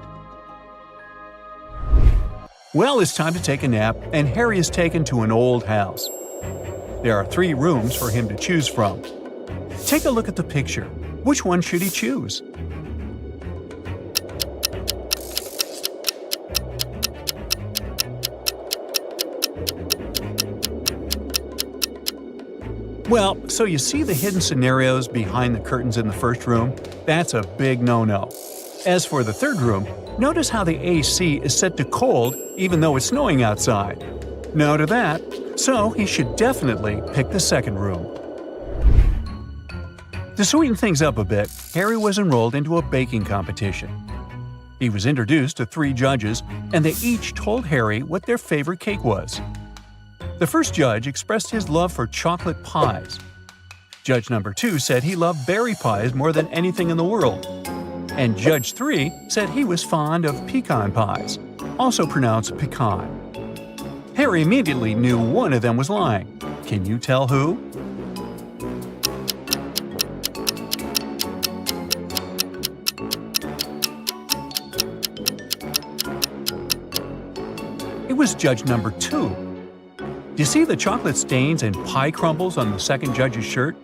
Well, it's time to take a nap, and Harry is taken to an old house. There are 3 rooms for him to choose from. Take a look at the picture. Which one should he choose? Well, so you see the hidden scenarios behind the curtains in the first room? That's a big no-no. As for the third room, notice how the AC is set to cold even though it's snowing outside. No to that, so he should definitely pick the second room. To sweeten things up a bit, Harry was enrolled into a baking competition. He was introduced to 3 judges, and they each told Harry what their favorite cake was. The first judge expressed his love for chocolate pies. Judge number 2 said he loved berry pies more than anything in the world. And Judge 3 said he was fond of pecan pies, also pronounced pecan. Harry immediately knew one of them was lying. Can you tell who? It was judge number 2. Do you see the chocolate stains and pie crumbles on the second judge's shirt?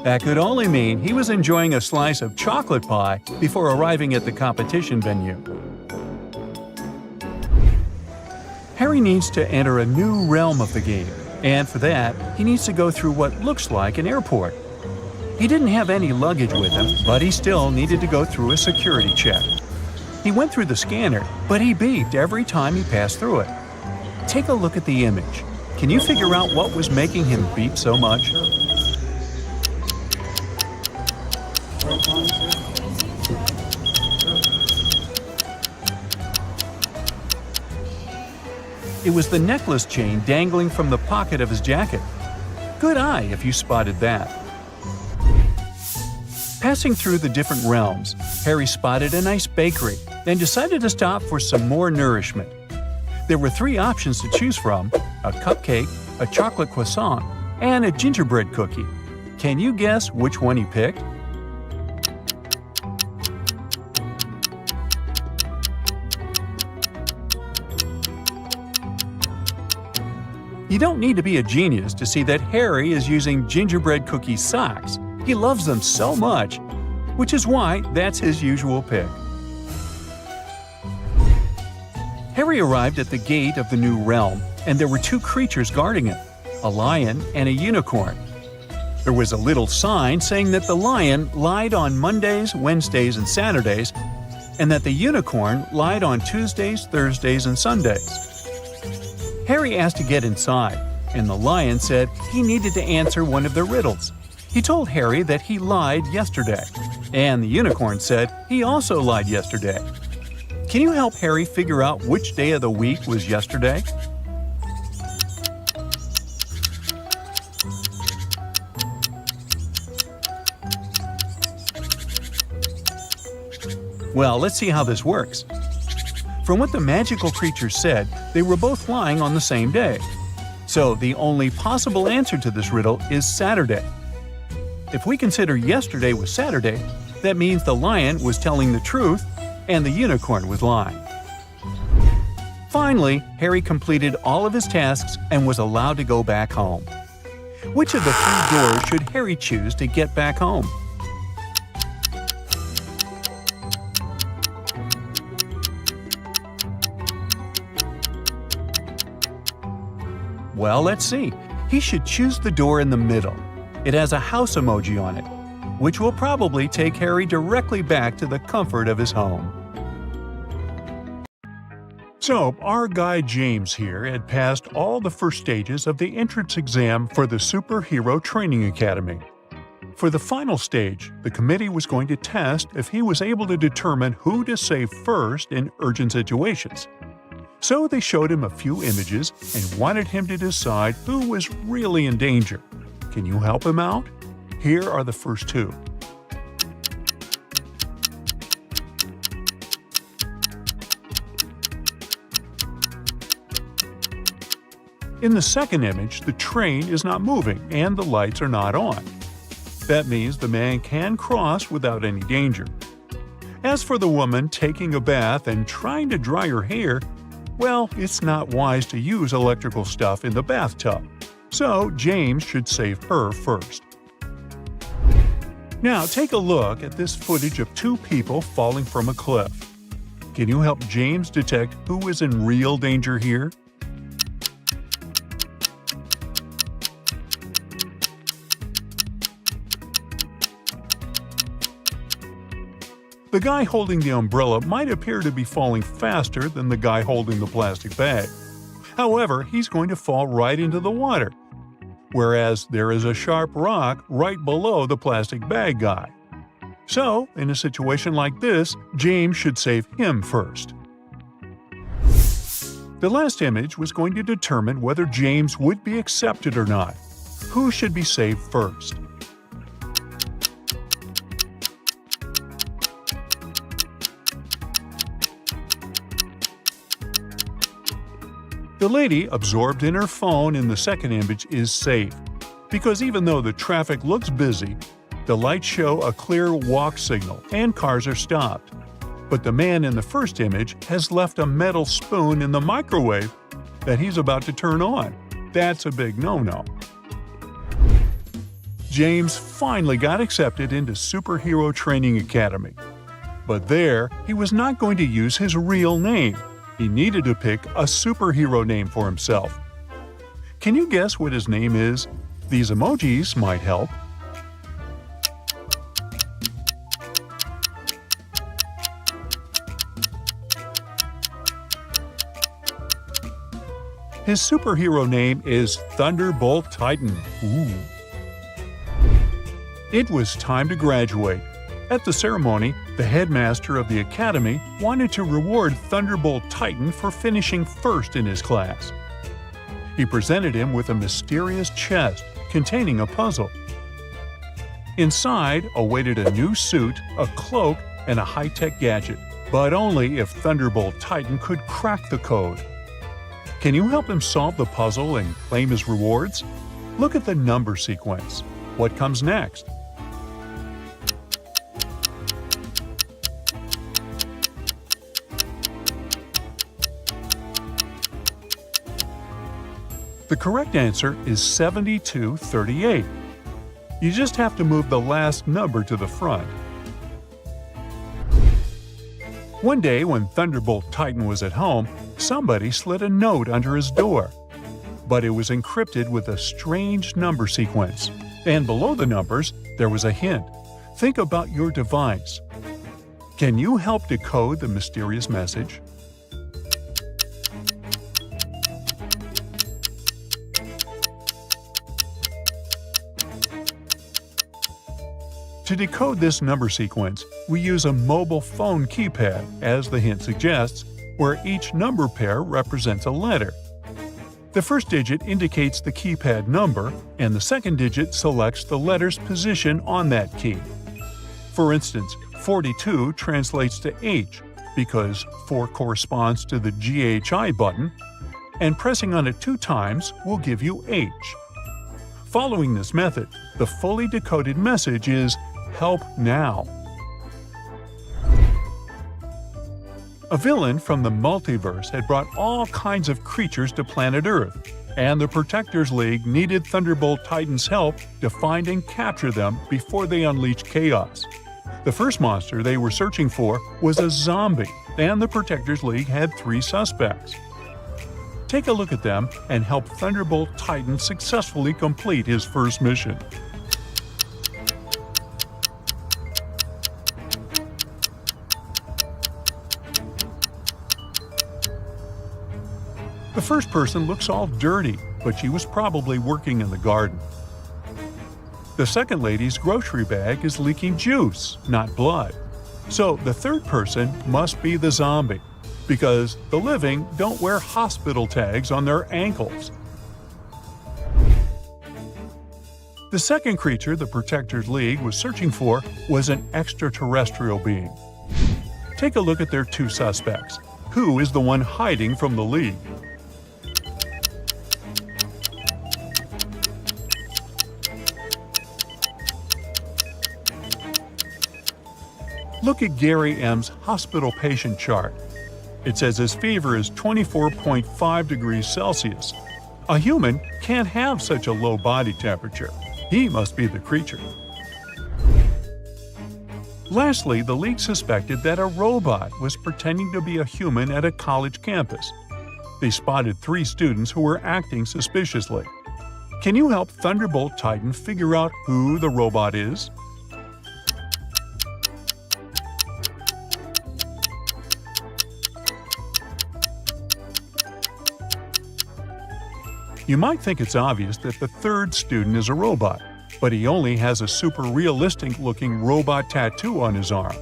That could only mean he was enjoying a slice of chocolate pie before arriving at the competition venue. Harry needs to enter a new realm of the game, and for that, he needs to go through what looks like an airport. He didn't have any luggage with him, but he still needed to go through a security check. He went through the scanner, but he beeped every time he passed through it. Take a look at the image. Can you figure out what was making him beep so much? It was the necklace chain dangling from the pocket of his jacket. Good eye if you spotted that. Passing through the different realms, Harry spotted a nice bakery, then decided to stop for some more nourishment. There were 3 options to choose from: a cupcake, a chocolate croissant, and a gingerbread cookie. Can you guess which one he picked? You don't need to be a genius to see that Harry is using gingerbread cookie socks. He loves them so much, which is why that's his usual pick. Harry arrived at the gate of the new realm, and there were 2 creatures guarding him, a lion and a unicorn. There was a little sign saying that the lion lied on Mondays, Wednesdays, and Saturdays, and that the unicorn lied on Tuesdays, Thursdays, and Sundays. Harry asked to get inside, and the lion said he needed to answer one of the riddles. He told Harry that he lied yesterday, and the unicorn said he also lied yesterday. Can you help Harry figure out which day of the week was yesterday? Well, let's see how this works. From what the magical creatures said, they were both lying on the same day. So the only possible answer to this riddle is Saturday. If we consider yesterday was Saturday, that means the lion was telling the truth and the unicorn was lying. Finally, Harry completed all of his tasks and was allowed to go back home. Which of the three doors should Harry choose to get back home? Well, let's see. He should choose the door in the middle. It has a house emoji on it, which will probably take Harry directly back to the comfort of his home. So, our guy James here had passed all the first stages of the entrance exam for the Superhero Training Academy. For the final stage, the committee was going to test if he was able to determine who to save first in urgent situations. So they showed him a few images and wanted him to decide who was really in danger. Can you help him out? Here are the first two. In the second image, the train is not moving and the lights are not on. That means the man can cross without any danger. As for the woman taking a bath and trying to dry her hair, well, it's not wise to use electrical stuff in the bathtub, so James should save her first. Now take a look at this footage of two people falling from a cliff. Can you help James detect who is in real danger here? The guy holding the umbrella might appear to be falling faster than the guy holding the plastic bag. However, he's going to fall right into the water, whereas there is a sharp rock right below the plastic bag guy. So, in a situation like this, James should save him first. The last image was going to determine whether James would be accepted or not. Who should be saved first? The lady absorbed in her phone in the second image is safe, because even though the traffic looks busy, the lights show a clear walk signal and cars are stopped. But the man in the first image has left a metal spoon in the microwave that he's about to turn on. That's a big no-no. James finally got accepted into Superhero Training Academy. But there, he was not going to use his real name. He needed to pick a superhero name for himself. Can you guess what his name is? These emojis might help. His superhero name is Thunderbolt Titan. Ooh. It was time to graduate. At the ceremony, the headmaster of the academy wanted to reward Thunderbolt Titan for finishing first in his class. He presented him with a mysterious chest containing a puzzle. Inside awaited a new suit, a cloak, and a high-tech gadget, but only if Thunderbolt Titan could crack the code. Can you help him solve the puzzle and claim his rewards? Look at the number sequence. What comes next? The correct answer is 7238. You just have to move the last number to the front. One day when Thunderbolt Titan was at home, somebody slid a note under his door. But it was encrypted with a strange number sequence. And below the numbers, there was a hint. Think about your device. Can you help decode the mysterious message? To decode this number sequence, we use a mobile phone keypad, as the hint suggests, where each number pair represents a letter. The first digit indicates the keypad number, and the second digit selects the letter's position on that key. For instance, 42 translates to H, because 4 corresponds to the GHI button, and pressing on it 2 times will give you H. Following this method, the fully decoded message is "Help now." A villain from the multiverse had brought all kinds of creatures to planet Earth, and the Protectors League needed Thunderbolt Titan's help to find and capture them before they unleashed chaos. The first monster they were searching for was a zombie, and the Protectors League had 3 suspects. Take a look at them and help Thunderbolt Titan successfully complete his first mission. The first person looks all dirty, but she was probably working in the garden. The second lady's grocery bag is leaking juice, not blood. So the third person must be the zombie, because the living don't wear hospital tags on their ankles. The second creature the Protectors League was searching for was an extraterrestrial being. Take a look at their 2 suspects. Who is the one hiding from the League? Look at Gary M's hospital patient chart. It says his fever is 24.5 degrees Celsius. A human can't have such a low body temperature. He must be the creature. Lastly, the League suspected that a robot was pretending to be a human at a college campus. They spotted 3 students who were acting suspiciously. Can you help Thunderbolt Titan figure out who the robot is? You might think it's obvious that the third student is a robot, but he only has a super realistic-looking robot tattoo on his arm.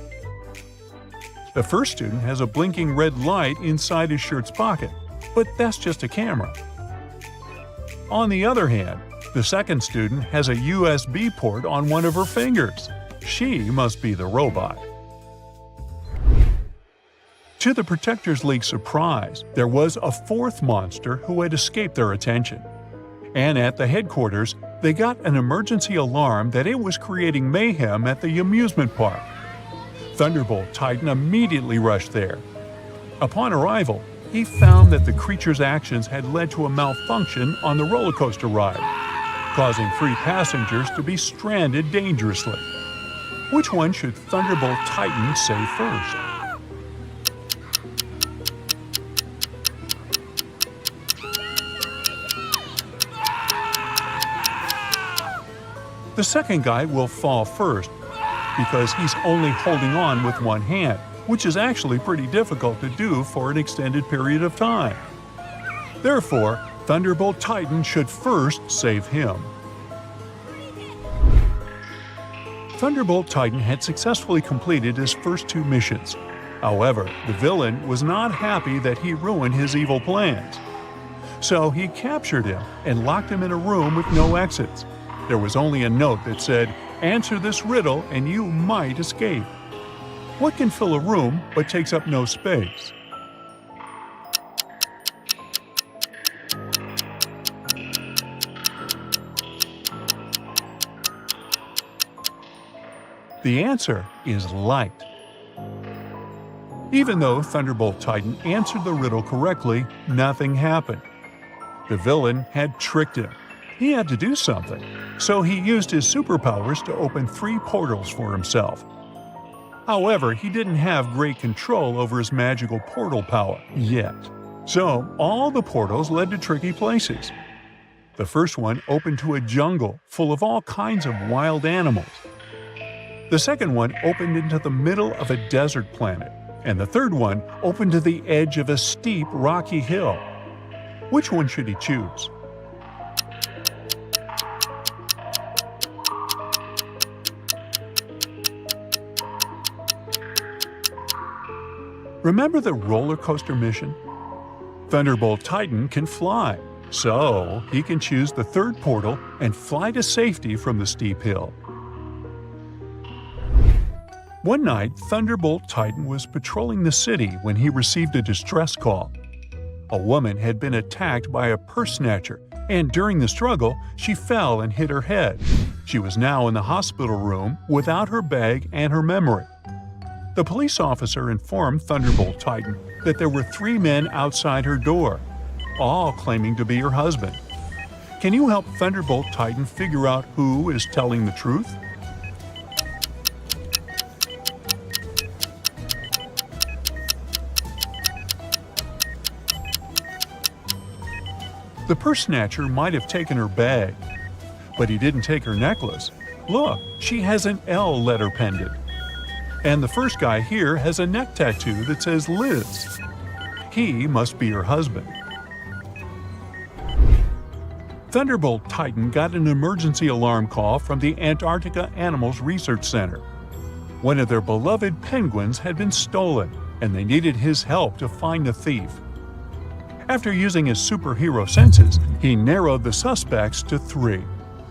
The first student has a blinking red light inside his shirt's pocket, but that's just a camera. On the other hand, the second student has a USB port on one of her fingers. She must be the robot. To the Protectors League's surprise, there was a 4th monster who had escaped their attention. And at the headquarters, they got an emergency alarm that it was creating mayhem at the amusement park. Thunderbolt Titan immediately rushed there. Upon arrival, he found that the creature's actions had led to a malfunction on the roller coaster ride, causing 3 passengers to be stranded dangerously. Which one should Thunderbolt Titan save first? The second guy will fall first because he's only holding on with one hand, which is actually pretty difficult to do for an extended period of time. Therefore, Thunderbolt Titan should first save him. Thunderbolt Titan had successfully completed his first 2 missions. However, the villain was not happy that he ruined his evil plans. So he captured him and locked him in a room with no exits. There was only a note that said, "Answer this riddle and you might escape." What can fill a room but takes up no space? The answer is light. Even though Thunderbolt Titan answered the riddle correctly, nothing happened. The villain had tricked him. He had to do something, so he used his superpowers to open 3 portals for himself. However, he didn't have great control over his magical portal power yet. So, all the portals led to tricky places. The first one opened to a jungle full of all kinds of wild animals. The second one opened into the middle of a desert planet, and the third one opened to the edge of a steep, rocky hill. Which one should he choose? Remember the roller coaster mission? Thunderbolt Titan can fly, so he can choose the third portal and fly to safety from the steep hill. One night, Thunderbolt Titan was patrolling the city when he received a distress call. A woman had been attacked by a purse snatcher, and during the struggle, she fell and hit her head. She was now in the hospital room without her bag and her memory. The police officer informed Thunderbolt Titan that there were 3 men outside her door. all claiming to be her husband. Can you help Thunderbolt Titan figure out who is telling the truth? The purse snatcher might have taken her bag, but he didn't take her necklace. Look, she has an L letter pendant. And the first guy here has a neck tattoo that says Liz. He must be her husband. Thunderbolt Titan got an emergency alarm call from the Antarctica Animals Research Center. One of their beloved penguins had been stolen, and they needed his help to find the thief. After using his superhero senses, he narrowed the suspects to 3.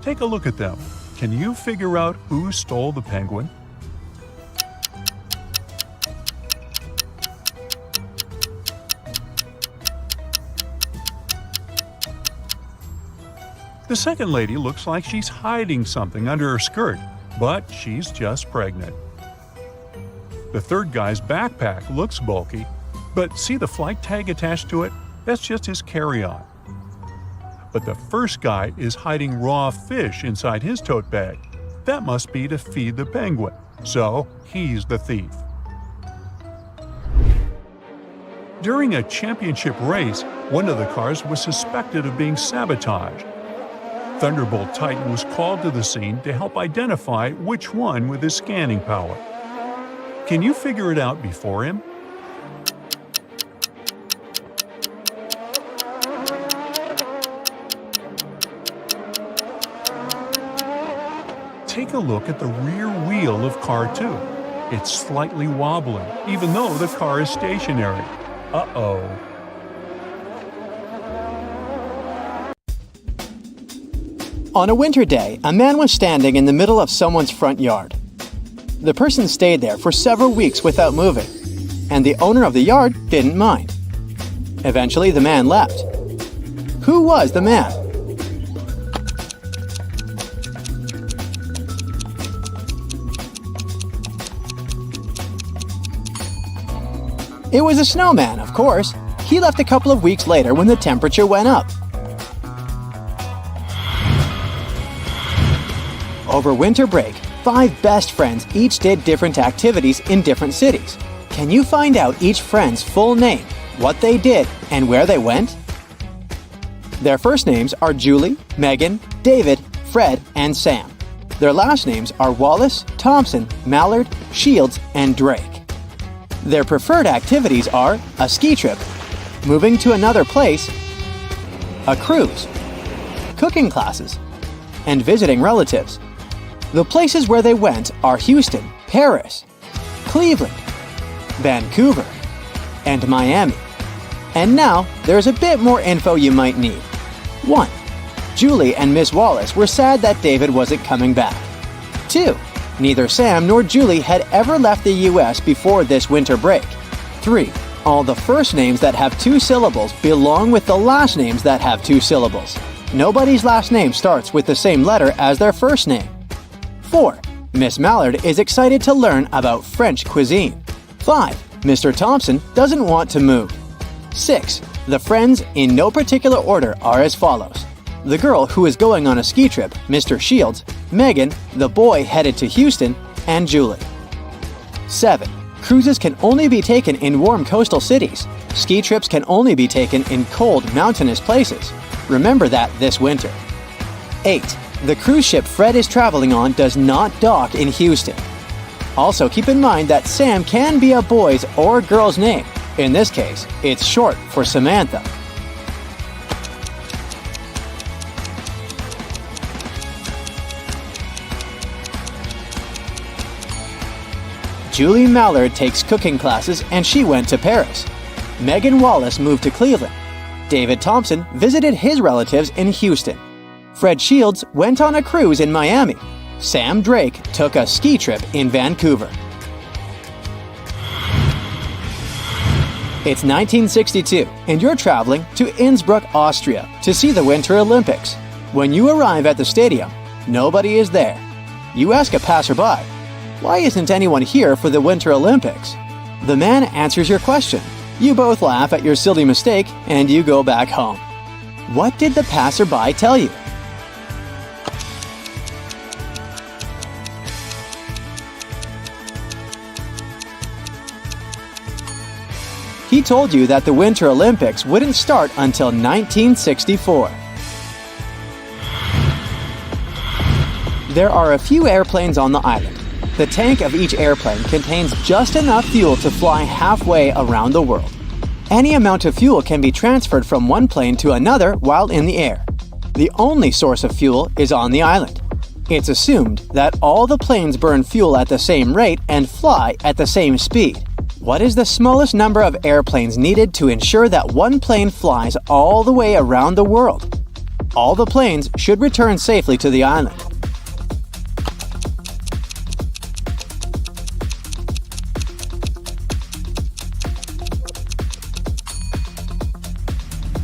Take a look at them. Can you figure out who stole the penguin? The second lady looks like she's hiding something under her skirt, but she's just pregnant. The third guy's backpack looks bulky, but see the flight tag attached to it? That's just his carry-on. But the first guy is hiding raw fish inside his tote bag. That must be to feed the penguin, so he's the thief. During a championship race, one of the cars was suspected of being sabotaged. Thunderbolt Titan was called to the scene to help identify which one with his scanning power. Can you figure it out before him? Take a look at the rear wheel of car 2. It's slightly wobbling, even though the car is stationary. Uh-oh. On a winter day, a man was standing in the middle of someone's front yard. The person stayed there for several weeks without moving, and the owner of the yard didn't mind. Eventually, the man left. Who was the man? It was a snowman, of course. He left a couple of weeks later when the temperature went up. Over winter break, 5 best friends each did different activities in different cities. Can you find out each friend's full name, what they did, and where they went? Their first names are Julie, Megan, David, Fred, and Sam. Their last names are Wallace, Thompson, Mallard, Shields, and Drake. Their preferred activities are a ski trip, moving to another place, a cruise, cooking classes, and visiting relatives. The places where they went are Houston, Paris, Cleveland, Vancouver, and Miami. And now, there's a bit more info you might need. 1. Julie and Miss Wallace were sad that David wasn't coming back. 2. Neither Sam nor Julie had ever left the US before this winter break. 3. All the first names that have 2 syllables belong with the last names that have 2 syllables. Nobody's last name starts with the same letter as their first name. 4. Miss Mallard is excited to learn about French cuisine. 5. Mr. Thompson doesn't want to move. 6. The friends, in no particular order, are as follows. The girl who is going on a ski trip, Mr. Shields, Megan, the boy headed to Houston, and Julie. 7. Cruises can only be taken in warm coastal cities. Ski trips can only be taken in cold, mountainous places. Remember that this winter. 8. The cruise ship Fred is traveling on does not dock in Houston. Also keep in mind that Sam can be a boy's or girl's name. In this case, it's short for Samantha. Julie Mallard takes cooking classes and she went to Paris. Megan Wallace moved to Cleveland. David Thompson visited his relatives in Houston. Fred Shields went on a cruise in Miami. Sam Drake took a ski trip in Vancouver. It's 1962, and you're traveling to Innsbruck, Austria, to see the Winter Olympics. When you arrive at the stadium, nobody is there. You ask a passerby, "Why isn't anyone here for the Winter Olympics?" The man answers your question. You both laugh at your silly mistake and you go back home. What did the passerby tell you? He told you that the Winter Olympics wouldn't start until 1964. There are a few airplanes on the island. The tank of each airplane contains just enough fuel to fly halfway around the world. Any amount of fuel can be transferred from one plane to another while in the air. The only source of fuel is on the island. It's assumed that all the planes burn fuel at the same rate and fly at the same speed. What is the smallest number of airplanes needed to ensure that one plane flies all the way around the world? All the planes should return safely to the island.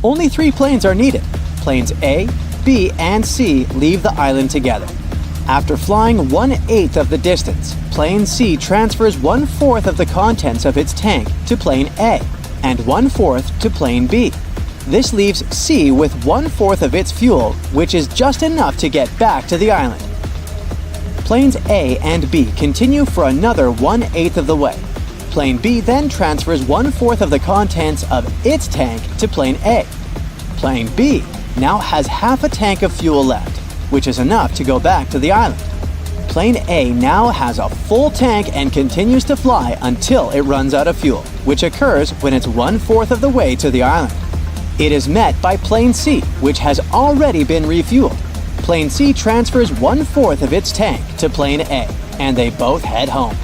Only 3 planes are needed. Planes A, B, and C leave the island together. After flying 1/8 of the distance, Plane C transfers 1/4 of the contents of its tank to Plane A and 1/4 to Plane B. This leaves C with 1/4 of its fuel, which is just enough to get back to the island. Planes A and B continue for another 1/8 of the way. Plane B then transfers 1/4 of the contents of its tank to Plane A. Plane B now has half a tank of fuel left, which is enough to go back to the island. Plane A now has a full tank and continues to fly until it runs out of fuel, which occurs when it's 1/4 of the way to the island. It is met by Plane C, which has already been refueled. Plane C transfers 1/4 of its tank to Plane A, and they both head home.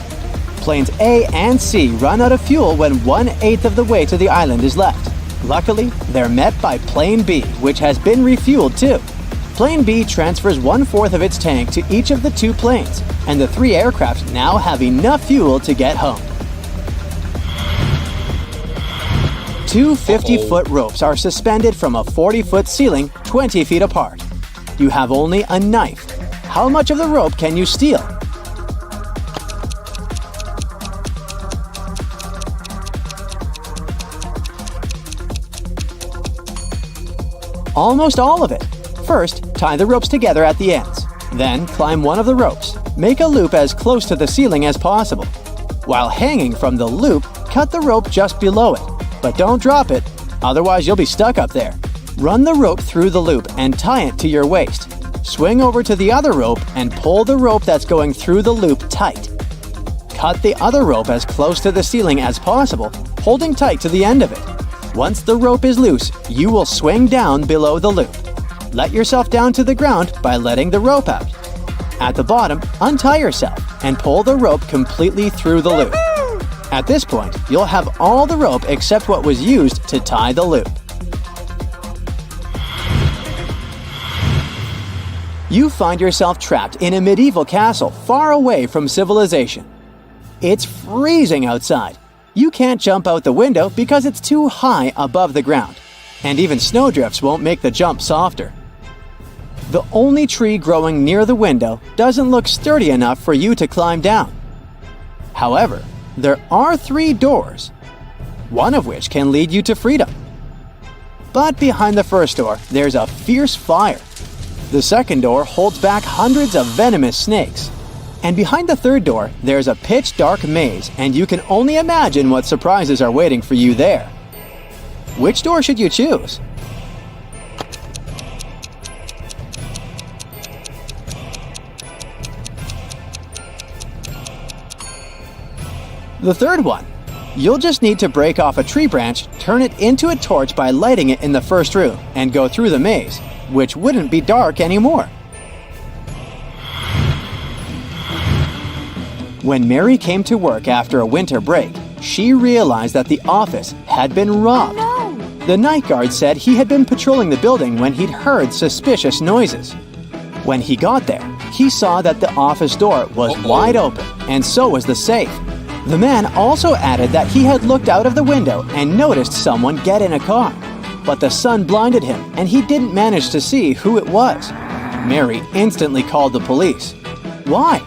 Planes A and C run out of fuel when 1/8 of the way to the island is left. Luckily, they're met by Plane B, which has been refueled too. Plane B transfers 1/4 of its tank to each of the 2 planes, and the 3 aircraft now have enough fuel to get home. 2 50-foot ropes are suspended from a 40-foot ceiling 20 feet apart. You have only a knife. How much of the rope can you steal? Almost all of it. First, tie the ropes together at the ends. Then, climb one of the ropes. Make a loop as close to the ceiling as possible. While hanging from the loop, cut the rope just below it. But don't drop it, otherwise you'll be stuck up there. Run the rope through the loop and tie it to your waist. Swing over to the other rope and pull the rope that's going through the loop tight. Cut the other rope as close to the ceiling as possible, holding tight to the end of it. Once the rope is loose, you will swing down below the loop. Let yourself down to the ground by letting the rope out. At the bottom, untie yourself and pull the rope completely through the loop. At this point, you'll have all the rope except what was used to tie the loop. You find yourself trapped in a medieval castle far away from civilization. It's freezing outside. You can't jump out the window because it's too high above the ground, and even snowdrifts won't make the jump softer. The only tree growing near the window doesn't look sturdy enough for you to climb down. However, there are 3 doors, one of which can lead you to freedom. But behind the first door, there's a fierce fire. The second door holds back hundreds of venomous snakes. And behind the third door, there's a pitch-dark maze, and you can only imagine what surprises are waiting for you there. Which door should you choose? The third one. You'll just need to break off a tree branch, turn it into a torch by lighting it in the first room, and go through the maze, which wouldn't be dark anymore. When Mary came to work after a winter break, she realized that the office had been robbed. Oh, no. The night guard said he had been patrolling the building when he'd heard suspicious noises. When he got there, he saw that the office door was wide open, and so was the safe. The man also added that he had looked out of the window and noticed someone get in a car. But the sun blinded him, and he didn't manage to see who it was. Mary instantly called the police. Why?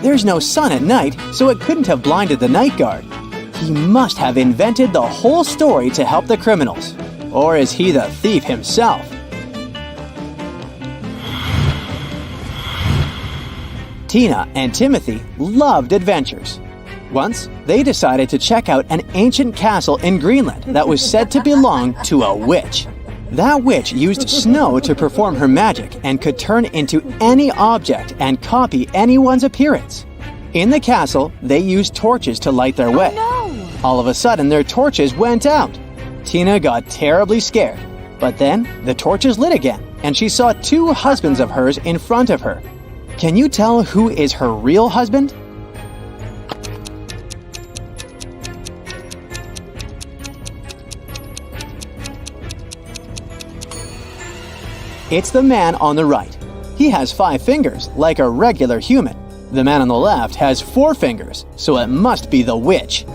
There's no sun at night, so it couldn't have blinded the night guard. He must have invented the whole story to help the criminals. Or is he the thief himself? Tina and Timothy loved adventures. Once, they decided to check out an ancient castle in Greenland that was said to belong to a witch. That witch used snow to perform her magic and could turn into any object and copy anyone's appearance. In the castle, they used torches to light their way. All of a sudden, their torches went out. Tina got terribly scared, but then the torches lit again, and she saw two husbands of hers in front of her. Can you tell who is her real husband? It's the man on the right. He has 5 fingers, like a regular human. The man on the left has 4 fingers, so it must be the witch.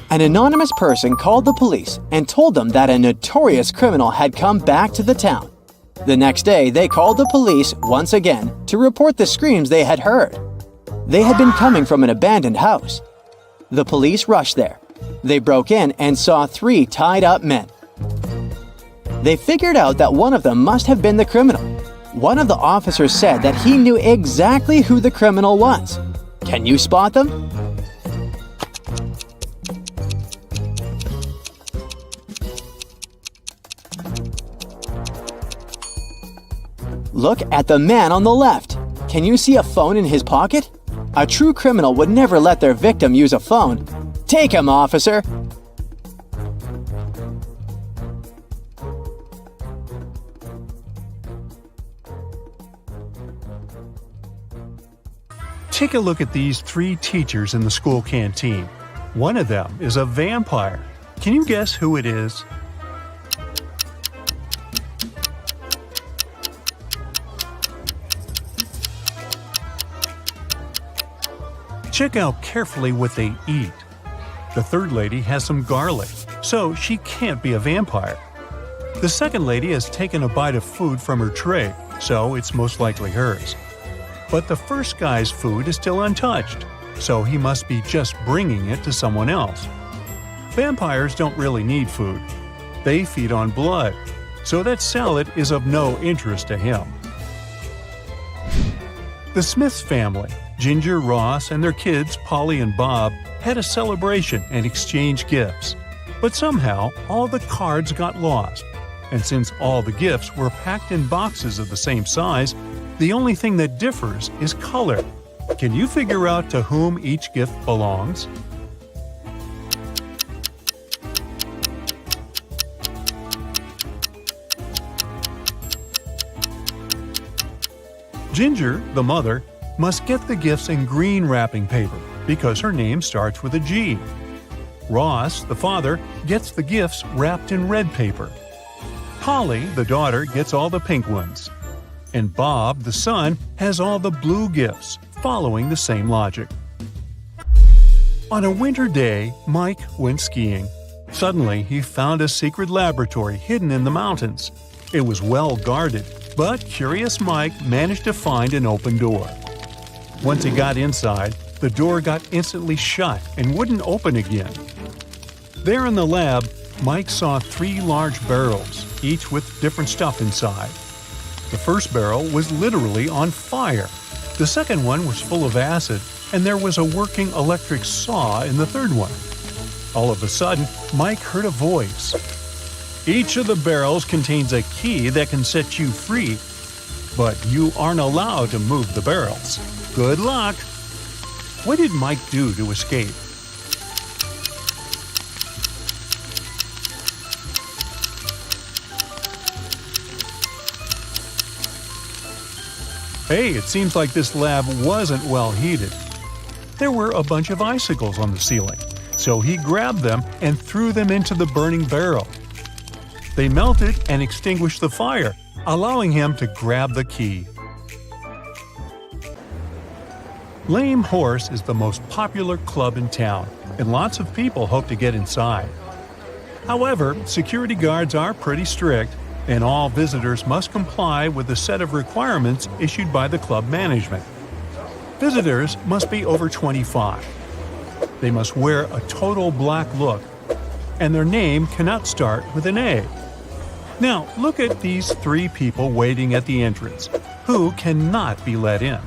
An anonymous person called the police and told them that a notorious criminal had come back to the town. The next day, they called the police once again to report the screams they had heard. They had been coming from an abandoned house. The police rushed there. They broke in and saw 3 tied-up men. They figured out that one of them must have been the criminal. One of the officers said that he knew exactly who the criminal was. Can you spot them? Look at the man on the left. Can you see a phone in his pocket? A true criminal would never let their victim use a phone. Take him, officer! Take a look at these 3 teachers in the school canteen. One of them is a vampire. Can you guess who it is? Check out carefully what they eat. The third lady has some garlic, so she can't be a vampire. The second lady has taken a bite of food from her tray, so it's most likely hers. But the first guy's food is still untouched, so he must be just bringing it to someone else. Vampires don't really need food. They feed on blood, so that salad is of no interest to him. The Smiths family, Ginger, Ross, and their kids, Polly and Bob, had a celebration and exchanged gifts. But somehow, all the cards got lost. And since all the gifts were packed in boxes of the same size, the only thing that differs is color. Can you figure out to whom each gift belongs? Ginger, the mother, must get the gifts in green wrapping paper because her name starts with a G. Ross, the father, gets the gifts wrapped in red paper. Polly, the daughter, gets all the pink ones. And Bob, the son, has all the blue gifts, following the same logic. On a winter day, Mike went skiing. Suddenly, he found a secret laboratory hidden in the mountains. It was well guarded, but curious Mike managed to find an open door. Once he got inside, the door got instantly shut and wouldn't open again. There in the lab, Mike saw 3 large barrels, each with different stuff inside. The first barrel was literally on fire. The second one was full of acid, and there was a working electric saw in the third one. All of a sudden, Mike heard a voice. Each of the barrels contains a key that can set you free, but you aren't allowed to move the barrels. Good luck! What did Mike do to escape? Hey, it seems like this lab wasn't well heated. There were a bunch of icicles on the ceiling, so he grabbed them and threw them into the burning barrel. They melted and extinguished the fire, allowing him to grab the key. Lame Horse is the most popular club in town, and lots of people hope to get inside. However, security guards are pretty strict, and all visitors must comply with a set of requirements issued by the club management. Visitors must be over 25. They must wear a total black look, and their name cannot start with an A. Now, look at these 3 people waiting at the entrance, who cannot be let in.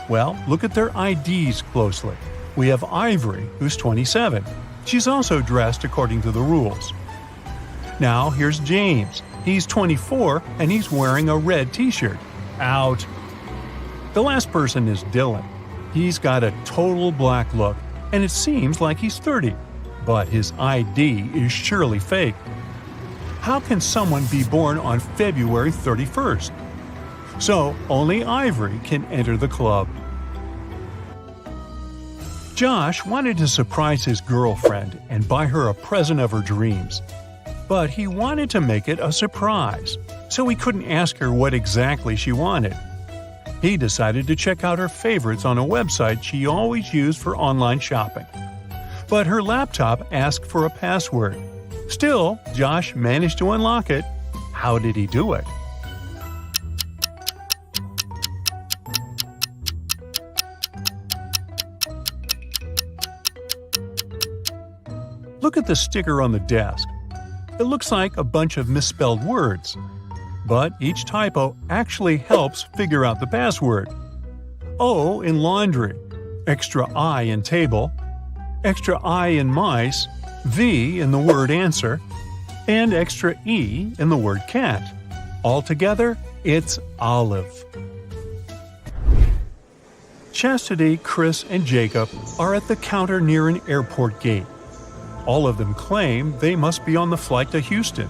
Well, look at their IDs closely. We have Ivory, who's 27. She's also dressed according to the rules. Now, here's James. He's 24, and he's wearing a red t-shirt. Out. The last person is Dylan. He's got a total black look, and it seems like he's 30. But his ID is surely fake. How can someone be born on February 31st? So, only Ivory can enter the club. Josh wanted to surprise his girlfriend and buy her a present of her dreams. But he wanted to make it a surprise, so he couldn't ask her what exactly she wanted. He decided to check out her favorites on a website she always used for online shopping. But her laptop asked for a password. Still, Josh managed to unlock it. How did he do it? Look at the sticker on the desk. It looks like a bunch of misspelled words. But each typo actually helps figure out the password. O in laundry, extra I in table, extra I in mice, V in the word answer, and extra E in the word cat. Altogether, it's olive. Chastity, Chris, and Jacob are at the counter near an airport gate. All of them claim they must be on the flight to Houston.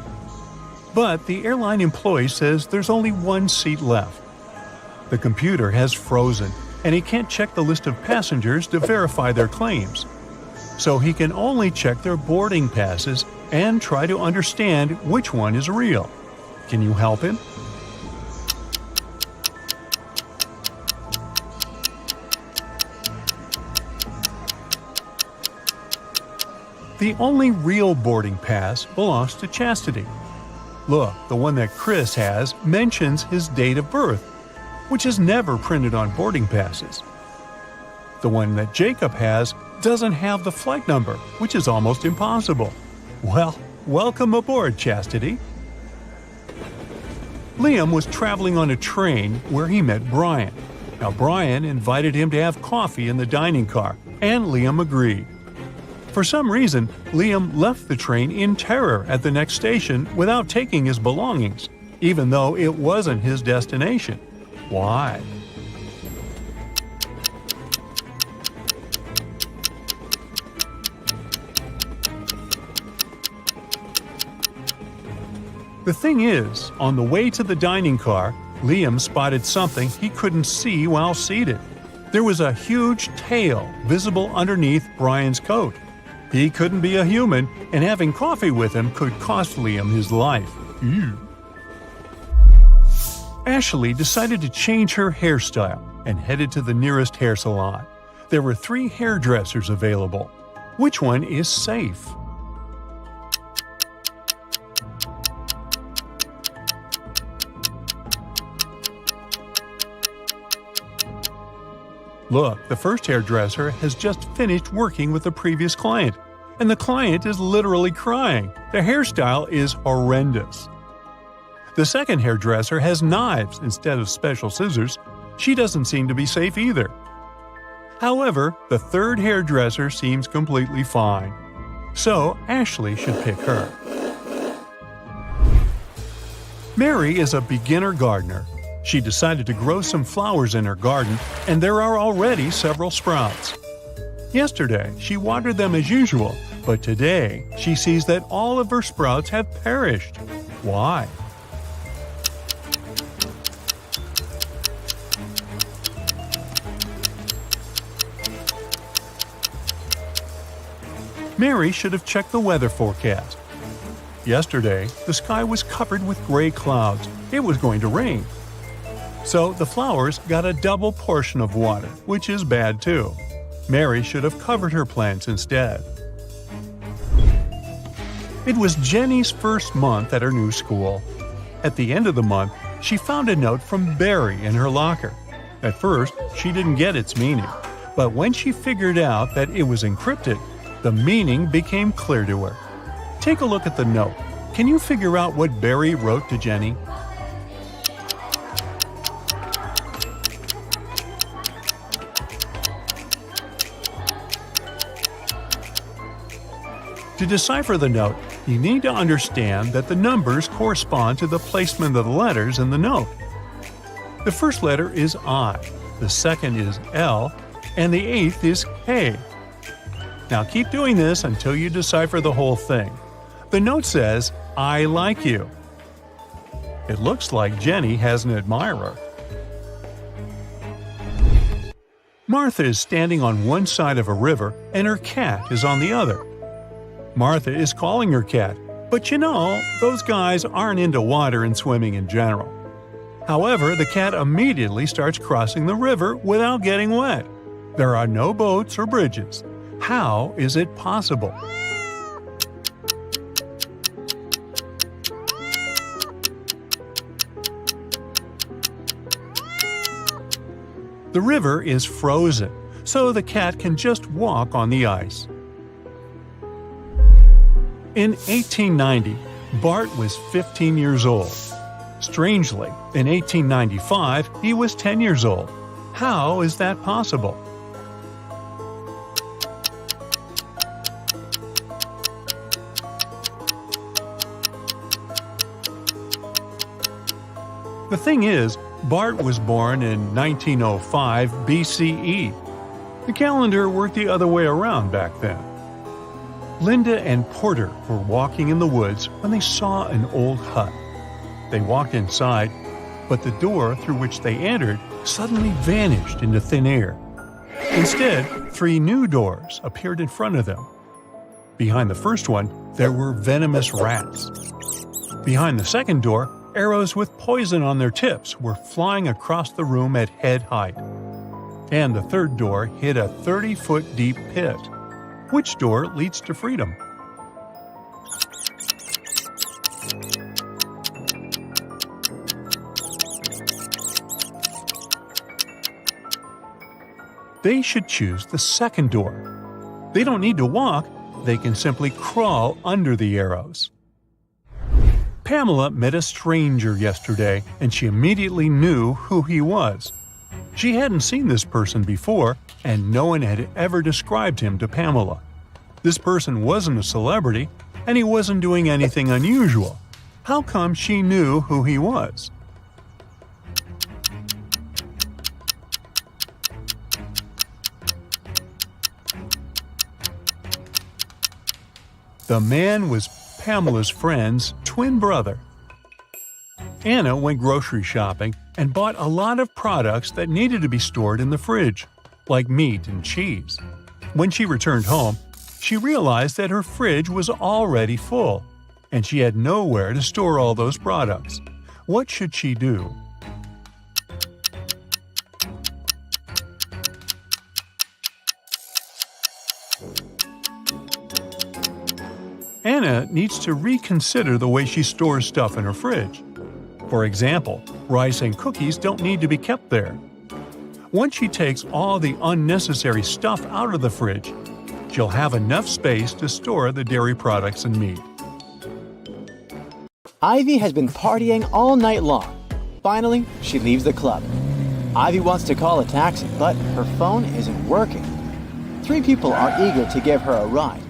But the airline employee says there's only one seat left. The computer has frozen, and he can't check the list of passengers to verify their claims. So he can only check their boarding passes and try to understand which one is real. Can you help him? The only real boarding pass belongs to Chastity. Look, the one that Chris has mentions his date of birth, which is never printed on boarding passes. The one that Jacob has doesn't have the flight number, which is almost impossible. Well, welcome aboard, Chastity. Liam was traveling on a train where he met Brian. Now, Brian invited him to have coffee in the dining car, and Liam agreed. For some reason, Liam left the train in terror at the next station without taking his belongings, even though it wasn't his destination. Why? The thing is, on the way to the dining car, Liam spotted something he couldn't see while seated. There was a huge tail visible underneath Brian's coat. He couldn't be a human, and having coffee with him could cost Liam his life. Ew. Ashley decided to change her hairstyle and headed to the nearest hair salon. There were 3 hairdressers available. Which one is safe? Look, the first hairdresser has just finished working with the previous client, and the client is literally crying. The hairstyle is horrendous. The second hairdresser has knives instead of special scissors. She doesn't seem to be safe either. However, the third hairdresser seems completely fine. So, Ashley should pick her. Mary is a beginner gardener. She decided to grow some flowers in her garden, and there are already several sprouts. Yesterday, she watered them as usual, but today she sees that all of her sprouts have perished. Why? Mary should have checked the weather forecast. Yesterday, the sky was covered with gray clouds. It was going to rain. So the flowers got a double portion of water, which is bad too. Mary should have covered her plants instead. It was Jenny's first month at her new school. At the end of the month, she found a note from Barry in her locker. At first, she didn't get its meaning, but when she figured out that it was encrypted, the meaning became clear to her. Take a look at the note. Can you figure out what Barry wrote to Jenny? To decipher the note, you need to understand that the numbers correspond to the placement of the letters in the note. The first letter is I, the second is L, and the eighth is K. Now keep doing this until you decipher the whole thing. The note says, I like you. It looks like Jenny has an admirer. Martha is standing on one side of a river and her cat is on the other. Martha is calling her cat, but you know, those guys aren't into water and swimming in general. However, the cat immediately starts crossing the river without getting wet. There are no boats or bridges. How is it possible? The river is frozen, so the cat can just walk on the ice. In 1890, Bart was 15 years old. Strangely, in 1895, he was 10 years old. How is that possible? The thing is, Bart was born in 1905 BCE. The calendar worked the other way around back then. Linda and Porter were walking in the woods when they saw an old hut. They walked inside, but the door through which they entered suddenly vanished into thin air. Instead, 3 new doors appeared in front of them. Behind the first one, there were venomous rats. Behind the second door, arrows with poison on their tips were flying across the room at head height. And the third door hid a 30-foot deep pit. Which door leads to freedom? They should choose the second door. They don't need to walk, they can simply crawl under the arrows. Pamela met a stranger yesterday, and she immediately knew who he was. She hadn't seen this person before, and no one had ever described him to Pamela. This person wasn't a celebrity, and he wasn't doing anything unusual. How come she knew who he was? The man was Pamela's friend's twin brother. Anna went grocery shopping and bought a lot of products that needed to be stored in the fridge, like meat and cheese. When she returned home, she realized that her fridge was already full, and she had nowhere to store all those products. What should she do? Anna needs to reconsider the way she stores stuff in her fridge. For example, rice and cookies don't need to be kept there. Once she takes all the unnecessary stuff out of the fridge, she'll have enough space to store the dairy products and meat. Ivy has been partying all night long. Finally, she leaves the club. Ivy wants to call a taxi, but her phone isn't working. 3 people are eager to give her a ride.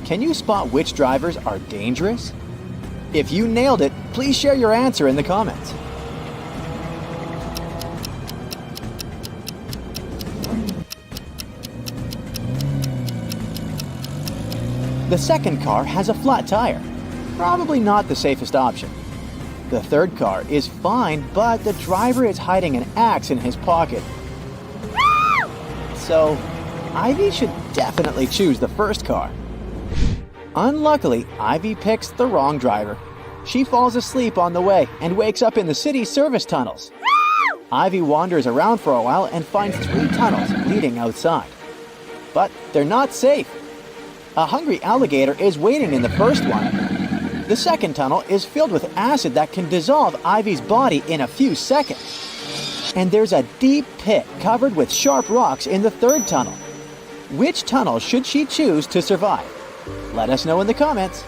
Can you spot which drivers are dangerous? If you nailed it, please share your answer in the comments. The second car has a flat tire. Probably not the safest option. The third car is fine, but the driver is hiding an axe in his pocket. So, Ivy should definitely choose the first car. Unluckily, Ivy picks the wrong driver. She falls asleep on the way and wakes up in the city's service tunnels. Ivy wanders around for a while and finds 3 tunnels leading outside. But they're not safe. A hungry alligator is waiting in the first one. The second tunnel is filled with acid that can dissolve Ivy's body in a few seconds. And there's a deep pit covered with sharp rocks in the third tunnel. Which tunnel should she choose to survive? Let us know in the comments.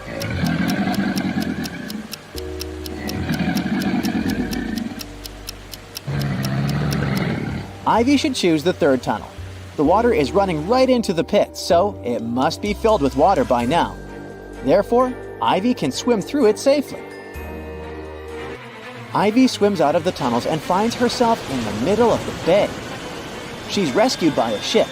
Ivy should choose the third tunnel. The water is running right into the pit, so it must be filled with water by now. Therefore, Ivy can swim through it safely. Ivy swims out of the tunnels and finds herself in the middle of the bay. She's rescued by a ship.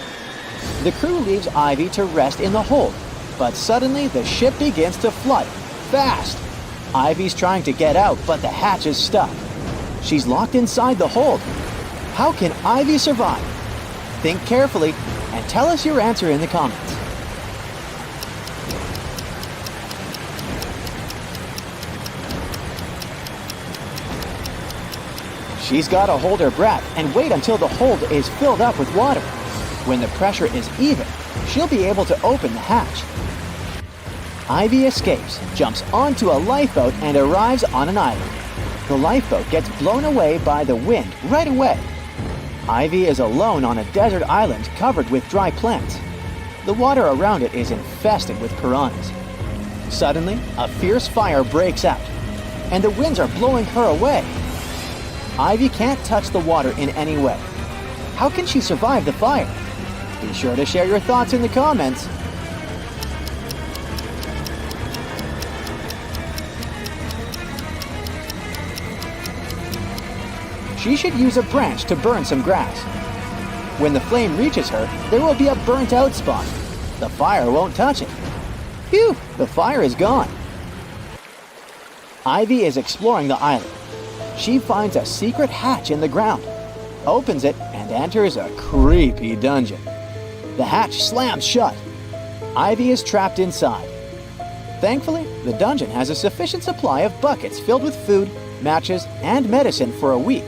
The crew leaves Ivy to rest in the hold, but suddenly the ship begins to flood, fast. Ivy's trying to get out, but the hatch is stuck. She's locked inside the hold. How can Ivy survive? Think carefully and tell us your answer in the comments. She's got to hold her breath and wait until the hold is filled up with water. When the pressure is even, she'll be able to open the hatch. Ivy escapes, jumps onto a lifeboat, and arrives on an island. The lifeboat gets blown away by the wind right away. Ivy is alone on a desert island covered with dry plants. The water around it is infested with piranhas. Suddenly, a fierce fire breaks out, and the winds are blowing her away. Ivy can't touch the water in any way. How can she survive the fire? Be sure to share your thoughts in the comments. She should use a branch to burn some grass. When the flame reaches her, there will be a burnt out spot. The fire won't touch it. Phew, the fire is gone. Ivy is exploring the island. She finds a secret hatch in the ground, opens it, and enters a creepy dungeon. The hatch slams shut. Ivy is trapped inside. Thankfully, the dungeon has a sufficient supply of buckets filled with food, matches, and medicine for a week.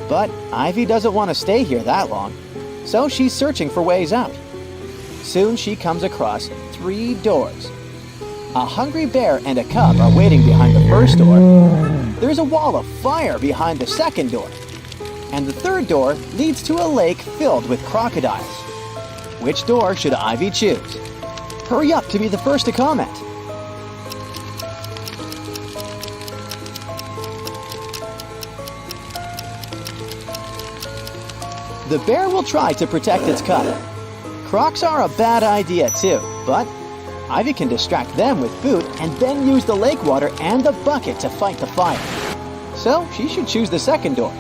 But Ivy doesn't want to stay here that long, so she's searching for ways out. Soon she comes across 3 doors. A hungry bear and a cub are waiting behind the first door. There's a wall of fire behind the second door. And the third door leads to a lake filled with crocodiles. Which door should Ivy choose? Hurry up to be the first to comment. The bear will try to protect its cub. Crocs are a bad idea too, but Ivy can distract them with food and then use the lake water and the bucket to fight the fire. So she should choose the second door.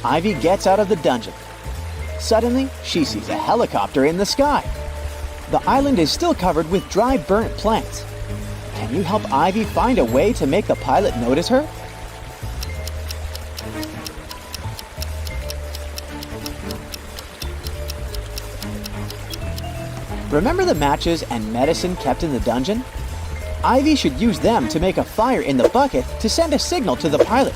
Ivy gets out of the dungeon. Suddenly, she sees a helicopter in the sky. The island is still covered with dry, burnt plants. Can you help Ivy find a way to make the pilot notice her? Remember the matches and medicine kept in the dungeon? Ivy should use them to make a fire in the bucket to send a signal to the pilot.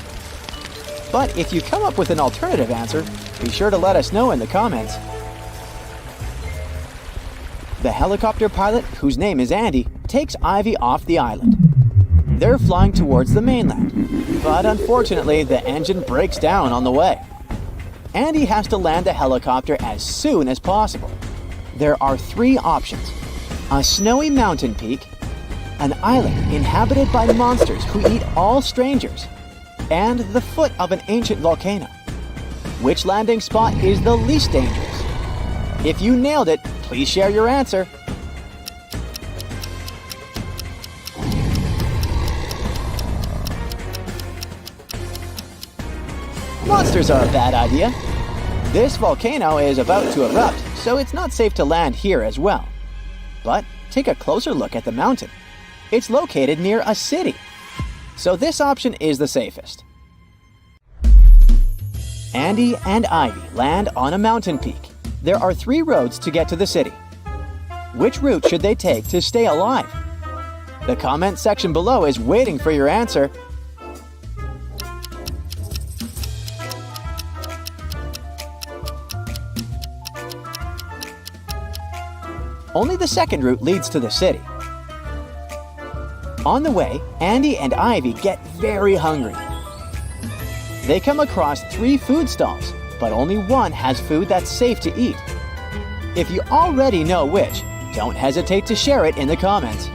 But if you come up with an alternative answer, be sure to let us know in the comments. The helicopter pilot, whose name is Andy, takes Ivy off the island. They're flying towards the mainland, but unfortunately the engine breaks down on the way. Andy has to land the helicopter as soon as possible. There are 3 options: a snowy mountain peak, an island inhabited by monsters who eat all strangers, and the foot of an ancient volcano. Which landing spot is the least dangerous? If you nailed it, please share your answer. Monsters are a bad idea. This volcano is about to erupt, so it's not safe to land here as well. But take a closer look at the mountain. It's located near a city, so this option is the safest. Andy and Ivy land on a mountain peak. There are 3 roads to get to the city. Which route should they take to stay alive? The comment section below is waiting for your answer. Only the second route leads to the city. On the way, Andy and Ivy get very hungry. They come across 3 food stalls, but only one has food that's safe to eat. If you already know which, don't hesitate to share it in the comments.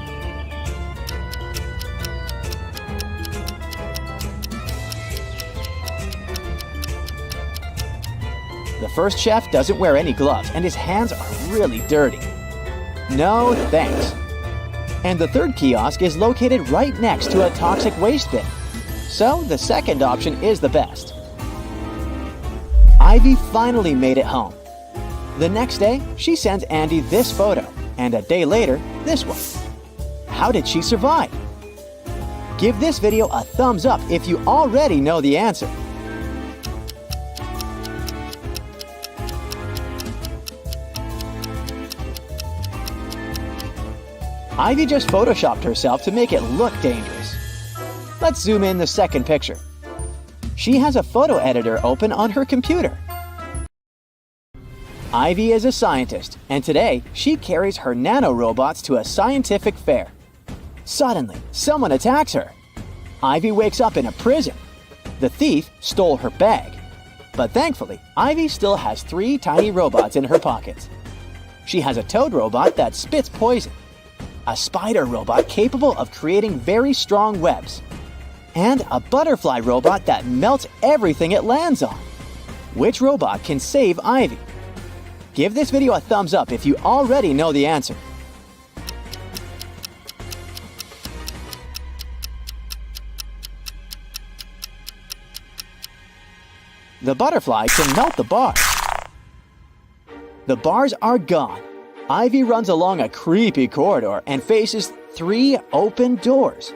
The first chef doesn't wear any gloves and his hands are really dirty. No thanks. And the third kiosk is located right next to a toxic waste bin. So the second option is the best. Ivy finally made it home. The next day, she sends Andy this photo, and a day later, this one. How did she survive? Give this video a thumbs up if you already know the answer. Ivy just photoshopped herself to make it look dangerous. Let's zoom in the second picture. She has a photo editor open on her computer. Ivy is a scientist, and today she carries her nanorobots to a scientific fair. Suddenly, someone attacks her. Ivy wakes up in a prison. The thief stole her bag. But thankfully, Ivy still has 3 tiny robots in her pockets. She has a toad robot that spits poison, a spider robot capable of creating very strong webs, and a butterfly robot that melts everything it lands on. Which robot can save Ivy? Give this video a thumbs up if you already know the answer. The butterfly can melt the bars. The bars are gone. Ivy runs along a creepy corridor and faces 3 open doors.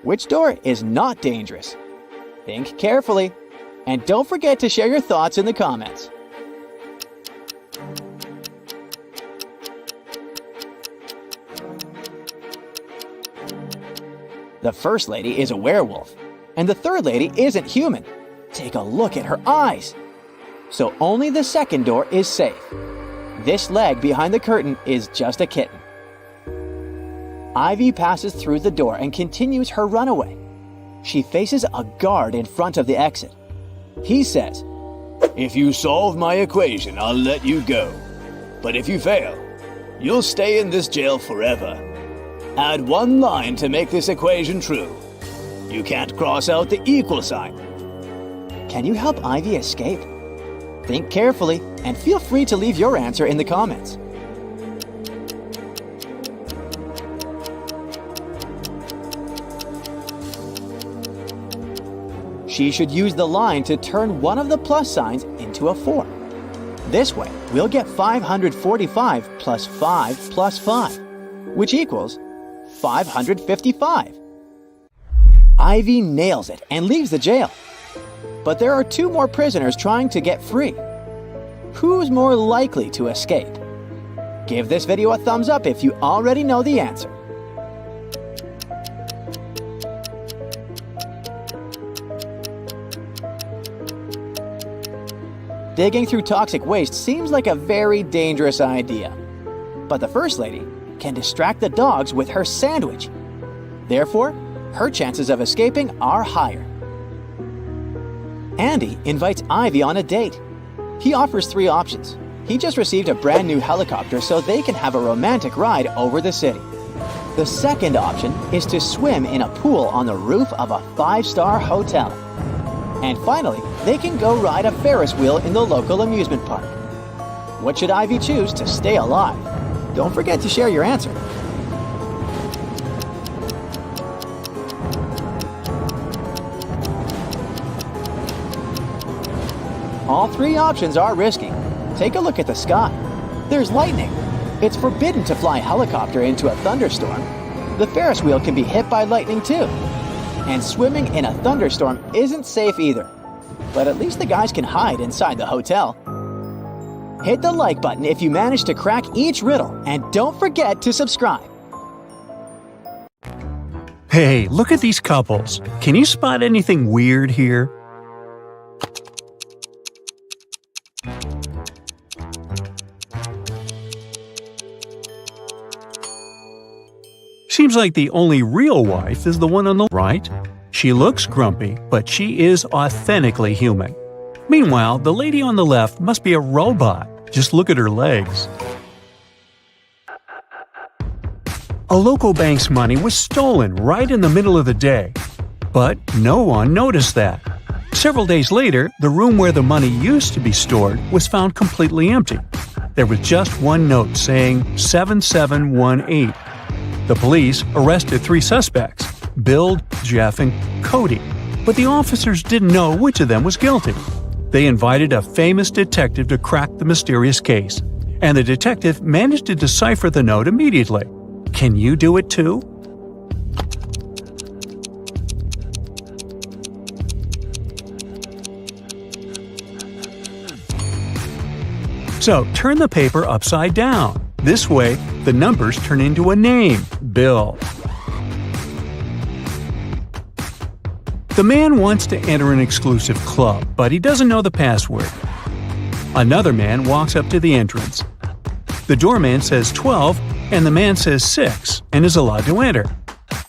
Which door is not dangerous? Think carefully, and don't forget to share your thoughts in the comments. The first lady is a werewolf, and the third lady isn't human. Take a look at her eyes. So only the second door is safe. This leg behind the curtain is just a kitten. Ivy passes through the door and continues her runaway. She faces a guard in front of the exit. He says, "If you solve my equation, I'll let you go. But if you fail, you'll stay in this jail forever. Add 1 line to make this equation true. You can't cross out the equal sign." Can you help Ivy escape? Think carefully and feel free to leave your answer in the comments. She should use the line to turn one of the plus signs into a 4. This way, we'll get 545 plus 5 plus 5, which equals 555. Ivy nails it and leaves the jail. But there are 2 more prisoners trying to get free. Who's more likely to escape? Give this video a thumbs up if you already know the answer. Digging through toxic waste seems like a very dangerous idea. But the first lady can distract the dogs with her sandwich. Therefore, her chances of escaping are higher. Andy invites Ivy on a date. He offers 3 options. He just received a brand new helicopter so they can have a romantic ride over the city. The second option is to swim in a pool on the roof of a 5-star hotel. And finally, they can go ride a Ferris wheel in the local amusement park. What should Ivy choose to stay alive? Don't forget to share your answer. All 3 options are risky. Take a look at the sky. There's lightning. It's forbidden to fly a helicopter into a thunderstorm. The Ferris wheel can be hit by lightning too. And swimming in a thunderstorm isn't safe either. But at least the guys can hide inside the hotel. Hit the like button if you manage to crack each riddle, and don't forget to subscribe. Hey, look at these couples. Can you spot anything weird here? Seems like the only real wife is the one on the right. She looks grumpy, but she is authentically human. Meanwhile, the lady on the left must be a robot. Just look at her legs. A local bank's money was stolen right in the middle of the day. But no one noticed that. Several days later, the room where the money used to be stored was found completely empty. There was just one note saying 7718. The police arrested 3 suspects, Bill, Jeff, and Cody, but the officers didn't know which of them was guilty. They invited a famous detective to crack the mysterious case, and the detective managed to decipher the note immediately. Can you do it too? So, turn the paper upside down. This way, the numbers turn into a name, Bill. The man wants to enter an exclusive club, but he doesn't know the password. Another man walks up to the entrance. The doorman says 12, and the man says 6, and is allowed to enter.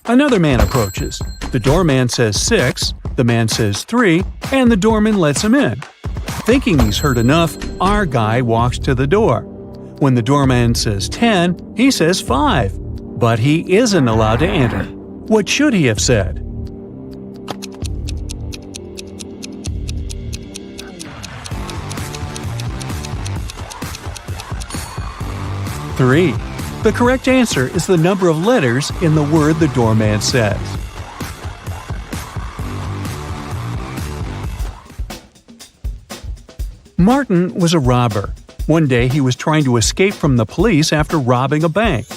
Another man approaches. The doorman says 6, the man says 3, and the doorman lets him in. Thinking he's heard enough, our guy walks to the door. When the doorman says 10, he says 5, but he isn't allowed to enter. What should he have said? Three. The correct answer is the number of letters in the word the doorman says. Martin was a robber. One day he was trying to escape from the police after robbing a bank.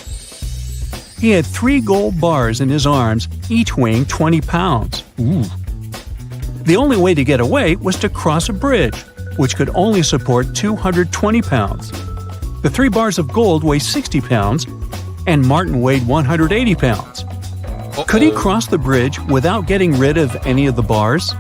He had 3 gold bars in his arms, each weighing 20 pounds. Ooh. The only way to get away was to cross a bridge, which could only support 220 pounds. The 3 bars of gold weighed 60 pounds, and Martin weighed 180 pounds. Could he cross the bridge without getting rid of any of the bars?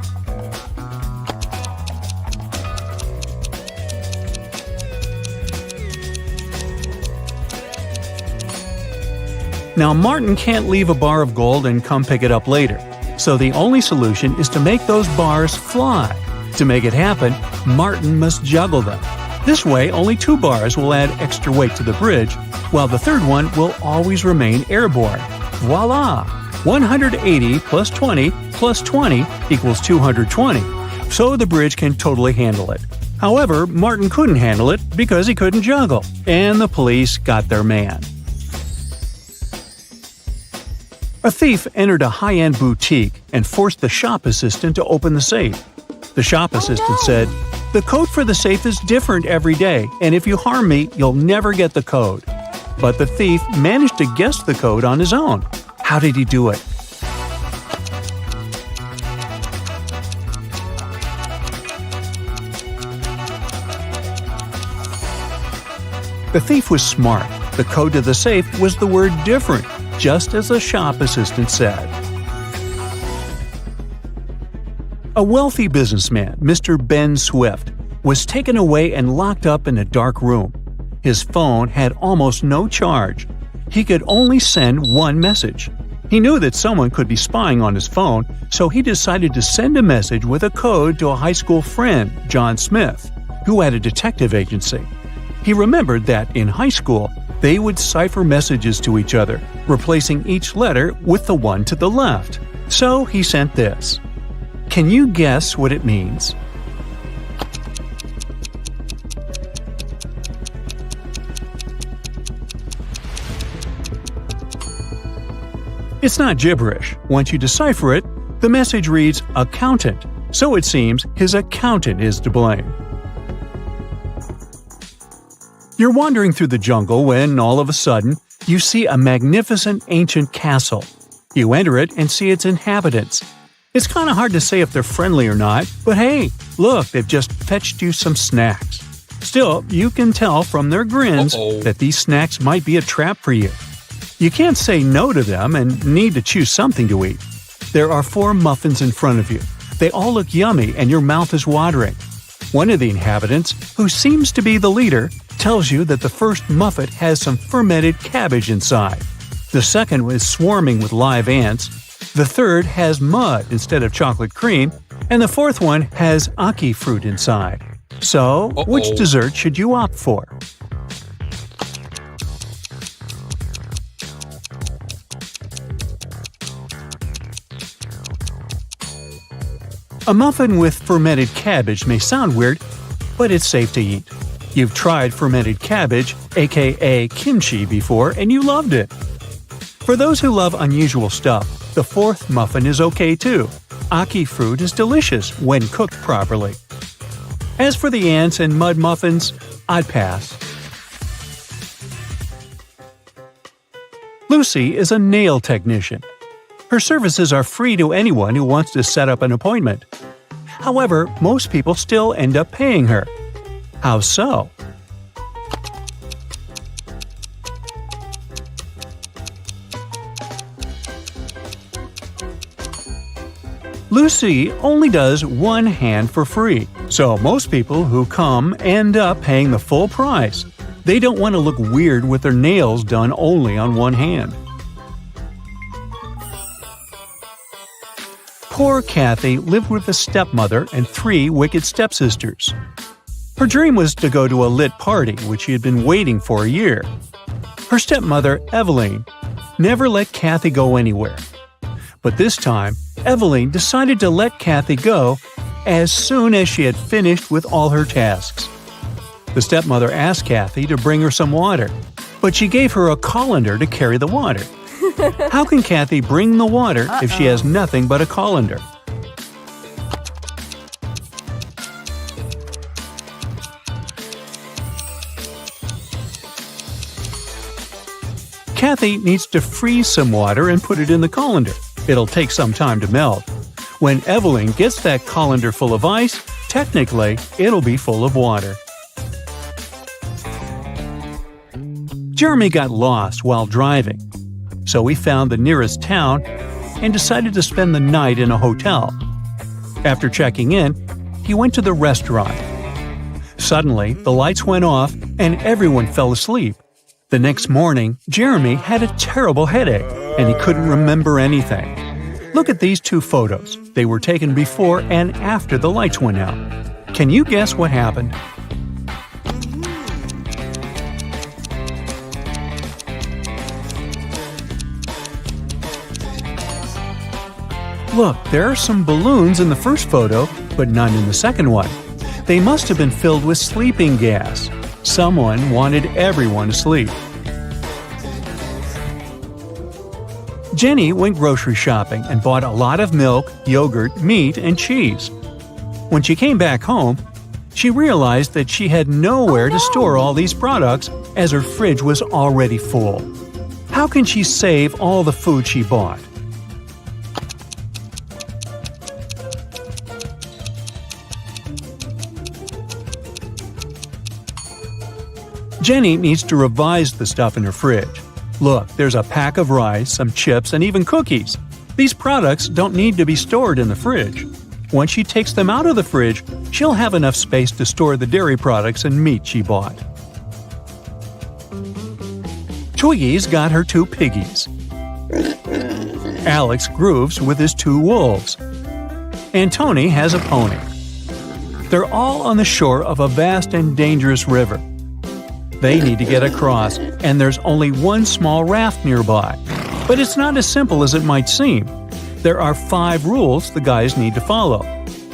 Now, Martin can't leave a bar of gold and come pick it up later, so the only solution is to make those bars fly. To make it happen, Martin must juggle them. This way, only 2 bars will add extra weight to the bridge, while the third one will always remain airborne. Voila! 180 plus 20 plus 20 equals 220, so the bridge can totally handle it. However, Martin couldn't handle it because he couldn't juggle, and the police got their man. A thief entered a high-end boutique and forced the shop assistant to open the safe. The shop assistant said, "The code for the safe is different every day, and if you harm me, you'll never get the code." But the thief managed to guess the code on his own. How did he do it? The thief was smart. The code to the safe was the word different, just as the shop assistant said. A wealthy businessman, Mr. Ben Swift, was taken away and locked up in a dark room. His phone had almost no charge. He could only send one message. He knew that someone could be spying on his phone, so he decided to send a message with a code to a high school friend, John Smith, who had a detective agency. He remembered that in high school, they would cipher messages to each other, replacing each letter with the one to the left. So he sent this. Can you guess what it means? It's not gibberish. Once you decipher it, the message reads accountant, so it seems his accountant is to blame. You're wandering through the jungle when, all of a sudden, you see a magnificent ancient castle. You enter it and see its inhabitants. It's kind of hard to say if they're friendly or not, but hey, look, they've just fetched you some snacks. Still, you can tell from their grins that these snacks might be a trap for you. You can't say no to them and need to choose something to eat. There are 4 muffins in front of you. They all look yummy and your mouth is watering. One of the inhabitants, who seems to be the leader, tells you that the first muffin has some fermented cabbage inside. The second was swarming with live ants. The third has mud instead of chocolate cream. And the fourth one has aki fruit inside. So, which dessert should you opt for? A muffin with fermented cabbage may sound weird, but it's safe to eat. You've tried fermented cabbage, aka kimchi, before and you loved it. For those who love unusual stuff, the fourth muffin is okay too. Aki fruit is delicious when cooked properly. As for the ants and mud muffins, I'd pass. Lucy is a nail technician. Her services are free to anyone who wants to set up an appointment. However, most people still end up paying her. How so? Lucy only does one hand for free, so most people who come end up paying the full price. They don't want to look weird with their nails done only on one hand. Poor Kathy lived with a stepmother and 3 wicked stepsisters. Her dream was to go to a lit party, which she had been waiting for a year. Her stepmother, Eveline, never let Kathy go anywhere. But this time, Eveline decided to let Kathy go as soon as she had finished with all her tasks. The stepmother asked Kathy to bring her some water, but she gave her a colander to carry the water. How can Kathy bring the water if she has nothing but a colander? Kathy needs to freeze some water and put it in the colander. It'll take some time to melt. When Eveline gets that colander full of ice, technically, it'll be full of water. Jeremy got lost while driving, so he found the nearest town and decided to spend the night in a hotel. After checking in, he went to the restaurant. Suddenly, the lights went off and everyone fell asleep. The next morning, Jeremy had a terrible headache and he couldn't remember anything. Look at these 2 photos. They were taken before and after the lights went out. Can you guess what happened? Look, there are some balloons in the first photo, but none in the second one. They must have been filled with sleeping gas. Someone wanted everyone to sleep. Jenny went grocery shopping and bought a lot of milk, yogurt, meat, and cheese. When she came back home, she realized that she had nowhere to store all these products as her fridge was already full. How can she save all the food she bought? Jenny needs to revise the stuff in her fridge. Look, there's a pack of rice, some chips, and even cookies. These products don't need to be stored in the fridge. Once she takes them out of the fridge, she'll have enough space to store the dairy products and meat she bought. Twiggy's got her 2 piggies. Alex grooves with his 2 wolves. And Tony has a pony. They're all on the shore of a vast and dangerous river. They need to get across, and there's only one small raft nearby. But it's not as simple as it might seem. There are 5 rules the guys need to follow.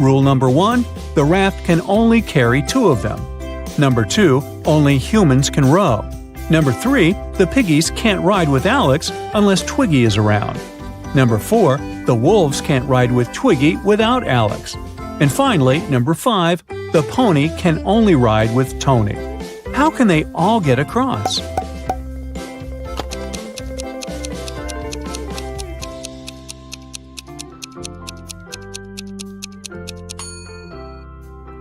Rule number 1, the raft can only carry 2 of them. Number 2, only humans can row. Number 3, the piggies can't ride with Alex unless Twiggy is around. Number 4, the wolves can't ride with Twiggy without Alex. And finally, number 5, the pony can only ride with Tony. How can they all get across?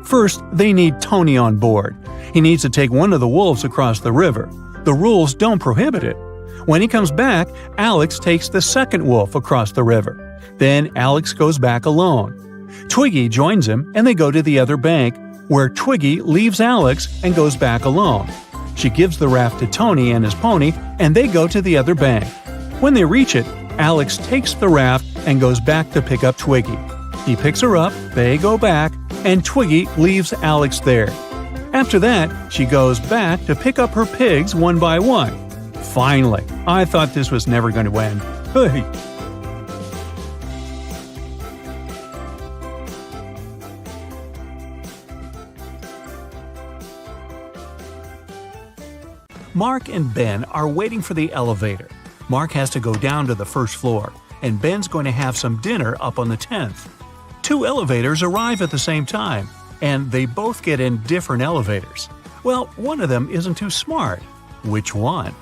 First, they need Tony on board. He needs to take one of the wolves across the river. The rules don't prohibit it. When he comes back, Alex takes the second wolf across the river. Then Alex goes back alone. Twiggy joins him and they go to the other bank, where Twiggy leaves Alex and goes back alone. She gives the raft to Tony and his pony, and they go to the other bank. When they reach it, Alex takes the raft and goes back to pick up Twiggy. He picks her up, they go back, and Twiggy leaves Alex there. After that, she goes back to pick up her pigs one by one. Finally, I thought this was never going to end. Hey. Mark and Ben are waiting for the elevator. Mark has to go down to the first floor, and Ben's going to have some dinner up on the 10th. Two elevators arrive at the same time, and they both get in different elevators. Well, one of them isn't too smart. Which one?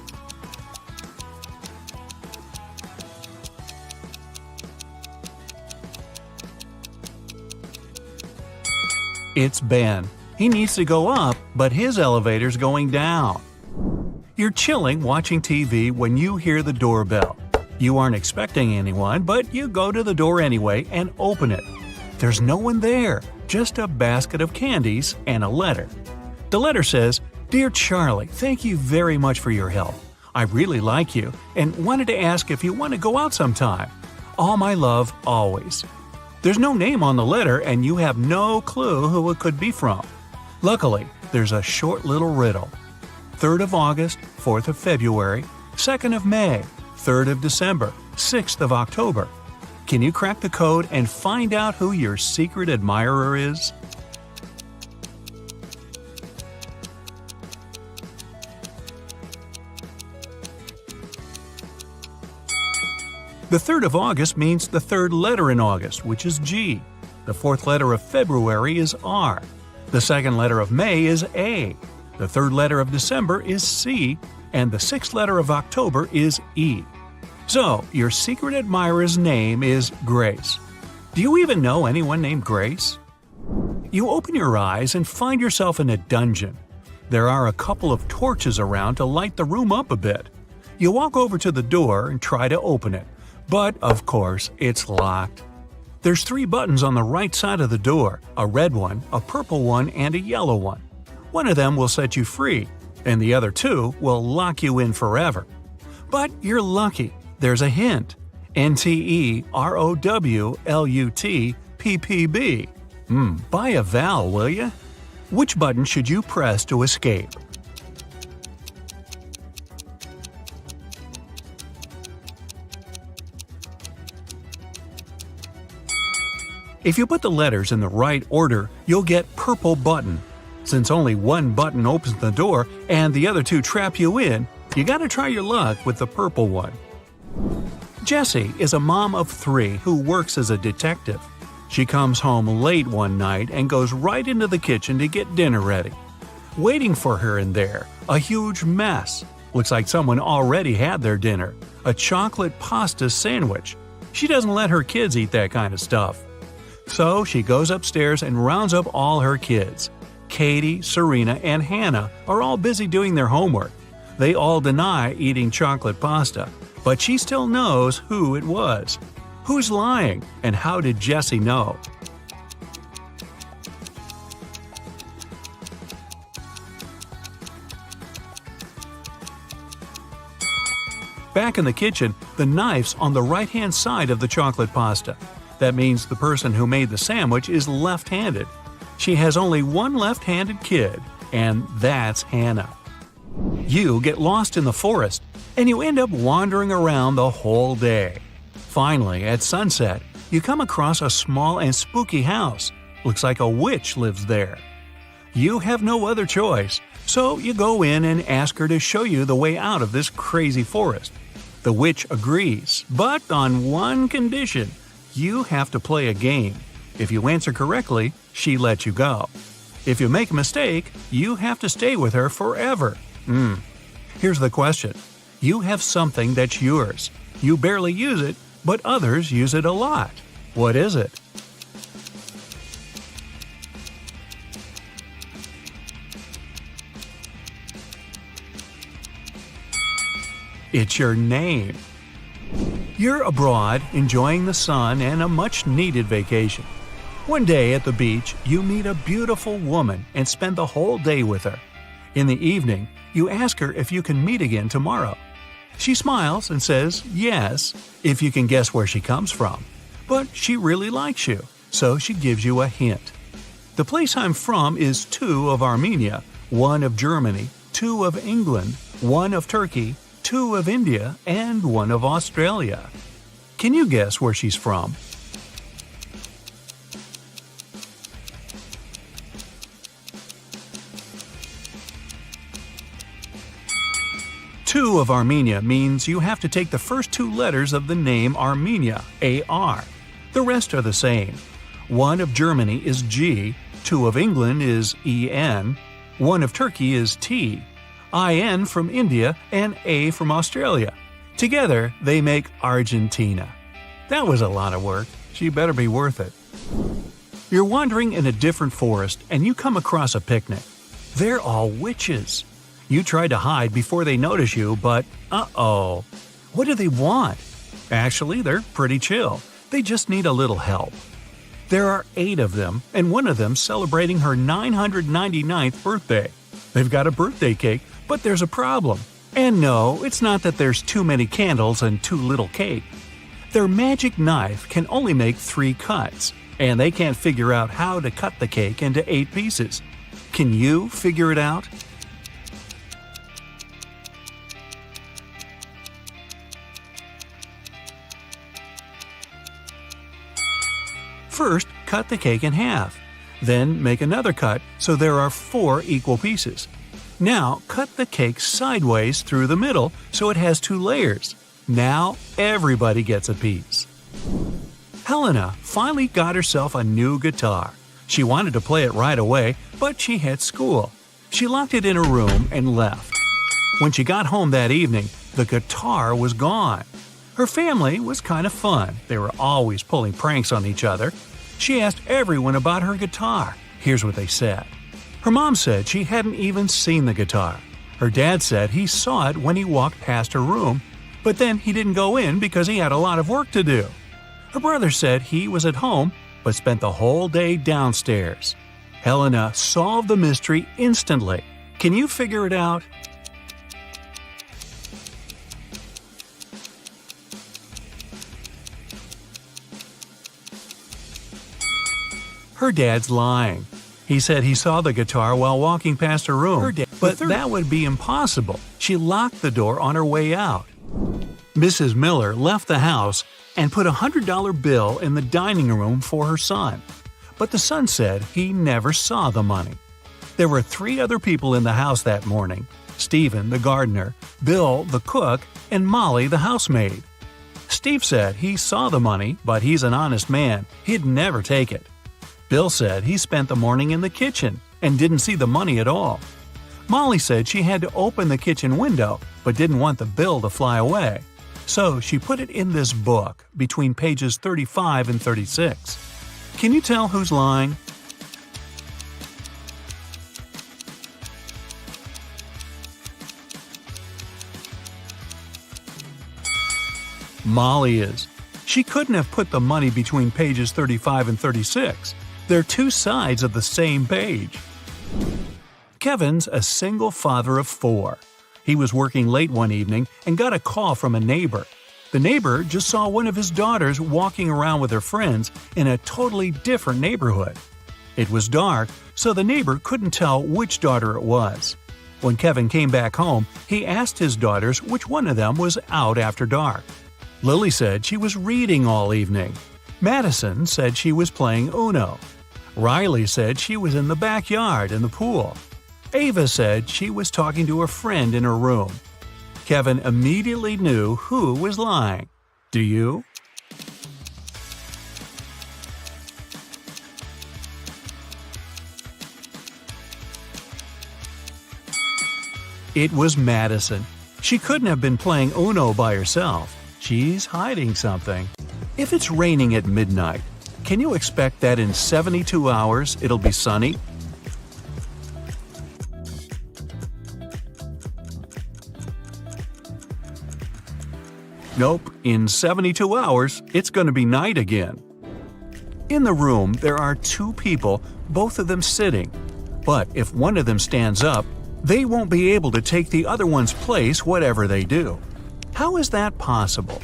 It's Ben. He needs to go up, but his elevator's going down. You're chilling watching TV when you hear the doorbell. You aren't expecting anyone, but you go to the door anyway and open it. There's no one there, just a basket of candies and a letter. The letter says, "Dear Charlie, thank you very much for your help. I really like you and wanted to ask if you want to go out sometime. All my love, always." There's no name on the letter and you have no clue who it could be from. Luckily, there's a short little riddle. 3rd of August, 4th of February, 2nd of May, 3rd of December, 6th of October. Can you crack the code and find out who your secret admirer is? The 3rd of August means the third letter in August, which is G. The fourth letter of February is R. The second letter of May is A. The third letter of December is C, and the sixth letter of October is E. So, your secret admirer's name is Grace. Do you even know anyone named Grace? You open your eyes and find yourself in a dungeon. There are a couple of torches around to light the room up a bit. You walk over to the door and try to open it, but of course, it's locked. There's 3 buttons on the right side of the door, a red one, a purple one, and a yellow one. One of them will set you free, and the other 2 will lock you in forever. But you're lucky. There's a hint. NTEROWLUTPPB. Buy a vowel, will ya? Which button should you press to escape? If you put the letters in the right order, you'll get purple button. Since only one button opens the door and the other 2 trap you in, you gotta try your luck with the purple one. Jessie is a mom of 3 who works as a detective. She comes home late one night and goes right into the kitchen to get dinner ready. Waiting for her in there, a huge mess. Looks like someone already had their dinner, a chocolate pasta sandwich. She doesn't let her kids eat that kind of stuff. So she goes upstairs and rounds up all her kids. Katie, Serena, and Hannah are all busy doing their homework. They all deny eating chocolate pasta, but she still knows who it was. Who's lying, and how did Jessie know? Back in the kitchen, the knife's on the right-hand side of the chocolate pasta. That means the person who made the sandwich is left-handed. She has only one left-handed kid, and that's Hannah. You get lost in the forest, and you end up wandering around the whole day. Finally, at sunset, you come across a small and spooky house. Looks like a witch lives there. You have no other choice, so you go in and ask her to show you the way out of this crazy forest. The witch agrees, but on one condition. You have to play a game. If you answer correctly, she lets you go. If you make a mistake, you have to stay with her forever. Here's the question. You have something that's yours. You barely use it, but others use it a lot. What is it? It's your name. You're abroad, enjoying the sun and a much-needed vacation. One day at the beach, you meet a beautiful woman and spend the whole day with her. In the evening, you ask her if you can meet again tomorrow. She smiles and says yes, if you can guess where she comes from. But she really likes you, so she gives you a hint. The place I'm from is 2 of Armenia, 1 of Germany, 2 of England, 1 of Turkey, 2 of India, and 1 of Australia. Can you guess where she's from? Two of Armenia means you have to take the first 2 letters of the name Armenia, A-R. The rest are the same. 1 of Germany is G, 2 of England is E-N, 1 of Turkey is T, I-N from India, and A from Australia. Together, they make Argentina. That was a lot of work. She better be worth it. You're wandering in a different forest and you come across a picnic. They're all witches. You try to hide before they notice you, but uh-oh. What do they want? Actually, they're pretty chill. They just need a little help. There are 8 of them, and one of them celebrating her 999th birthday. They've got a birthday cake, but there's a problem. And no, it's not that there's too many candles and too little cake. Their magic knife can only make 3 cuts, and they can't figure out how to cut the cake into 8 pieces. Can you figure it out? First, cut the cake in half. Then make another cut so there are 4 equal pieces. Now, cut the cake sideways through the middle so it has 2 layers. Now, everybody gets a piece. Helena finally got herself a new guitar. She wanted to play it right away, but she had school. She locked it in her room and left. When she got home that evening, the guitar was gone. Her family was kind of fun. They were always pulling pranks on each other. She asked everyone about her guitar. Here's what they said. Her mom said she hadn't even seen the guitar. Her dad said he saw it when he walked past her room, but then he didn't go in because he had a lot of work to do. Her brother said he was at home, but spent the whole day downstairs. Helena solved the mystery instantly. Can you figure it out? Her dad's lying. He said he saw the guitar while walking past her room, but that would be impossible. She locked the door on her way out. Mrs. Miller left the house and put a $100 bill in the dining room for her son. But the son said he never saw the money. There were 3 other people in the house that morning: Stephen, the gardener, Bill, the cook, and Molly, the housemaid. Steve said he saw the money, but he's an honest man. He'd never take it. Bill said he spent the morning in the kitchen and didn't see the money at all. Molly said she had to open the kitchen window but didn't want the bill to fly away. So she put it in this book between pages 35 and 36. Can you tell who's lying? Molly is. She couldn't have put the money between pages 35 and 36. They're 2 sides of the same page. Kevin's a single father of 4. He was working late one evening and got a call from a neighbor. The neighbor just saw one of his daughters walking around with her friends in a totally different neighborhood. It was dark, so the neighbor couldn't tell which daughter it was. When Kevin came back home, he asked his daughters which one of them was out after dark. Lily said she was reading all evening. Madison said she was playing Uno. Riley said she was in the backyard in the pool. Ava said she was talking to a friend in her room. Kevin immediately knew who was lying. Do you? It was Madison. She couldn't have been playing Uno by herself. She's hiding something. If it's raining at midnight, can you expect that in 72 hours it'll be sunny? Nope, in 72 hours, it's going to be night again. In the room, there are 2 people, both of them sitting. But if one of them stands up, they won't be able to take the other one's place whatever they do. How is that possible?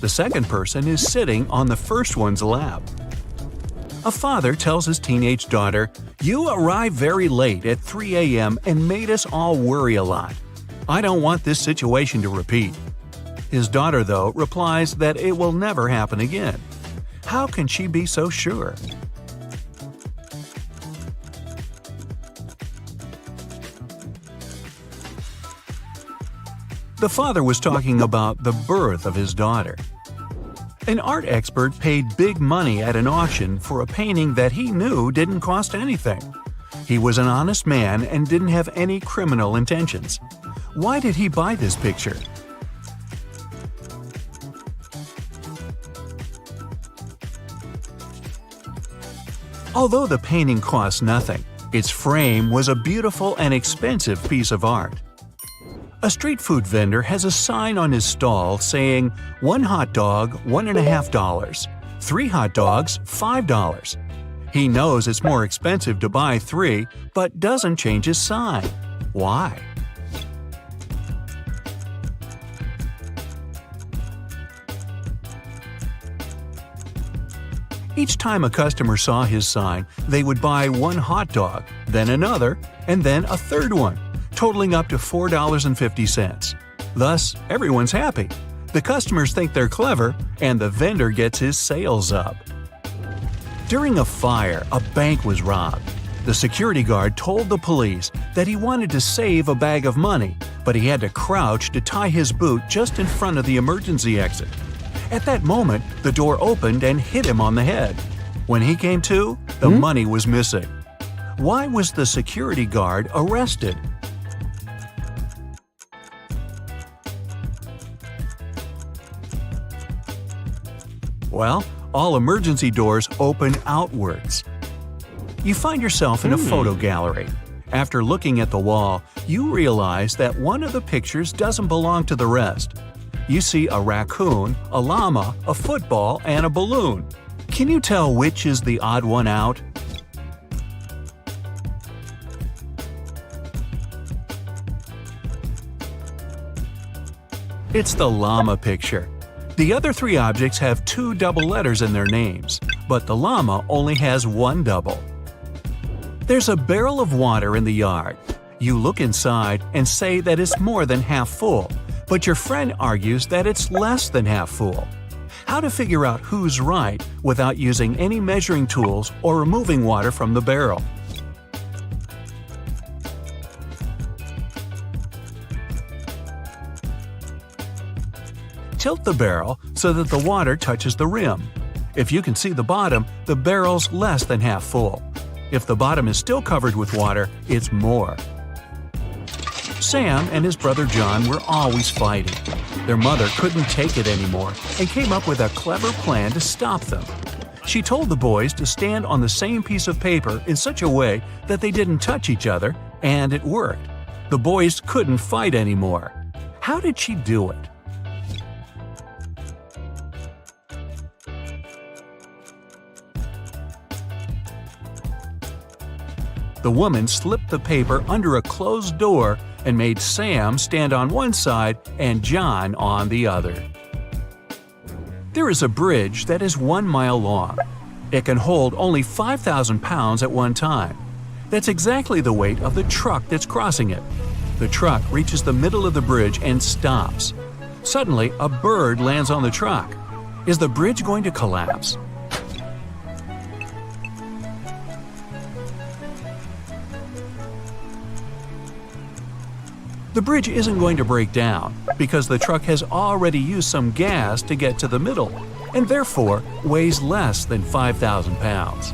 The second person is sitting on the first one's lap. A father tells his teenage daughter, "You arrived very late at 3 a.m. and made us all worry a lot. I don't want this situation to repeat." His daughter, though, replies that it will never happen again. How can she be so sure? The father was talking about the birth of his daughter. An art expert paid big money at an auction for a painting that he knew didn't cost anything. He was an honest man and didn't have any criminal intentions. Why did he buy this picture? Although the painting cost nothing, its frame was a beautiful and expensive piece of art. A street food vendor has a sign on his stall saying, "1 hot dog, $1.50. 3 hot dogs, $5. He knows it's more expensive to buy 3, but doesn't change his sign. Why? Each time a customer saw his sign, they would buy 1 hot dog, then another, and then a third one, totaling up to $4.50. Thus, everyone's happy. The customers think they're clever, and the vendor gets his sales up. During a fire, a bank was robbed. The security guard told the police that he wanted to save a bag of money, but he had to crouch to tie his boot just in front of the emergency exit. At that moment, the door opened and hit him on the head. When he came to, the money was missing. Why was the security guard arrested? Well, all emergency doors open outwards. You find yourself in a photo gallery. After looking at the wall, you realize that one of the pictures doesn't belong to the rest. You see a raccoon, a llama, a football, and a balloon. Can you tell which is the odd one out? It's the llama picture. The other 3 objects have 2 double letters in their names, but the llama only has 1 double. There's a barrel of water in the yard. You look inside and say that it's more than half full, but your friend argues that it's less than half full. How to figure out who's right without using any measuring tools or removing water from the barrel? Tilt the barrel so that the water touches the rim. If you can see the bottom, the barrel's less than half full. If the bottom is still covered with water, it's more. Sam and his brother John were always fighting. Their mother couldn't take it anymore and came up with a clever plan to stop them. She told the boys to stand on the same piece of paper in such a way that they didn't touch each other, and it worked. The boys couldn't fight anymore. How did she do it? The woman slipped the paper under a closed door and made Sam stand on one side and John on the other. There is a bridge that is 1 mile long. It can hold only 5,000 pounds at one time. That's exactly the weight of the truck that's crossing it. The truck reaches the middle of the bridge and stops. Suddenly, a bird lands on the truck. Is the bridge going to collapse? The bridge isn't going to break down because the truck has already used some gas to get to the middle and therefore weighs less than 5,000 pounds.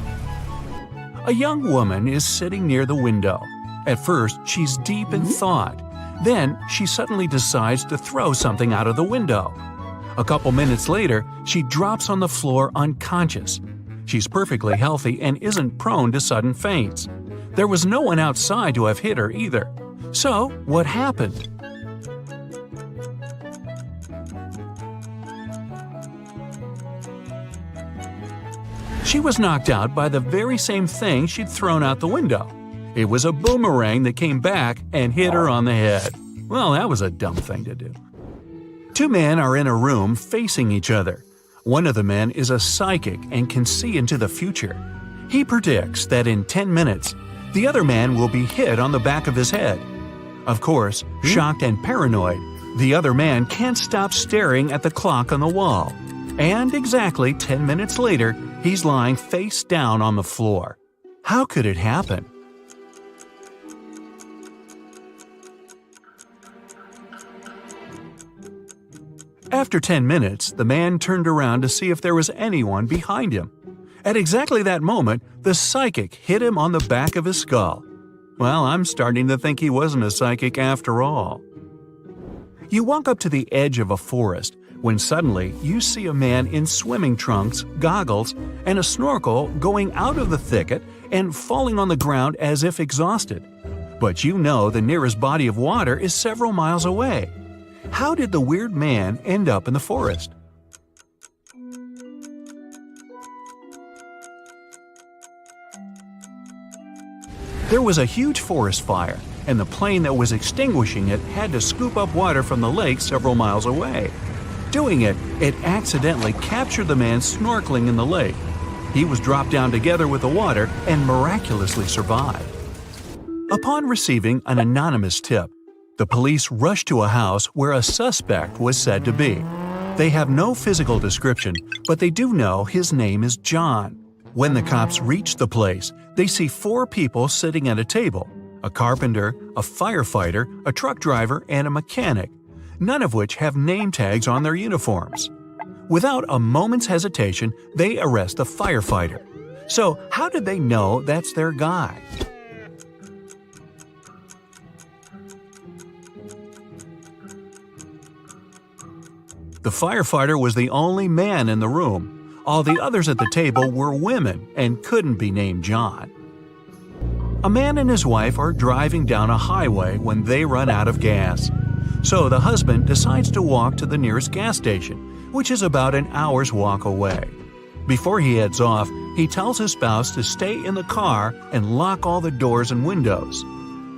A young woman is sitting near the window. At first, she's deep in thought. Then, she suddenly decides to throw something out of the window. A couple minutes later, she drops on the floor unconscious. She's perfectly healthy and isn't prone to sudden faints. There was no one outside to have hit her either. So, what happened? She was knocked out by the very same thing she'd thrown out the window. It was a boomerang that came back and hit her on the head. Well, that was a dumb thing to do. Two men are in a room facing each other. One of the men is a psychic and can see into the future. He predicts that in 10 minutes, the other man will be hit on the back of his head. Of course, shocked and paranoid, the other man can't stop staring at the clock on the wall. And exactly 10 minutes later, he's lying face down on the floor. How could it happen? After 10 minutes, the man turned around to see if there was anyone behind him. At exactly that moment, the psychic hit him on the back of his skull. Well, I'm starting to think he wasn't a psychic after all. You walk up to the edge of a forest when suddenly you see a man in swimming trunks, goggles, and a snorkel going out of the thicket and falling on the ground as if exhausted. But you know the nearest body of water is several miles away. How did the weird man end up in the forest? There was a huge forest fire, and the plane that was extinguishing it had to scoop up water from the lake several miles away. Doing it, it accidentally captured the man snorkeling in the lake. He was dropped down together with the water and miraculously survived. Upon receiving an anonymous tip, the police rushed to a house where a suspect was said to be. They have no physical description, but they do know his name is John. When the cops reach the place, they see 4 people sitting at a table: a carpenter, a firefighter, a truck driver, and a mechanic, none of which have name tags on their uniforms. Without a moment's hesitation, they arrest the firefighter. So how did they know that's their guy? The firefighter was the only man in the room. All the others at the table were women and couldn't be named John. A man and his wife are driving down a highway when they run out of gas. So the husband decides to walk to the nearest gas station, which is about an hour's walk away. Before he heads off, he tells his spouse to stay in the car and lock all the doors and windows.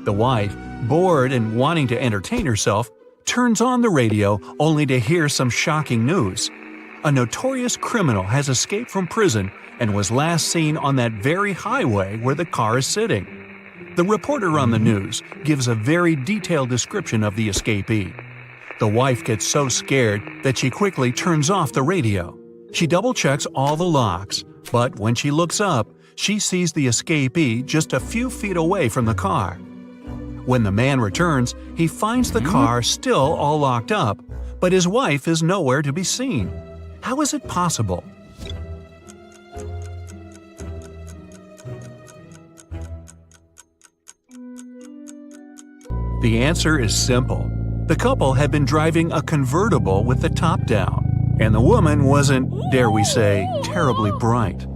The wife, bored and wanting to entertain herself, turns on the radio only to hear some shocking news. A notorious criminal has escaped from prison and was last seen on that very highway where the car is sitting. The reporter on the news gives a very detailed description of the escapee. The wife gets so scared that she quickly turns off the radio. She double-checks all the locks, but when she looks up, she sees the escapee just a few feet away from the car. When the man returns, he finds the car still all locked up, but his wife is nowhere to be seen. How is it possible? The answer is simple. The couple had been driving a convertible with the top down, and the woman wasn't, dare we say, terribly bright.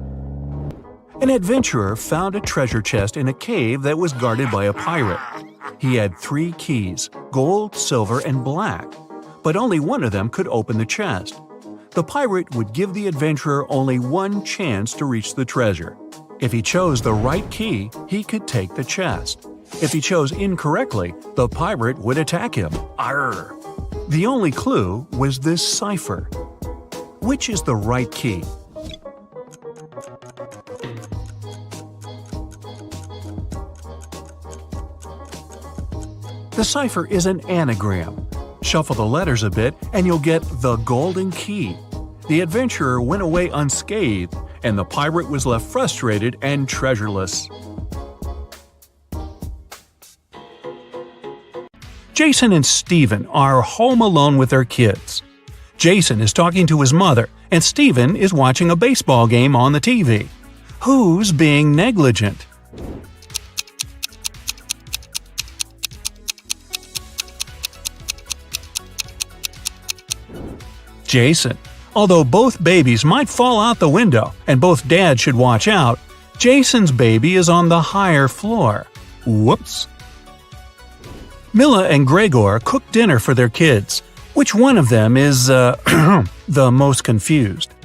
An adventurer found a treasure chest in a cave that was guarded by a pirate. He had 3 keys, gold, silver, and black, but only one of them could open the chest. The pirate would give the adventurer only one chance to reach the treasure. If he chose the right key, he could take the chest. If he chose incorrectly, the pirate would attack him. Arr! The only clue was this cipher. Which is the right key? The cipher is an anagram. Shuffle the letters a bit and you'll get the golden key. The adventurer went away unscathed, and the pirate was left frustrated and treasureless. Jason and Steven are home alone with their kids. Jason is talking to his mother, and Steven is watching a baseball game on the TV. Who's being negligent? Jason. Although both babies might fall out the window and both dads should watch out, Jason's baby is on the higher floor. Whoops. Mila and Gregor cook dinner for their kids. Which one of them is, the most confused?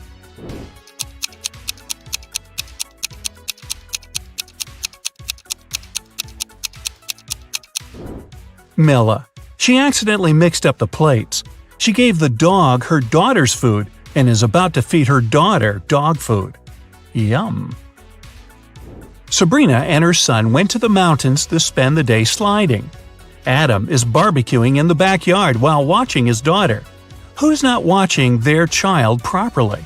Milla. She accidentally mixed up the plates. She gave the dog her daughter's food and is about to feed her daughter dog food. Yum. Sabrina and her son went to the mountains to spend the day sliding. Adam is barbecuing in the backyard while watching his daughter. Who's not watching their child properly?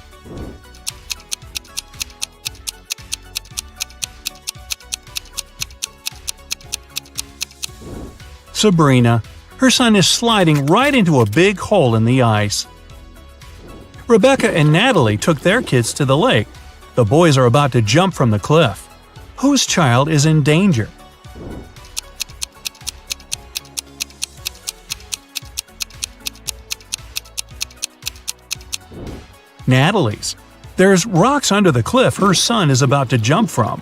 Sabrina. Her son is sliding right into a big hole in the ice. Rebecca and Natalie took their kids to the lake. The boys are about to jump from the cliff. Whose child is in danger? Natalie's. There's rocks under the cliff her son is about to jump from.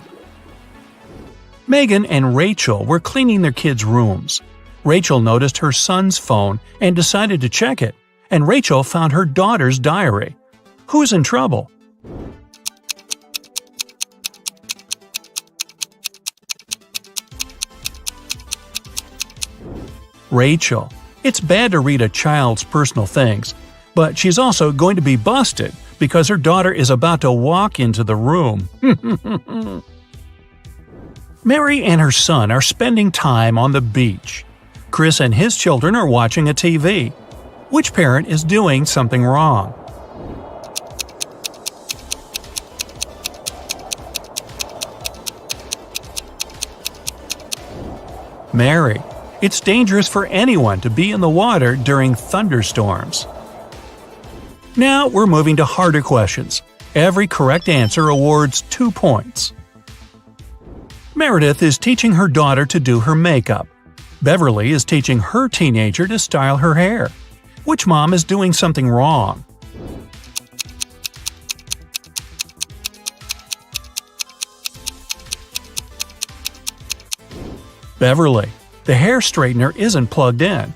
Megan and Rachel were cleaning their kids' rooms. Rachel noticed her son's phone and decided to check it, and Rachel found her daughter's diary. Who's in trouble? Rachel. It's bad to read a child's personal things, but she's also going to be busted because her daughter is about to walk into the room. Mary and her son are spending time on the beach. Chris and his children are watching a TV. Which parent is doing something wrong? Mary. It's dangerous for anyone to be in the water during thunderstorms. Now we're moving to harder questions. Every correct answer awards 2 points. Meredith is teaching her daughter to do her makeup. Beverly is teaching her teenager to style her hair. Which mom is doing something wrong? Beverly. The hair straightener isn't plugged in.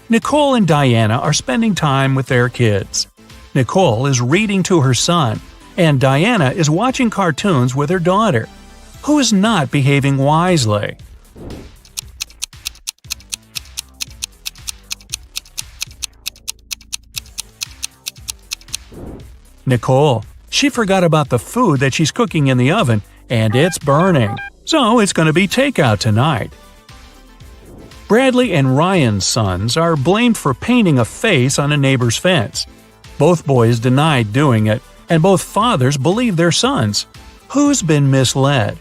Nicole and Diana are spending time with their kids. Nicole is reading to her son, and Diana is watching cartoons with her daughter. Who is not behaving wisely? Nicole. She forgot about the food that she's cooking in the oven, and it's burning. So it's going to be takeout tonight. Bradley and Ryan's sons are blamed for painting a face on a neighbor's fence. Both boys denied doing it, and both fathers believe their sons. Who's been misled?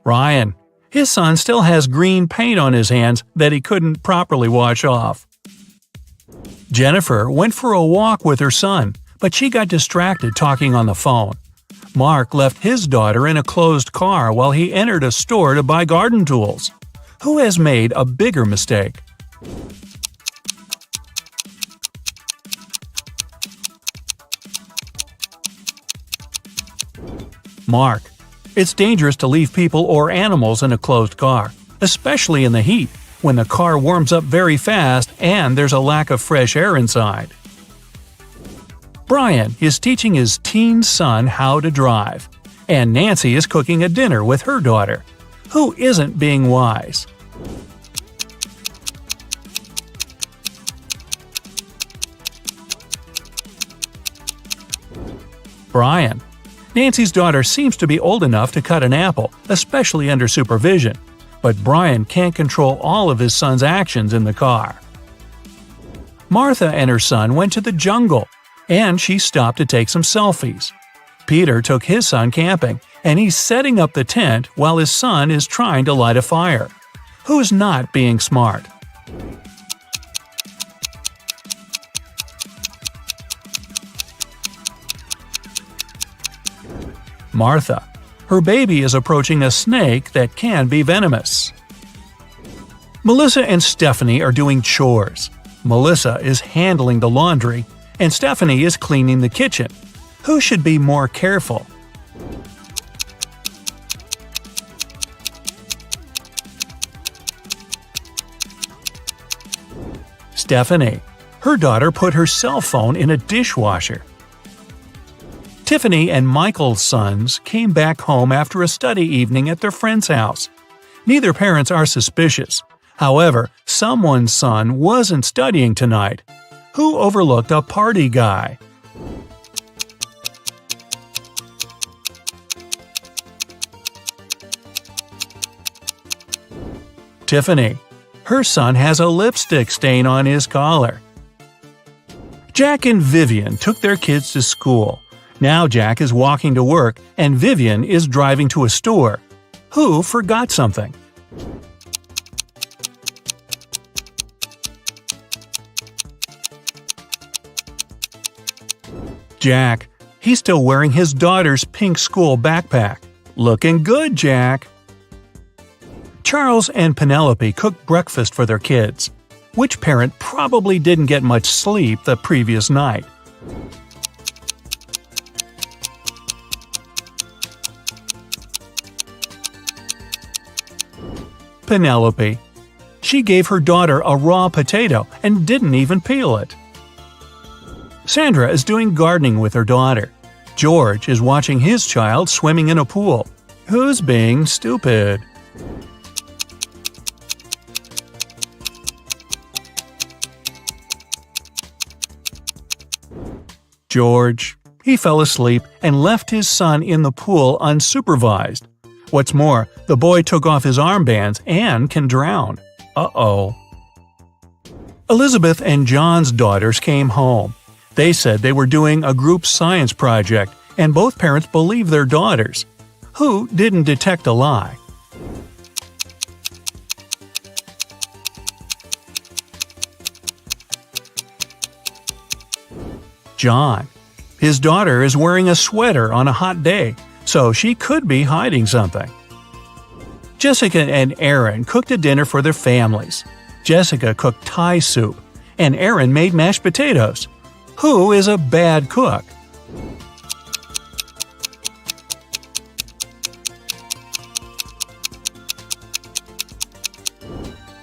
Ryan. His son still has green paint on his hands that he couldn't properly wash off. Jennifer went for a walk with her son, but she got distracted talking on the phone. Mark left his daughter in a closed car while he entered a store to buy garden tools. Who has made a bigger mistake? Mark. It's dangerous to leave people or animals in a closed car, especially in the heat, when the car warms up very fast and there's a lack of fresh air inside. Brian is teaching his teen son how to drive, and Nancy is cooking a dinner with her daughter. Who isn't being wise? Brian. Nancy's daughter seems to be old enough to cut an apple, especially under supervision, but Brian can't control all of his son's actions in the car. Martha and her son went to the jungle, and she stopped to take some selfies. Peter took his son camping, and he's setting up the tent while his son is trying to light a fire. Who's not being smart? Martha. Her baby is approaching a snake that can be venomous. Melissa and Stephanie are doing chores. Melissa is handling the laundry, and Stephanie is cleaning the kitchen. Who should be more careful? Stephanie. Her daughter put her cell phone in a dishwasher. Tiffany and Michael's sons came back home after a study evening at their friend's house. Neither parents are suspicious. However, someone's son wasn't studying tonight. Who overlooked a party guy? Tiffany. Her son has a lipstick stain on his collar. Jack and Vivian took their kids to school. Now Jack is walking to work and Vivian is driving to a store. Who forgot something? Jack. He's still wearing his daughter's pink school backpack. Looking good, Jack. Charles and Penelope cooked breakfast for their kids. Which parent probably didn't get much sleep the previous night? Penelope. She gave her daughter a raw potato and didn't even peel it. Sandra is doing gardening with her daughter. George is watching his child swimming in a pool. Who's being stupid? George. He fell asleep and left his son in the pool unsupervised. What's more, the boy took off his armbands and can drown. Uh-oh. Elizabeth and John's daughters came home. They said they were doing a group science project, and both parents believed their daughters. Who didn't detect a lie? John. His daughter is wearing a sweater on a hot day, so she could be hiding something. Jessica and Aaron cooked a dinner for their families. Jessica cooked Thai soup, and Aaron made mashed potatoes. Who is a bad cook?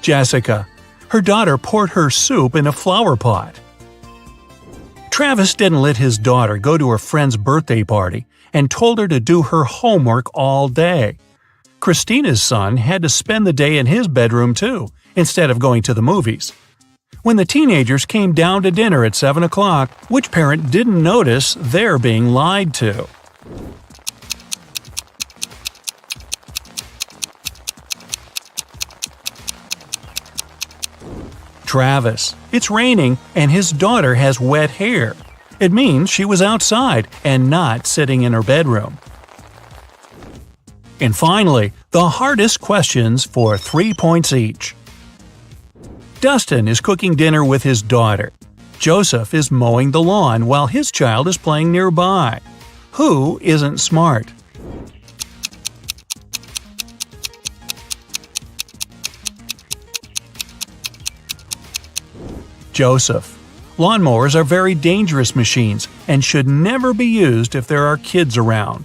Jessica. Her daughter poured her soup in a flower pot. Travis didn't let his daughter go to her friend's birthday party and told her to do her homework all day. Christina's son had to spend the day in his bedroom too, instead of going to the movies. When the teenagers came down to dinner at 7 o'clock, which parent didn't notice they're being lied to? Travis. It's raining and his daughter has wet hair. It means she was outside and not sitting in her bedroom. And finally, the hardest questions for 3 points each. Dustin is cooking dinner with his daughter. Joseph is mowing the lawn while his child is playing nearby. Who isn't smart? Joseph. Lawnmowers are very dangerous machines and should never be used if there are kids around.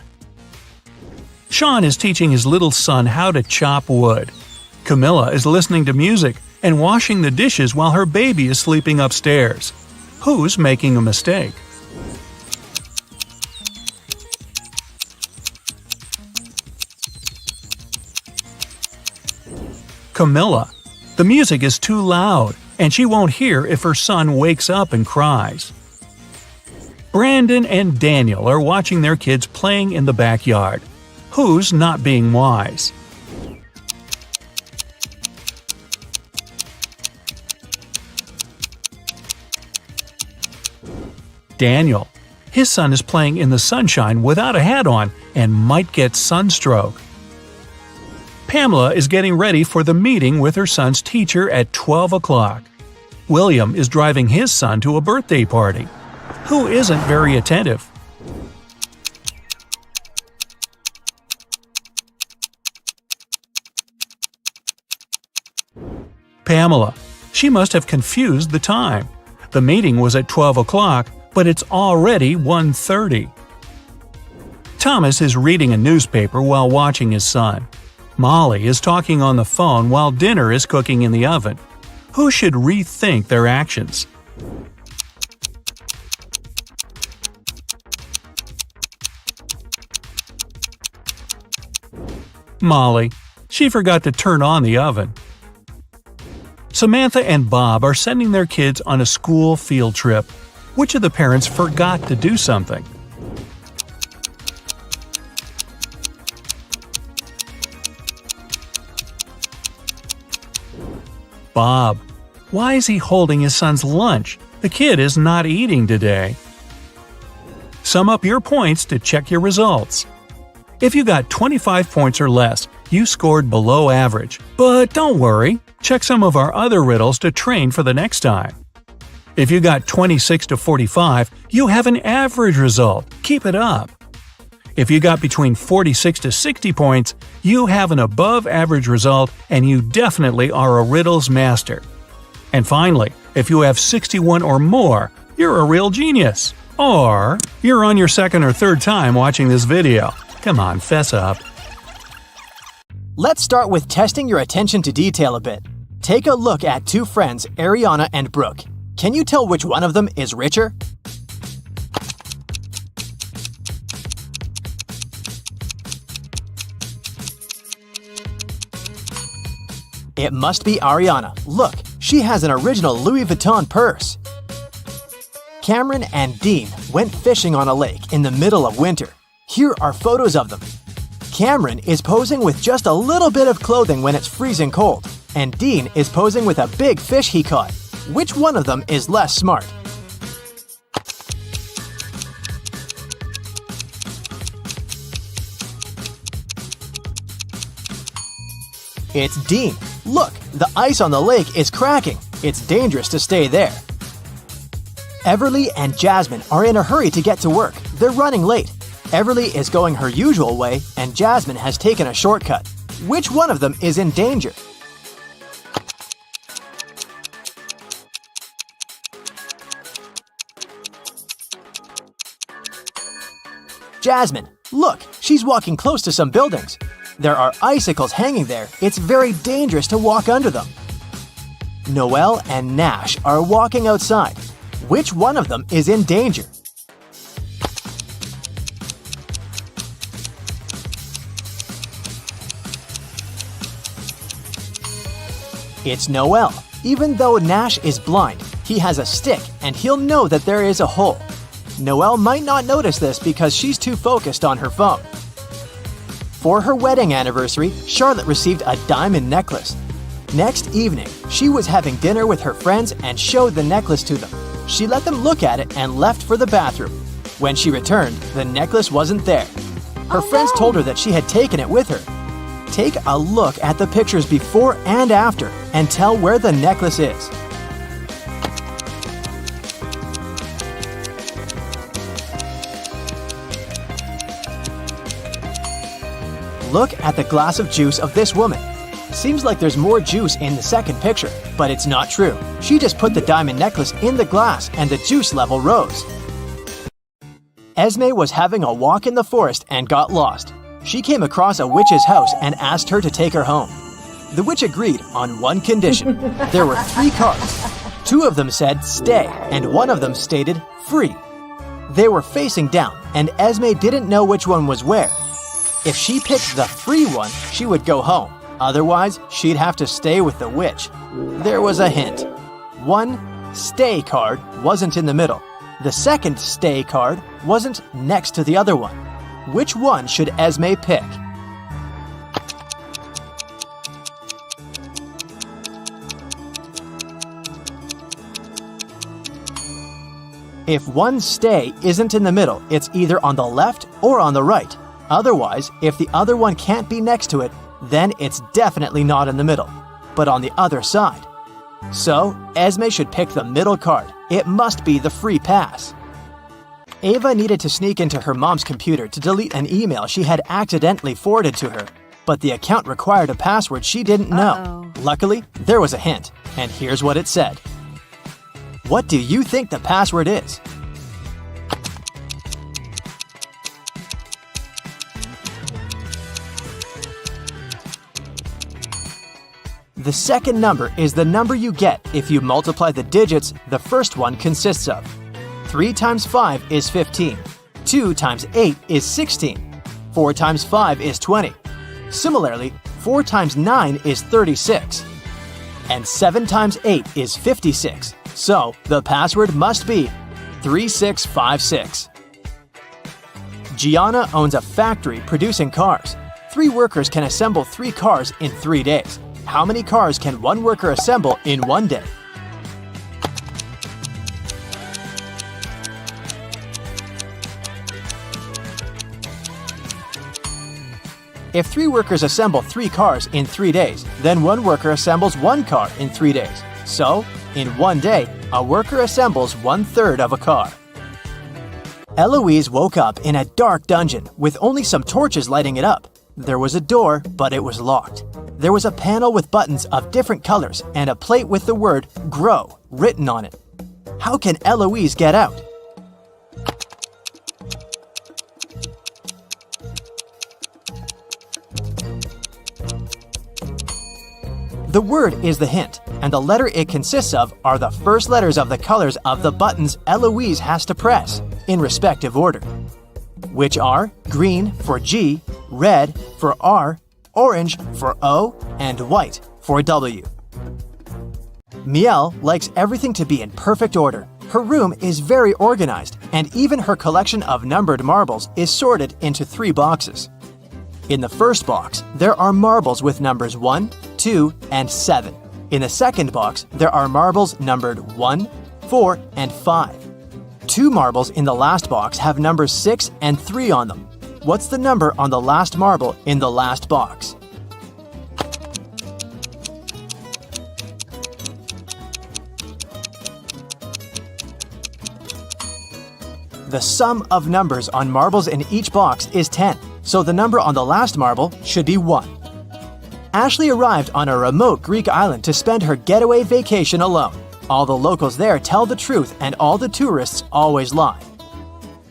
Sean is teaching his little son how to chop wood. Camilla is listening to music and washing the dishes while her baby is sleeping upstairs. Who's making a mistake? Camilla. The music is too loud, and she won't hear if her son wakes up and cries. Brandon and Daniel are watching their kids playing in the backyard. Who's not being wise? Daniel. His son is playing in the sunshine without a hat on and might get sunstroke. Pamela is getting ready for the meeting with her son's teacher at 12 o'clock. William is driving his son to a birthday party. Who isn't very attentive? Pamela. She must have confused the time. The meeting was at 12 o'clock, but it's already 1:30. Thomas is reading a newspaper while watching his son. Molly is talking on the phone while dinner is cooking in the oven. Who should rethink their actions? Molly. She forgot to turn on the oven. Samantha and Bob are sending their kids on a school field trip. Which of the parents forgot to do something? Bob. Why is he holding his son's lunch? The kid is not eating today. Sum up your points to check your results. If you got 25 points or less, you scored below average. But don't worry, check some of our other riddles to train for the next time. If you got 26 to 45, you have an average result. Keep it up. If you got between 46 to 60 points, you have an above average result and you definitely are a riddles master. And finally, if you have 61 or more, you're a real genius. Or you're on your second or third time watching this video. Come on, fess up. Let's start with testing your attention to detail a bit. Take a look at two friends, Ariana and Brooke. Can you tell which one of them is richer? It must be Ariana. Look, she has an original Louis Vuitton purse. Cameron and Dean went fishing on a lake in the middle of winter. Here are photos of them. Cameron is posing with just a little bit of clothing when it's freezing cold, and Dean is posing with a big fish he caught. Which one of them is less smart? It's Dean. Look, the ice on the lake is cracking. It's dangerous to stay there. Everly and Jasmine are in a hurry to get to work. They're running late. Everly is going her usual way, and Jasmine has taken a shortcut. Which one of them is in danger? Jasmine, look, she's walking close to some buildings. There are icicles hanging there. It's very dangerous to walk under them. Noelle and Nash are walking outside. Which one of them is in danger? It's Noelle. Even though Nash is blind, he has a stick and he'll know that there is a hole. Noelle might not notice this because she's too focused on her phone. For her wedding anniversary, Charlotte received a diamond necklace. Next evening, she was having dinner with her friends and showed the necklace to them. She let them look at it and left for the bathroom. When she returned, the necklace wasn't there. Her friends told her that she had taken it with her. Take a look at the pictures before and after and tell where the necklace is. Look at the glass of juice of this woman. Seems like there's more juice in the second picture, but it's not true. She just put the diamond necklace in the glass and the juice level rose. Esme was having a walk in the forest and got lost. She came across a witch's house and asked her to take her home. The witch agreed on one condition. There were 3 cards. 2 of them said stay and 1 of them stated free. They were facing down and Esme didn't know which one was where. If she picked the free one, she would go home. Otherwise, she'd have to stay with the witch. There was a hint. 1 stay card wasn't in the middle. The second stay card wasn't next to the other one. Which one should Esme pick? If 1 stay isn't in the middle, it's either on the left or on the right. Otherwise, if the other one can't be next to it, then it's definitely not in the middle, but on the other side. So, Esme should pick the middle card. It must be the free pass. Ava needed to sneak into her mom's computer to delete an email she had accidentally forwarded to her, but the account required a password she didn't know. Luckily, there was a hint, and here's what it said. What do you think the password is? The second number is the number you get if you multiply the digits the first one consists of. 3 times 5 is 15. 2 times 8 is 16. 4 times 5 is 20. Similarly, 4 times 9 is 36. And 7 times 8 is 56. So, the password must be 3656. Gianna owns a factory producing cars. 3 workers can assemble 3 cars in 3 days. How many cars can 1 worker assemble in 1 day? If 3 workers assemble 3 cars in 3 days, then 1 worker assembles 1 car in 3 days. So, in 1 day, a worker assembles 1/3 of a car. Eloise woke up in a dark dungeon with only some torches lighting it up. There was a door, but it was locked. There was a panel with buttons of different colors and a plate with the word "grow" written on it. How can Eloise get out? The word is the hint, and the letter it consists of are the first letters of the colors of the buttons Eloise has to press, in respective order, which are green for G, red for R, orange for O, and white for W. Miel likes everything to be in perfect order. Her room is very organized, and even her collection of numbered marbles is sorted into 3 boxes. In the first box, there are marbles with numbers 1, 2, and 7. In the second box, there are marbles numbered 1, 4, and 5. 2 marbles in the last box have numbers 6 and 3 on them. What's the number on the last marble in the last box? The sum of numbers on marbles in each box is 10, so the number on the last marble should be 1. Ashley arrived on a remote Greek island to spend her getaway vacation alone. All the locals there tell the truth and all the tourists always lie.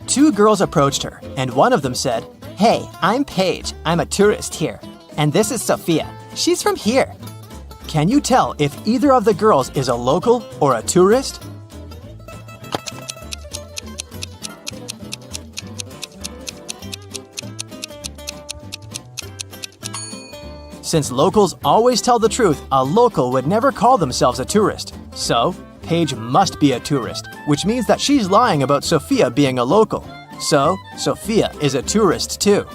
2 girls approached her, and one of them said, "Hey, I'm Paige. I'm a tourist here. And this is Sophia. She's from here." Can you tell if either of the girls is a local or a tourist? Since locals always tell the truth, a local would never call themselves a tourist. So, Paige must be a tourist, which means that she's lying about Sophia being a local. So, Sophia is a tourist too.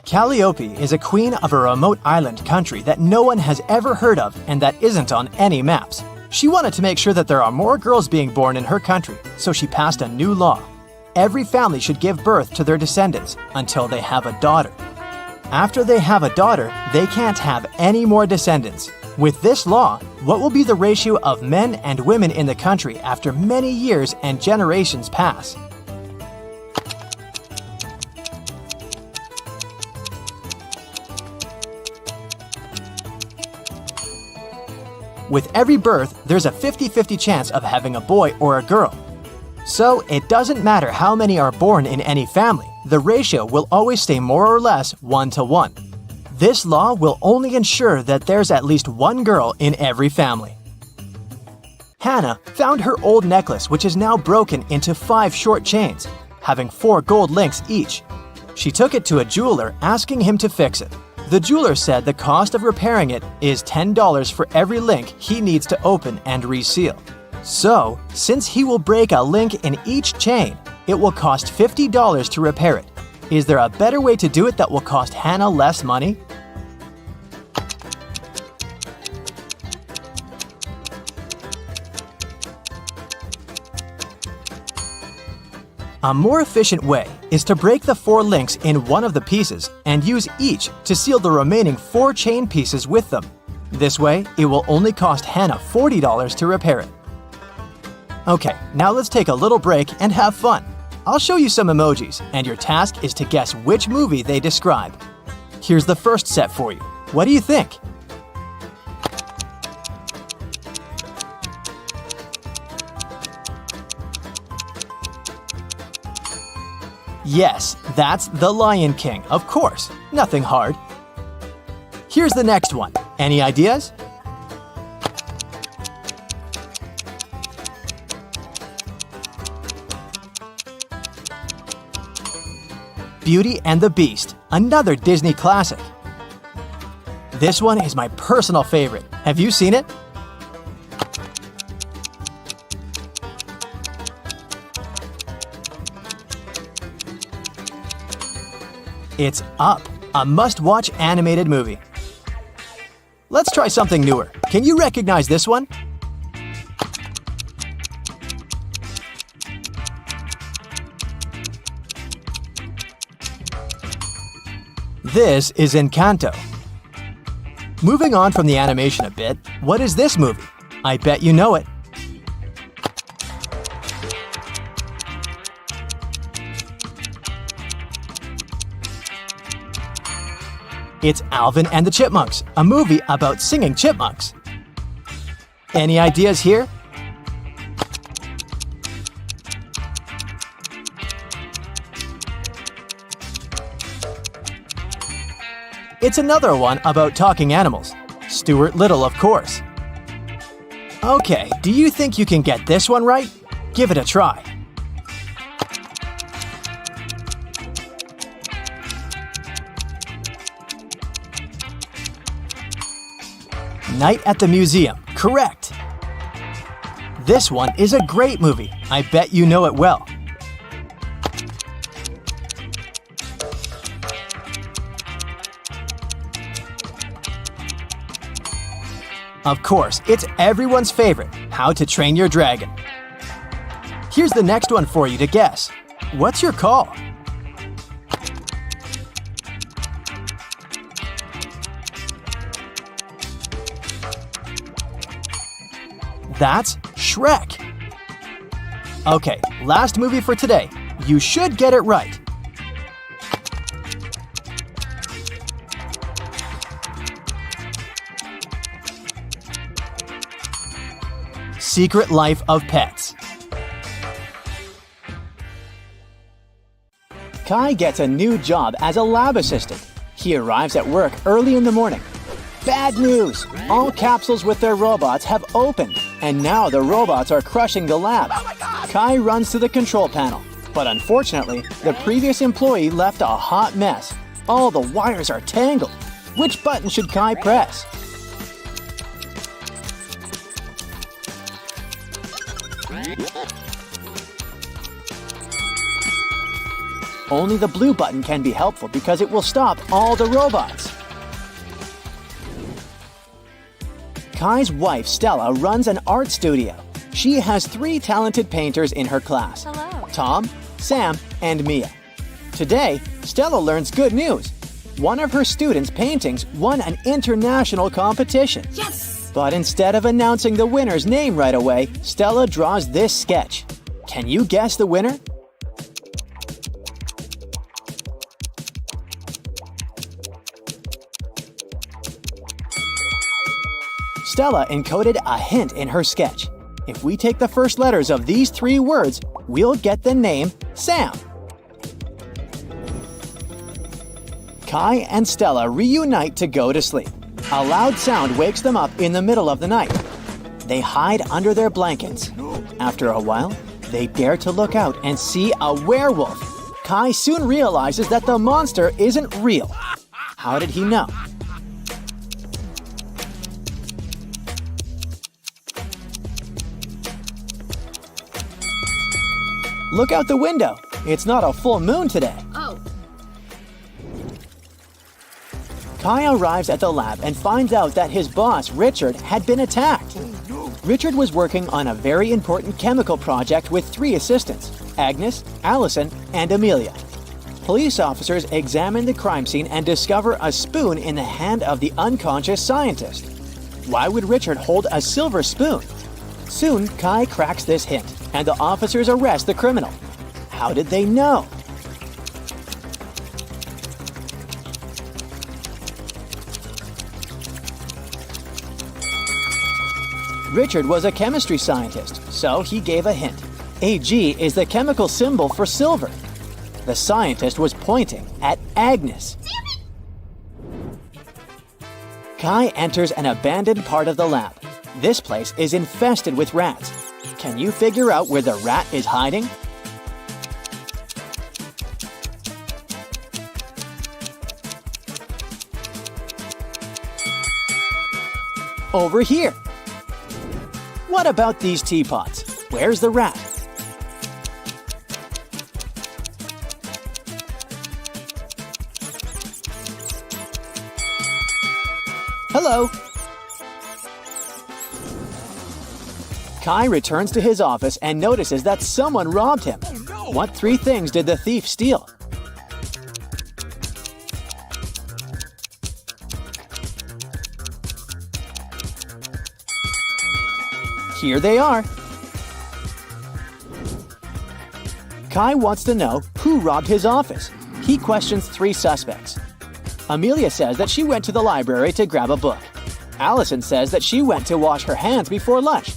Calliope is a queen of a remote island country that no one has ever heard of and that isn't on any maps. She wanted to make sure that there are more girls being born in her country, so she passed a new law. Every family should give birth to their descendants until they have a daughter. After they have a daughter, they can't have any more descendants. With this law, what will be the ratio of men and women in the country after many years and generations pass? With every birth, there's a 50-50 chance of having a boy or a girl. So it doesn't matter how many are born in any family, the ratio will always stay more or less 1-to-1. This law will only ensure that there's at least 1 girl in every family. Hannah found her old necklace, which is now broken into 5 short chains, having 4 gold links each. She took it to a jeweler, asking him to fix it. The jeweler said the cost of repairing it is $10 for every link he needs to open and reseal. So, since he will break a link in each chain, it will cost $50 to repair it. Is there a better way to do it that will cost Hannah less money? A more efficient way is to break the 4 links in one of the pieces and use each to seal the remaining 4 chain pieces with them. This way, it will only cost Hannah $40 to repair it. Okay, now let's take a little break and have fun. I'll show you some emojis, and your task is to guess which movie they describe. Here's the first set for you. What do you think? Yes, that's The Lion King, of course. Nothing hard. Here's the next one. Any ideas? Beauty and the Beast, another Disney classic. This one is my personal favorite. Have you seen it? It's Up, a must-watch animated movie. Let's try something newer. Can you recognize this one? This is Encanto. Moving on from the animation a bit, what is this movie? I bet you know it. It's Alvin and the Chipmunks, a movie about singing chipmunks. Any ideas here? It's another one about talking animals. Stuart Little, of course. Okay, do you think you can get this one right? Give it a try. Night at the Museum, correct. This one is a great movie. I bet you know it well. Of course, it's everyone's favorite, How to Train Your Dragon. Here's the next one for you to guess. What's your call? That's Shrek. Okay, last movie for today. You should get it right. Secret Life of Pets. Kai gets a new job as a lab assistant. He arrives at work early in the morning. Bad news! All capsules with their robots have opened, and now the robots are crushing the lab. Kai runs to the control panel, but unfortunately, the previous employee left a hot mess. All the wires are tangled. Which button should Kai press? Only the blue button can be helpful because it will stop all the robots. Kai's wife, Stella, runs an art studio. She has 3 talented painters in her class. Hello. Tom, Sam, and Mia. Today, Stella learns good news. One of her students' paintings won an international competition. Yes! But instead of announcing the winner's name right away, Stella draws this sketch. Can you guess the winner? Stella encoded a hint in her sketch. If we take the first letters of these 3 words, we'll get the name Sam. Kai and Stella reunite to go to sleep. A loud sound wakes them up in the middle of the night. They hide under their blankets. After a while, they dare to look out and see a werewolf. Kai soon realizes that the monster isn't real. How did he know? Look out the window. It's not a full moon today. Oh. Kai arrives at the lab and finds out that his boss, Richard, had been attacked. Richard was working on a very important chemical project with 3 assistants, Agnes, Allison, and Amelia. Police officers examine the crime scene and discover a spoon in the hand of the unconscious scientist. Why would Richard hold a silver spoon? Soon, Kai cracks this hint, and the officers arrest the criminal. How did they know? Richard was a chemistry scientist, so he gave a hint. Ag is the chemical symbol for silver. The scientist was pointing at Agnes. Kai enters an abandoned part of the lab. This place is infested with rats. Can you figure out where the rat is hiding? Over here. What about these teapots? Where's the rat? Hello. Kai returns to his office and notices that someone robbed him. What 3 things did the thief steal? Here they are. Kai wants to know who robbed his office. He questions 3 suspects. Amelia says that she went to the library to grab a book. Allison says that she went to wash her hands before lunch.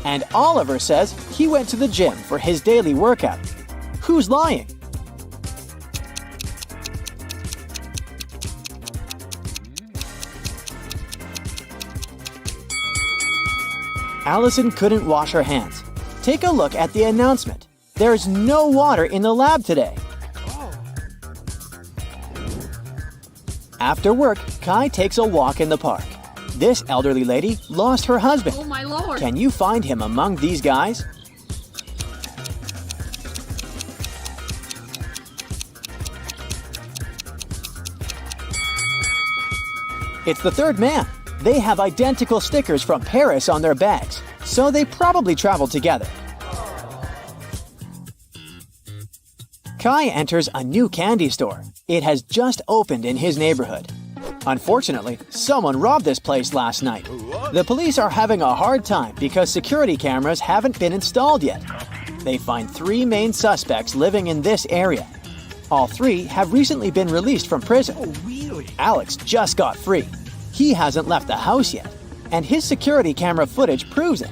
And Oliver says he went to the gym for his daily workout. Who's lying? Allison couldn't wash her hands. Take a look at the announcement. There's no water in the lab today. After work, Kai takes a walk in the park. This elderly lady lost her husband. Oh my lord! Can you find him among these guys? It's the third man. They have identical stickers from Paris on their bags, so they probably traveled together. Kai enters a new candy store. It has just opened in his neighborhood. Unfortunately, someone robbed this place last night. The police are having a hard time because security cameras haven't been installed yet. They find 3 main suspects living in this area. All 3 have recently been released from prison. Alex just got free. He hasn't left the house yet, and his security camera footage proves it.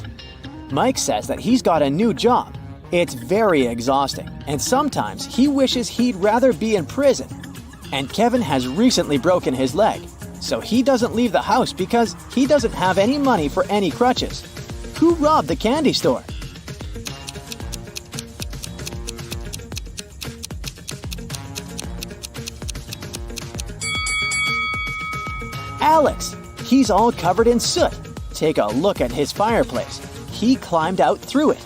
Mike says that he's got a new job. It's very exhausting, and sometimes he wishes he'd rather be in prison. And Kevin has recently broken his leg, so he doesn't leave the house because he doesn't have any money for any crutches. Who robbed the candy store? Alex! He's all covered in soot. Take a look at his fireplace. He climbed out through it.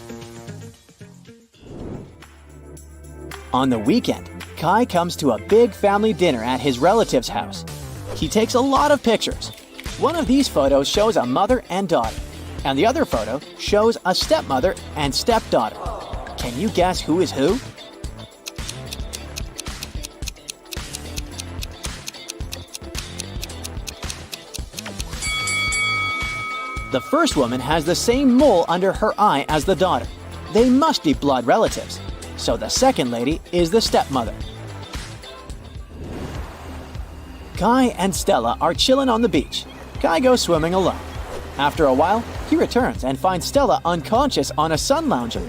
On the weekend, Kai comes to a big family dinner at his relative's house. He takes a lot of pictures. One of these photos shows a mother and daughter, and the other photo shows a stepmother and stepdaughter. Can you guess who is who? The first woman has the same mole under her eye as the daughter. They must be blood relatives. So the second lady is the stepmother. Kai and Stella are chilling on the beach. Kai goes swimming alone. After a while, he returns and finds Stella unconscious on a sun lounger.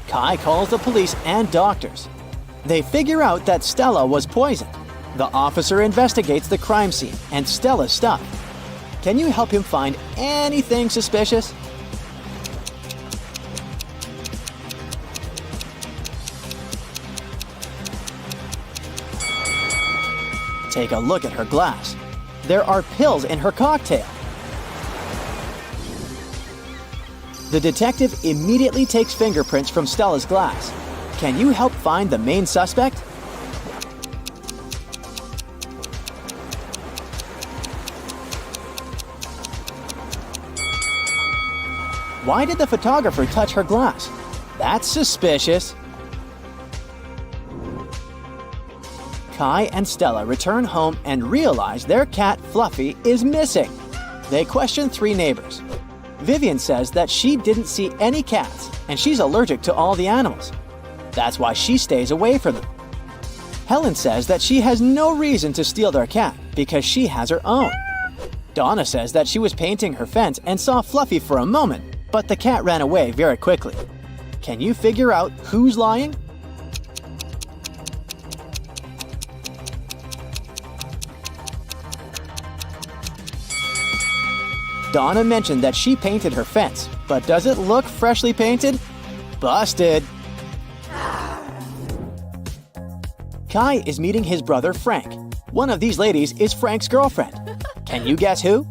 Kai calls the police and doctors. They figure out that Stella was poisoned. The officer investigates the crime scene and Stella's stuff. Can you help him find anything suspicious? Take a look at her glass. There are pills in her cocktail. The detective immediately takes fingerprints from Stella's glass. Can you help find the main suspect? Why did the photographer touch her glass? That's suspicious. Kai and Stella return home and realize their cat Fluffy is missing. They question 3 neighbors. Vivian says that she didn't see any cats and she's allergic to all the animals. That's why she stays away from them. Helen says that she has no reason to steal their cat because she has her own. Donna says that she was painting her fence and saw Fluffy for a moment, but the cat ran away very quickly. Can you figure out who's lying? Donna mentioned that she painted her fence, but does it look freshly painted? Busted! Kai is meeting his brother Frank. One of these ladies is Frank's girlfriend. Can you guess who?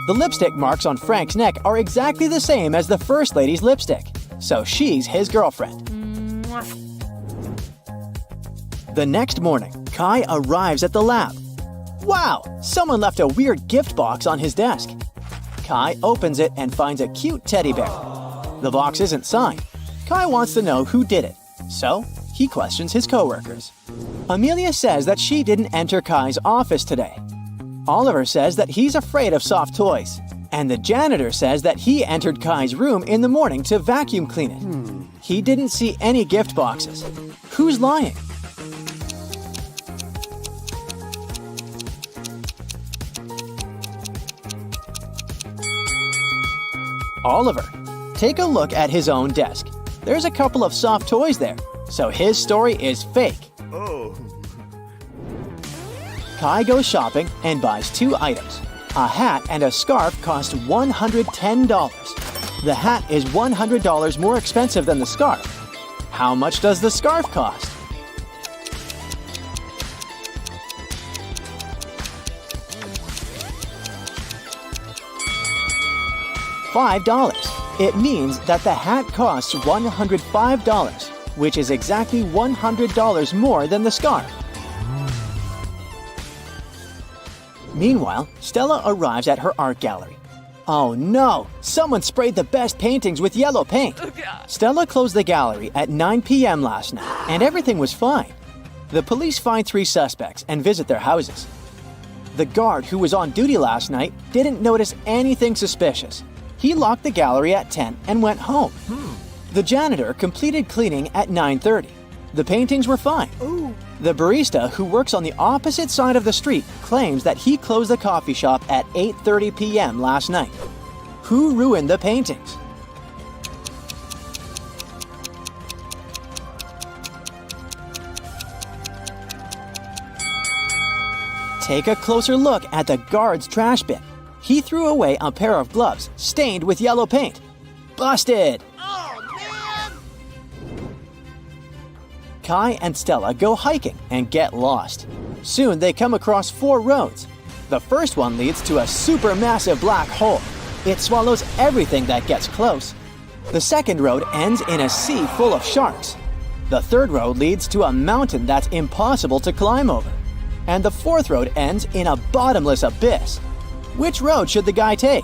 The lipstick marks on Frank's neck are exactly the same as the First Lady's lipstick, so she's his girlfriend. The next morning, Kai arrives at the lab. Wow! Someone left a weird gift box on his desk. Kai opens it and finds a cute teddy bear. The box isn't signed. Kai wants to know who did it, so he questions his coworkers. Amelia says that she didn't enter Kai's office today. Oliver says that he's afraid of soft toys. And the janitor says that he entered Kai's room in the morning to vacuum clean it. He didn't see any gift boxes. Who's lying? Oliver. Take a look at his own desk. There's a couple of soft toys there, so his story is fake. Kai goes shopping and buys 2 items. A hat and a scarf cost $110. The hat is $100 more expensive than the scarf. How much does the scarf cost? $5. It means that the hat costs $105, which is exactly $100 more than the scarf. Meanwhile, Stella arrives at her art gallery. Oh no! Someone sprayed the best paintings with yellow paint! Stella closed the gallery at 9 p.m. last night, and everything was fine. The police find 3 suspects and visit their houses. The guard who was on duty last night didn't notice anything suspicious. He locked the gallery at 10 and went home. The janitor completed cleaning at 9:30. The paintings were fine. The barista who works on the opposite side of the street claims that he closed the coffee shop at 8:30 p.m. last night. Who ruined the paintings? Take a closer look at the guard's trash bin. He threw away a pair of gloves stained with yellow paint. Busted! Kai and Stella go hiking and get lost. Soon they come across 4 roads. The first one leads to a supermassive black hole. It swallows everything that gets close. The second road ends in a sea full of sharks. The third road leads to a mountain that's impossible to climb over. And the fourth road ends in a bottomless abyss. Which road should the guy take?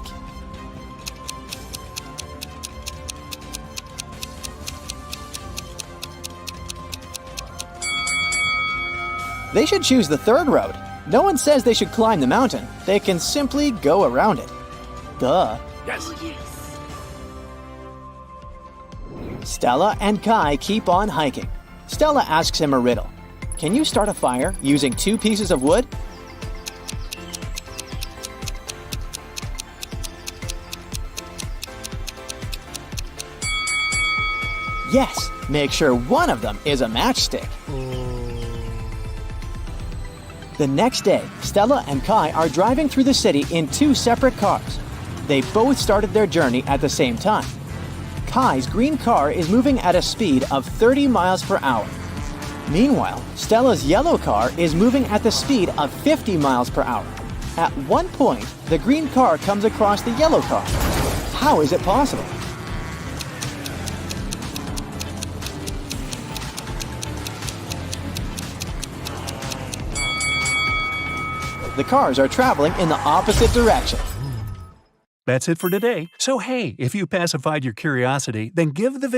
They should choose the third road. No one says they should climb the mountain. They can simply go around it. Duh. Yes. Stella and Kai keep on hiking. Stella asks him a riddle. Can you start a fire using 2 pieces of wood? Yes, make sure one of them is a matchstick. The next day, Stella and Kai are driving through the city in 2 separate cars. They both started their journey at the same time. Kai's green car is moving at a speed of 30 miles per hour. Meanwhile, Stella's yellow car is moving at the speed of 50 miles per hour. At one point, the green car comes across the yellow car. How is it possible? The cars are traveling in the opposite direction. That's it for today. So hey, if you pacified your curiosity, then give the video